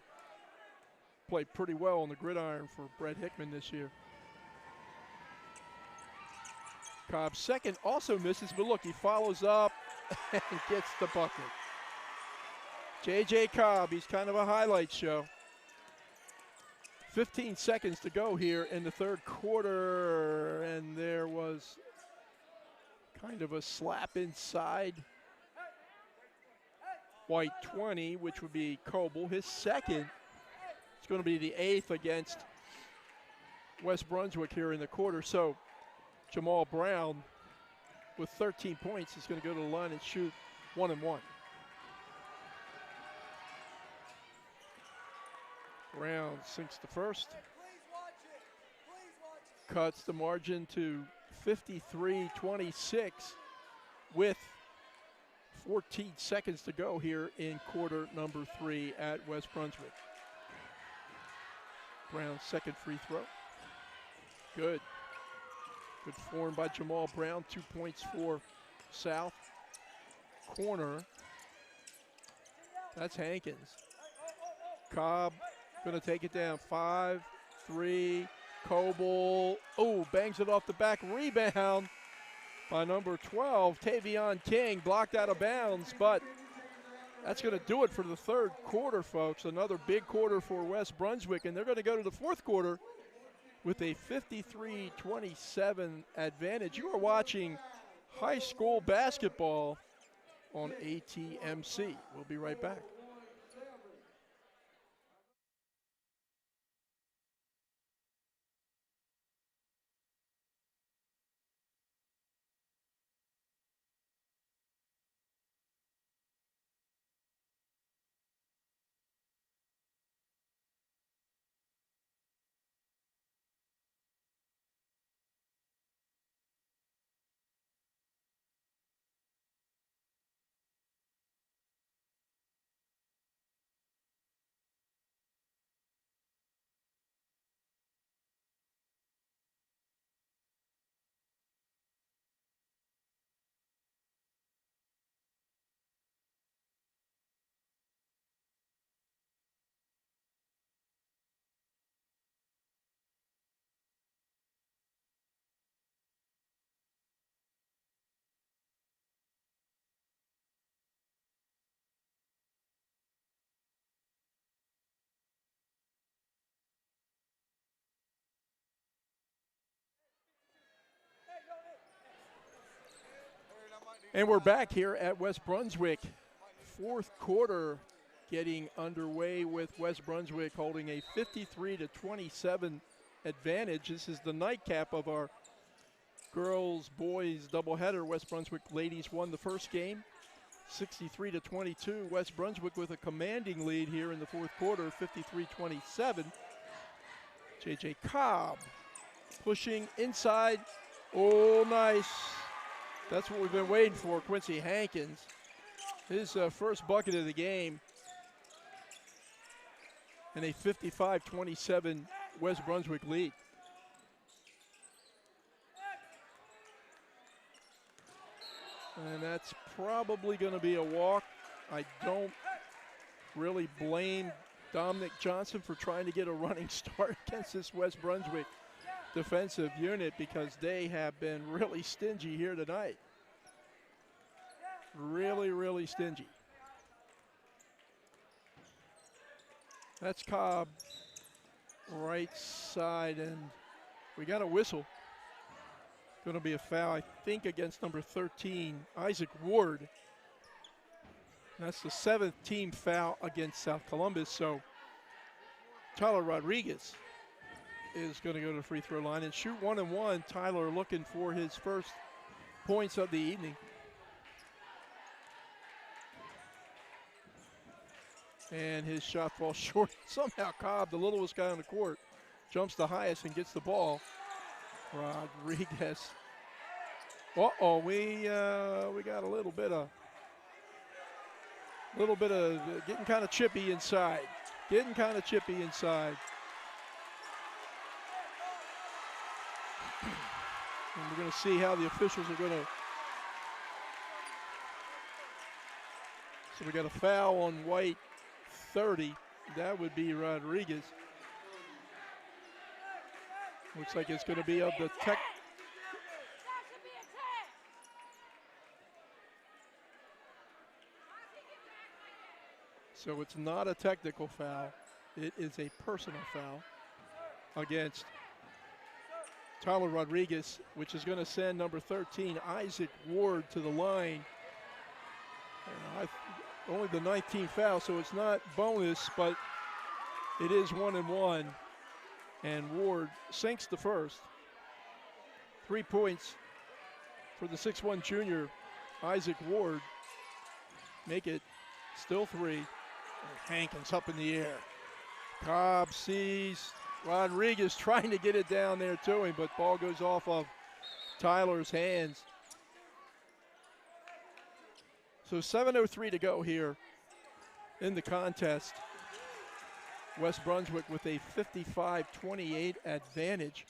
played pretty well on the gridiron for Brett Hickman this year. Cobb second also misses, but look, he follows up and gets the bucket. J.J. Cobb, he's kind of a highlight show. 15 seconds to go here in the third quarter, and there was kind of a slap inside. White 20, which would be Coble. His second. It's going to be the 8th against West Brunswick here in the quarter. So Jamal Brown with 13 points is going to go to the line and shoot 1 and 1. Brown sinks the first. Cuts the margin to 53-26 with 14 seconds to go here in quarter number 3 at West Brunswick. Brown's second free throw. Good. Good form by Jamal Brown. 2 points for South. Corner. That's Hankins. Cobb going to take it down. 5, 3, Coble. Oh, bangs it off the back. Rebound by number 12, Tavion King, blocked out of bounds, but that's going to do it for the third quarter, folks. Another big quarter for West Brunswick, and they're going to go to the fourth quarter with a 53-27 advantage. You are watching high school basketball on ATMC. We'll be right back. And we're back here at West Brunswick. Fourth quarter getting underway with West Brunswick holding a 53-27 advantage. This is the nightcap of our girls-boys doubleheader. West Brunswick ladies won the first game, 63-22. West Brunswick with a commanding lead here in the fourth quarter, 53-27. J.J. Cobb pushing inside. Oh, nice. That's what we've been waiting for, Quincy Hankins. His first bucket of the game. And a 55-27 West Brunswick lead. And that's probably going to be a walk. I don't really blame Dominic Johnson for trying to get a running start against this West Brunswick defensive unit because they have been really stingy here tonight. Really, really stingy. That's Cobb, right side, and we got a whistle. Going to be a foul, I think, against number 13, Isaac Ward. That's the 7th team foul against South Columbus, so Tyler Rodriguez is going to go to the free throw line and shoot 1 and 1. Tyler looking for his first points of the evening. And his shot falls short. Somehow Cobb, the littlest guy on the court, jumps the highest and gets the ball. Rodriguez. Uh-oh, we got a little bit of getting kind of chippy inside. Getting kind of chippy inside. And we're going to see how the officials are going to. So we got a foul on White, 30. That would be Rodriguez. Looks like it's going to be of the tech. So it's not a technical foul. It is a personal foul against Tyler Rodriguez, which is going to send number 13, Isaac Ward, to the line. And only the 19th foul, so it's not bonus, but it is 1 and 1. And Ward sinks the first. 3 points for the 6'1 junior, Isaac Ward. Make it still 3. And Hankins up in the air. Cobb sees Rodriguez trying to get it down there to him, but ball goes off of Tyler's hands. So 7:03 to go here in the contest. West Brunswick with a 55-28 advantage,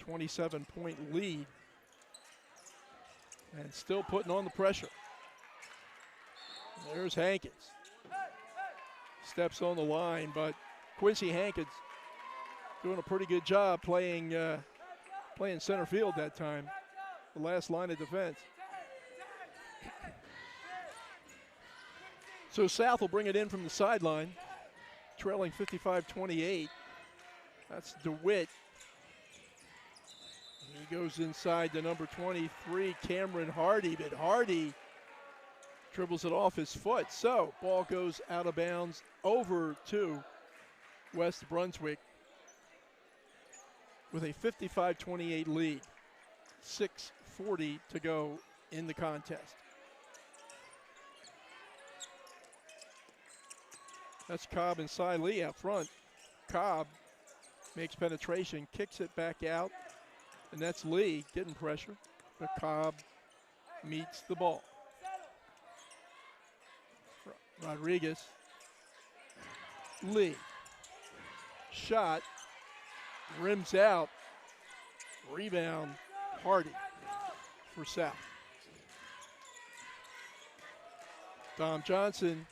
27-point lead, and still putting on the pressure. There's Hankins. Steps on the line, but Quincy Hankins doing a pretty good job playing center field that time, the last line of defense. So South will bring it in from the sideline, trailing 55-28. That's DeWitt. He goes inside to number 23, Cameron Hardy, but Hardy dribbles it off his foot. So ball goes out of bounds over to West Brunswick with a 55-28 lead. 6:40 to go in the contest. That's Cobb and Cy Lee out front. Cobb makes penetration, kicks it back out, and that's Lee getting pressure, but Cobb meets the ball. Rodriguez, Lee, shot, rims out, rebound, Hardy for South. Dom Johnson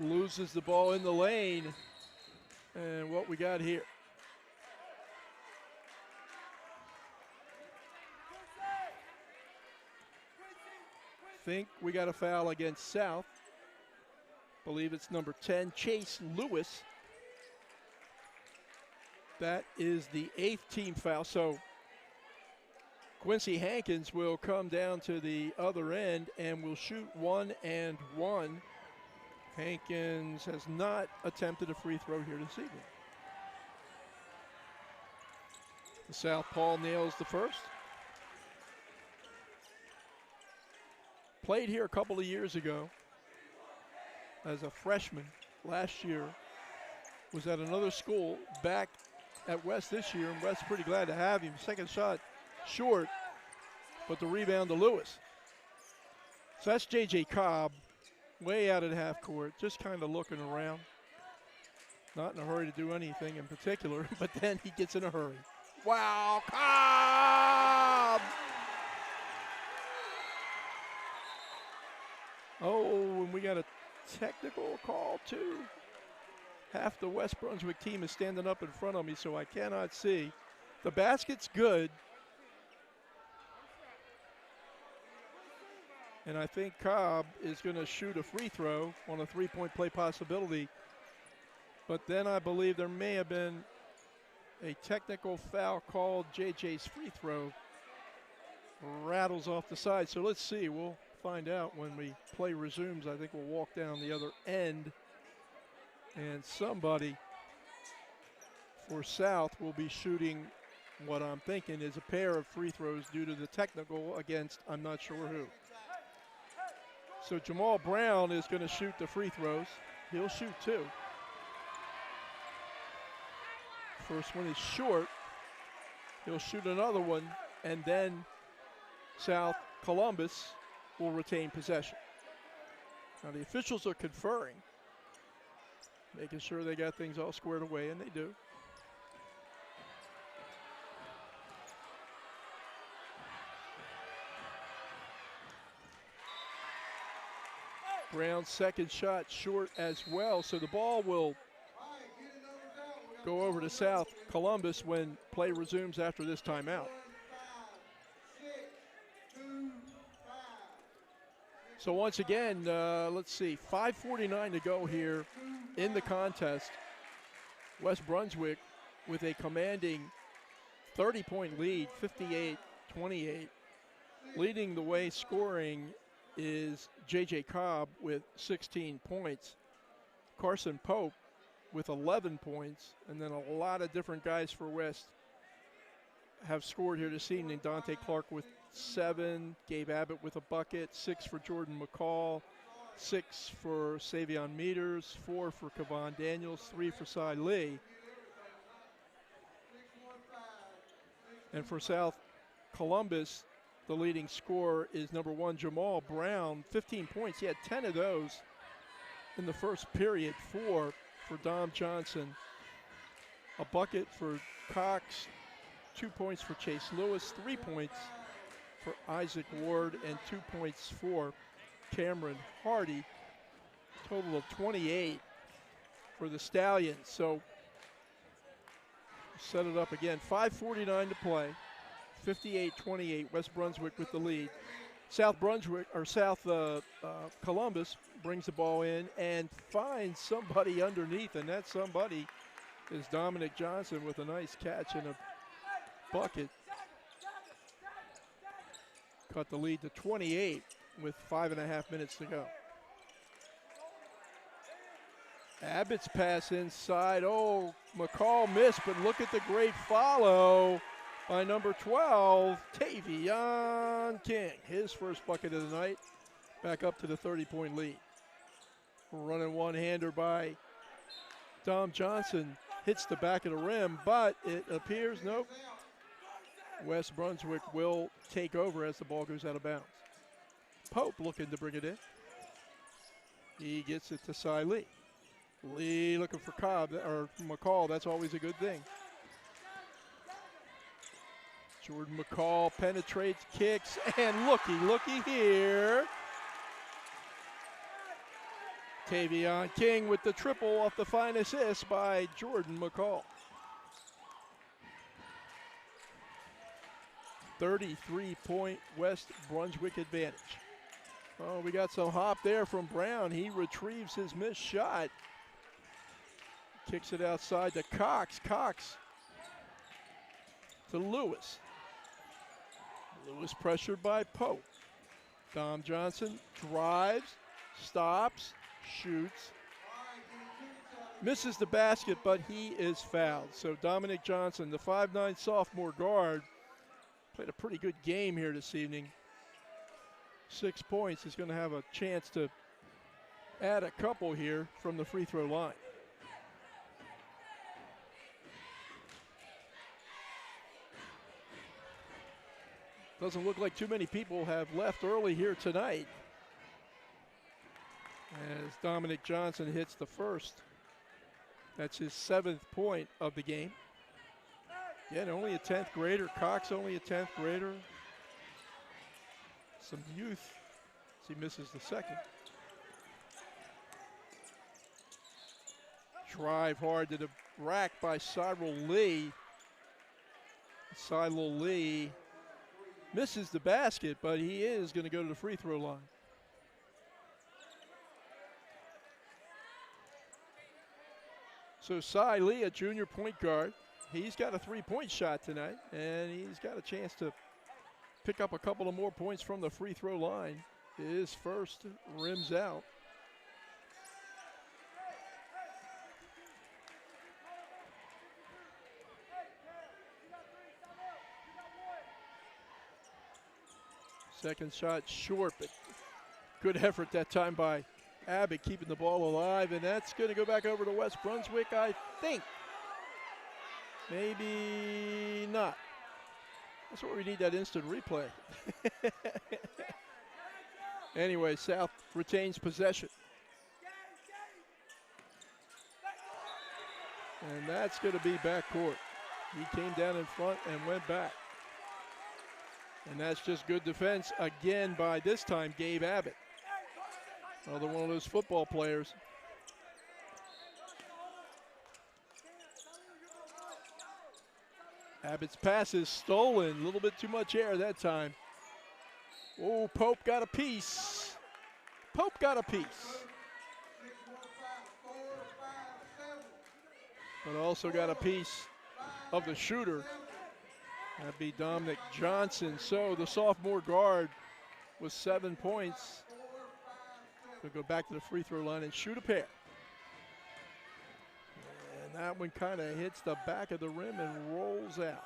loses the ball in the lane, and what we got here? Think we got a foul against South. Believe it's number 10, Chase Lewis. That is the 8th team foul. So Quincy Hankins will come down to the other end and will shoot 1 and 1. Hankins has not attempted a free throw here this evening. The southpaw nails the first. Played here a couple of years ago as a freshman last year. Was at another school, back at West this year, and West's pretty glad to have him. Second shot short, but the rebound to Lewis. So that's J.J. Cobb, way out at half court, just kind of looking around. Not in a hurry to do anything in particular, but then he gets in a hurry. Wow, Cobb! Oh, and we got a technical call too. Half the West Brunswick team is standing up in front of me, so I cannot see. The basket's good. And I think Cobb is going to shoot a free throw on a three-point play possibility. But then I believe there may have been a technical foul called. JJ's free throw rattles off the side. So let's see. We'll find out when we play resumes. I think we'll walk down the other end. And somebody for South will be shooting what I'm thinking is a pair of free throws due to the technical against I'm not sure who. So Jamal Brown is going to shoot the free throws. He'll shoot two. First one is short. He'll shoot another one, and then South Columbus will retain possession. Now the officials are conferring, making sure they got things all squared away, and they do. Brown's second shot short as well, so the ball will go over to South Columbus when play resumes after this timeout. So once again, let's see, 5:49 to go here in the contest. West Brunswick with a commanding 30-point lead, 58-28. Leading the way scoring is J.J. Cobb with 16 points. Carson Pope with 11 points, and then a lot of different guys for West have scored here this evening. Dante Clark with 7, Gabe Abbott with a bucket, 6 for Jordan Mccall, 6 for Savion Meters, 4 for Kevon Daniels, 3 for Cy Lee. And for South Columbus, the leading scorer is number 1, Jamal Brown, 15 points. He had 10 of those in the first period, 4 for Dom Johnson, a bucket for Cox, 2 points for Chase Lewis, 3 points for Isaac Ward, and 2 points for Cameron Hardy. Total of 28 for the Stallions. So set it up again. 5:49 to play. 58-28. West Brunswick with the lead. South Brunswick or South Columbus brings the ball in and finds somebody underneath, and that somebody is Dominic Johnson with a nice catch and a bucket. Cut the lead to 28 with 5.5 minutes to go. Abbott's pass inside. Oh, Mccall missed, but look at the great follow by number 12, Tavion King. His first bucket of the night, back up to the 30-point lead. Running one-hander by Dom Johnson. Hits the back of the rim, but it appears, nope. West Brunswick will take over as the ball goes out of bounds. Pope looking to bring it in. He gets it to Cy Lee. Lee looking for Cobb, or Mccall. That's always a good thing. Jordan Mccall penetrates, kicks, and looky here. Tavion King with the triple off the fine assist by Jordan Mccall. 33-point West Brunswick advantage. Oh, we got some hop there from Brown. He retrieves his missed shot. Kicks it outside to Cox. Cox to Lewis. Lewis pressured by Pope. Dom Johnson drives, stops, shoots. Misses the basket, but he is fouled. So Dominic Johnson, the 5'9" sophomore guard, played a pretty good game here this evening. 6 points. He's going to have a chance to add a couple here from the free throw line. Doesn't look like too many people have left early here tonight, as Dominic Johnson hits the first. That's his 7th point of the game. Again, only a 10th grader. Cox only a 10th grader. Some youth as he misses the second. drive hard to the rack by Cyril Lee. Cyril Lee misses the basket, but he is going to go to the free throw line. So Cy Lee, a junior point guard, he's got a three-point shot tonight, and he's got a chance to pick up a couple of more points from the free throw line. His first rims out. Second shot short, but good effort that time by Abbott keeping the ball alive, and that's going to go back over to West Brunswick, I think. Maybe not. That's where we need that instant replay. Anyway, South retains possession. And that's going to be backcourt. He came down in front and went back. And that's just good defense again by this time Gabe Abbott. Another one of those football players. Abbott's pass is stolen. A little bit too much air that time. Oh, Pope got a piece. Pope got a piece. But also got a piece of the shooter. That'd be Dominic Johnson. So the sophomore guard with 7 points. He'll go back to the free throw line and shoot a pair. And that one kind of hits the back of the rim and rolls out.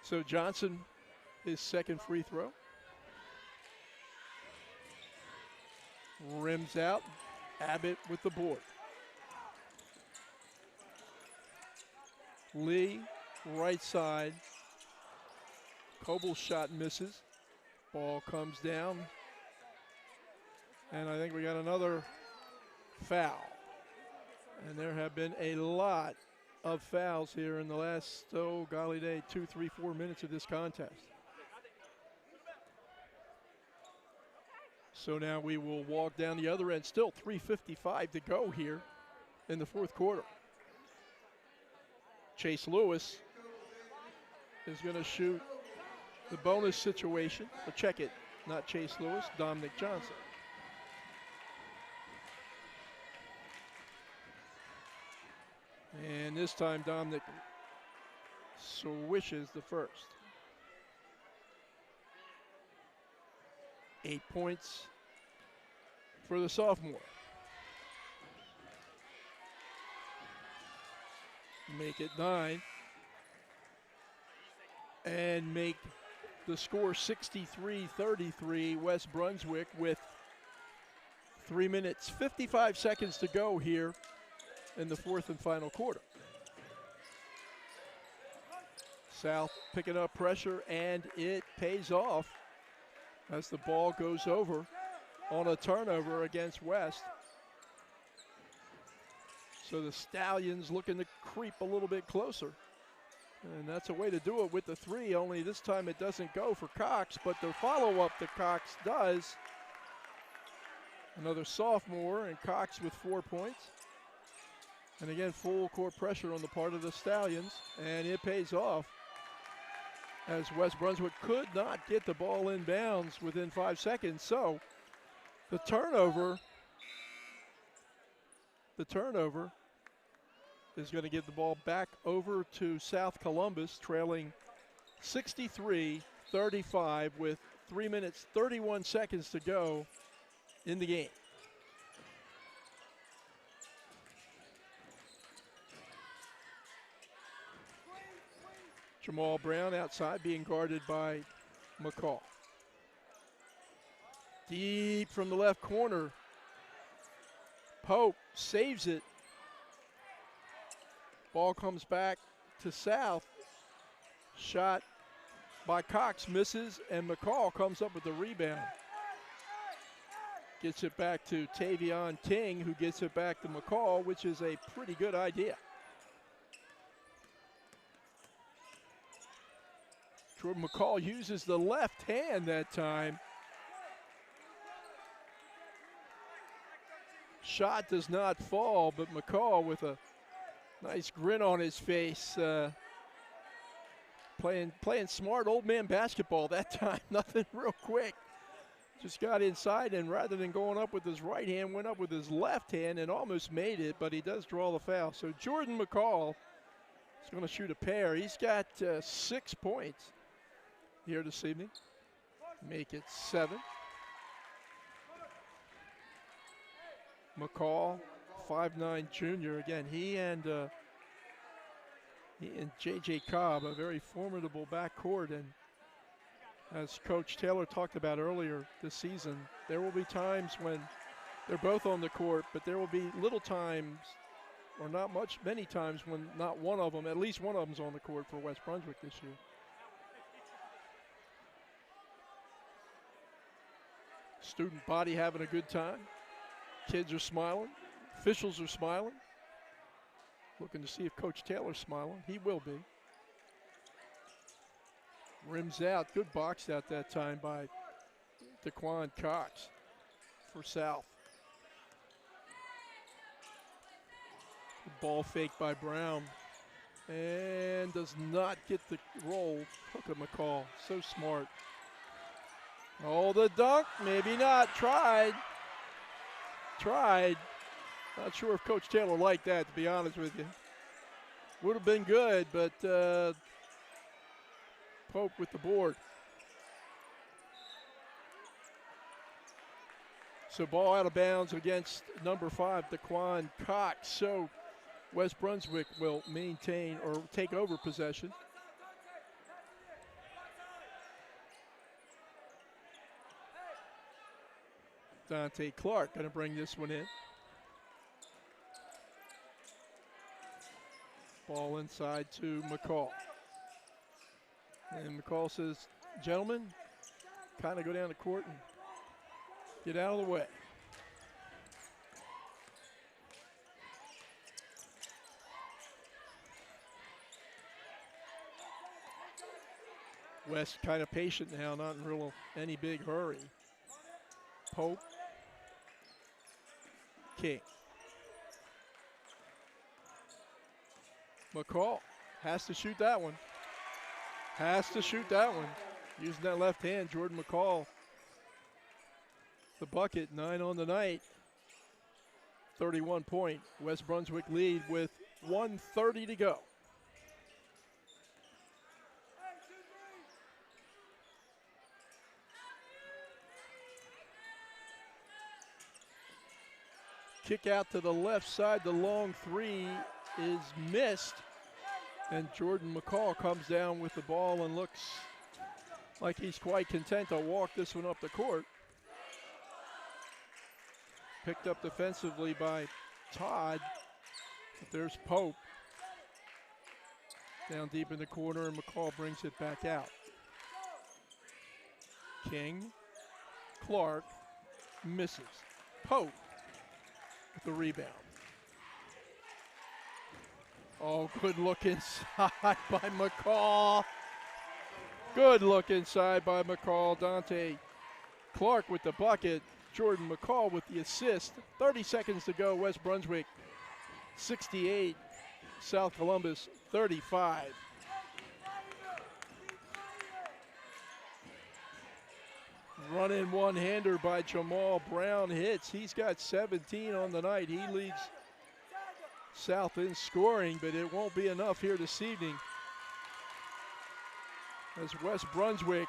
So Johnson, his second free throw. Rims out. Abbott with the board. Lee, right side. Coble's shot misses. Ball comes down. And I think we got another foul. And there have been a lot of fouls here in the last, oh, golly day, 2, 3, 4 minutes of this contest. So now we will walk down the other end. Still 3:55 to go here in the fourth quarter. Chase Lewis is going to shoot the bonus situation. But check it, not Chase Lewis, Dominic Johnson. And this time Dominic swishes the first. 8 points for the sophomore. Make it 9. And make the score 63-33 West Brunswick with 3 minutes, 55 seconds to go here in the fourth and final quarter. South picking up pressure, and it pays off as the ball goes over on a turnover against West. So the Stallions looking to creep a little bit closer. And that's a way to do it with the three, only this time it doesn't go for Cox, but the follow-up that Cox does. Another sophomore, and Cox with 4 points. And again, full court pressure on the part of the Stallions, and it pays off as West Brunswick could not get the ball in bounds within 5 seconds. So the turnover is going to give the ball back over to South Columbus, trailing 63-35 with 3 minutes, 31 seconds to go in the game. Jamal Brown outside being guarded by Mccall. Deep from the left corner. Pope saves it. Ball comes back to South. Shot by Cox misses, and Mccall comes up with the rebound. Gets it back to Tavion King, who gets it back to Mccall, which is a pretty good idea. Jordan Mccall uses the left hand that time. Shot does not fall, but Mccall with a nice grin on his face. Playing smart old man basketball that time. Nothing real quick. Just got inside, and rather than going up with his right hand, went up with his left hand and almost made it, but he does draw the foul. So Jordan Mccall is going to shoot a pair. He's got 6 points here this evening. Make it 7. Mccall, 5'9" junior. Again, he and J.J. Cobb, a very formidable backcourt. And as Coach Taylor talked about earlier this season, there will be times when they're both on the court, but there will be little times, or not many times, when not one of them, at least one of them's on the court for West Brunswick this year. Student body having a good time. Kids are smiling. Officials are smiling. Looking to see if Coach Taylor's smiling. He will be. Rims out. Good box out that time by Daquan Cox for South. Ball fake by Brown. And does not get the roll. Look at McCall. So smart. Oh, the dunk. Maybe not. Tried. Not sure if Coach Taylor liked that, to be honest with you. Would have been good, but Pope with the board. So ball out of bounds against number 5, Daquan Cox. So West Brunswick will maintain or take over possession. Dante Clark going to bring this one in. Ball inside to McCall. And McCall says, gentlemen, kind of go down the court and get out of the way. West kind of patient now, not in any big hurry. Pope. King. McCall has to shoot that one. Using that left hand, Jordan McCall. The bucket, 9 on the night. 31-point West Brunswick lead with 1:30 to go. Kick out to the left side. The long three is missed. And Jordan McCall comes down with the ball and looks like he's quite content to walk this one up the court. Picked up defensively by Todd. But there's Pope. Down deep in the corner, and McCall brings it back out. King, Clark, misses. Pope with the rebound. Oh, good look inside by McCall. Good look inside by McCall. Dante Clark with the bucket. Jordan McCall with the assist. 30 seconds to go. West Brunswick 68. South Columbus 35. Run-in one-hander by Jamal Brown hits. He's got 17 on the night. He leads South in scoring, but it won't be enough here this evening. As West Brunswick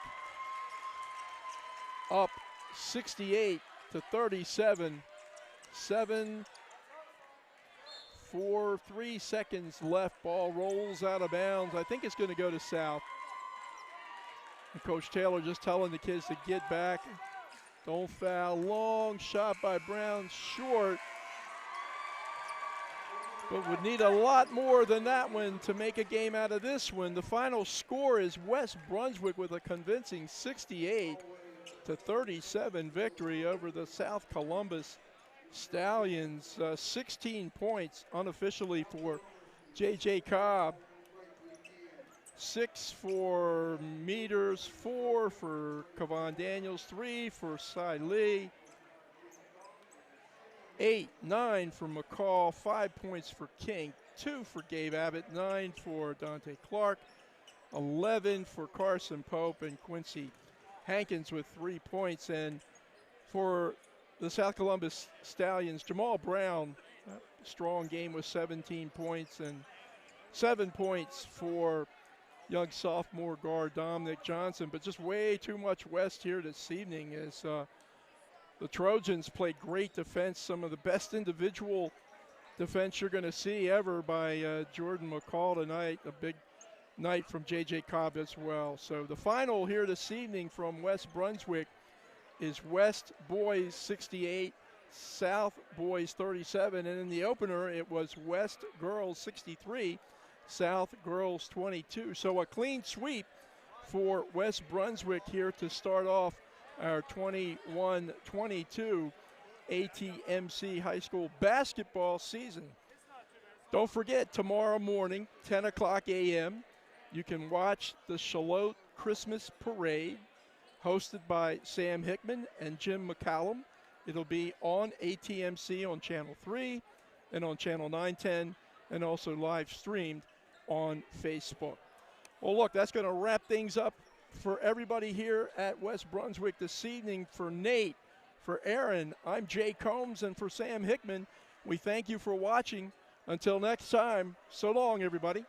up 68 to 37. 3 seconds left. Ball rolls out of bounds. I think it's going to go to South. And Coach Taylor just telling the kids to get back. Don't foul. Long shot by Brown, short. But would need a lot more than that one to make a game out of this one. The final score is West Brunswick with a convincing 68 to 37 victory over the South Columbus Stallions. 16 points unofficially for J.J. Cobb. 6 for Meters, 4 for Kevon Daniels, 3 for Cy Lee. 8, 9 for Mccall, 5 points for King, 2 for Gabe Abbott, 9 for Dante Clark, 11 for Carson Pope, and Quincy Hankins with 3 points. And for the South Columbus Stallions, Jamal Brown, strong game with 17 points, and 7 points for young sophomore guard Dominic Johnson. But just way too much West here this evening as the Trojans played great defense, some of the best individual defense you're going to see ever by Jordan Mccall tonight. A big night from J.J. Cobb as well. So the final here this evening from West Brunswick is West Boys 68, South Boys 37. And in the opener, it was West Girls 63, South Girls 22. So a clean sweep for West Brunswick here to start off our 21-22 ATMC high school basketball season. Don't forget, tomorrow morning, 10 o'clock a.m., you can watch the Charlotte Christmas Parade hosted by Sam Hickman and Jim McCallum. It'll be on ATMC on Channel 3 and on Channel 910, and also live streamed on Facebook. Well, look, that's going to wrap things up for everybody here at West Brunswick this evening. For Nate, for Aaron, I'm Jay Combs, and for Sam Hickman, we thank you for watching. Until next time, so long, everybody.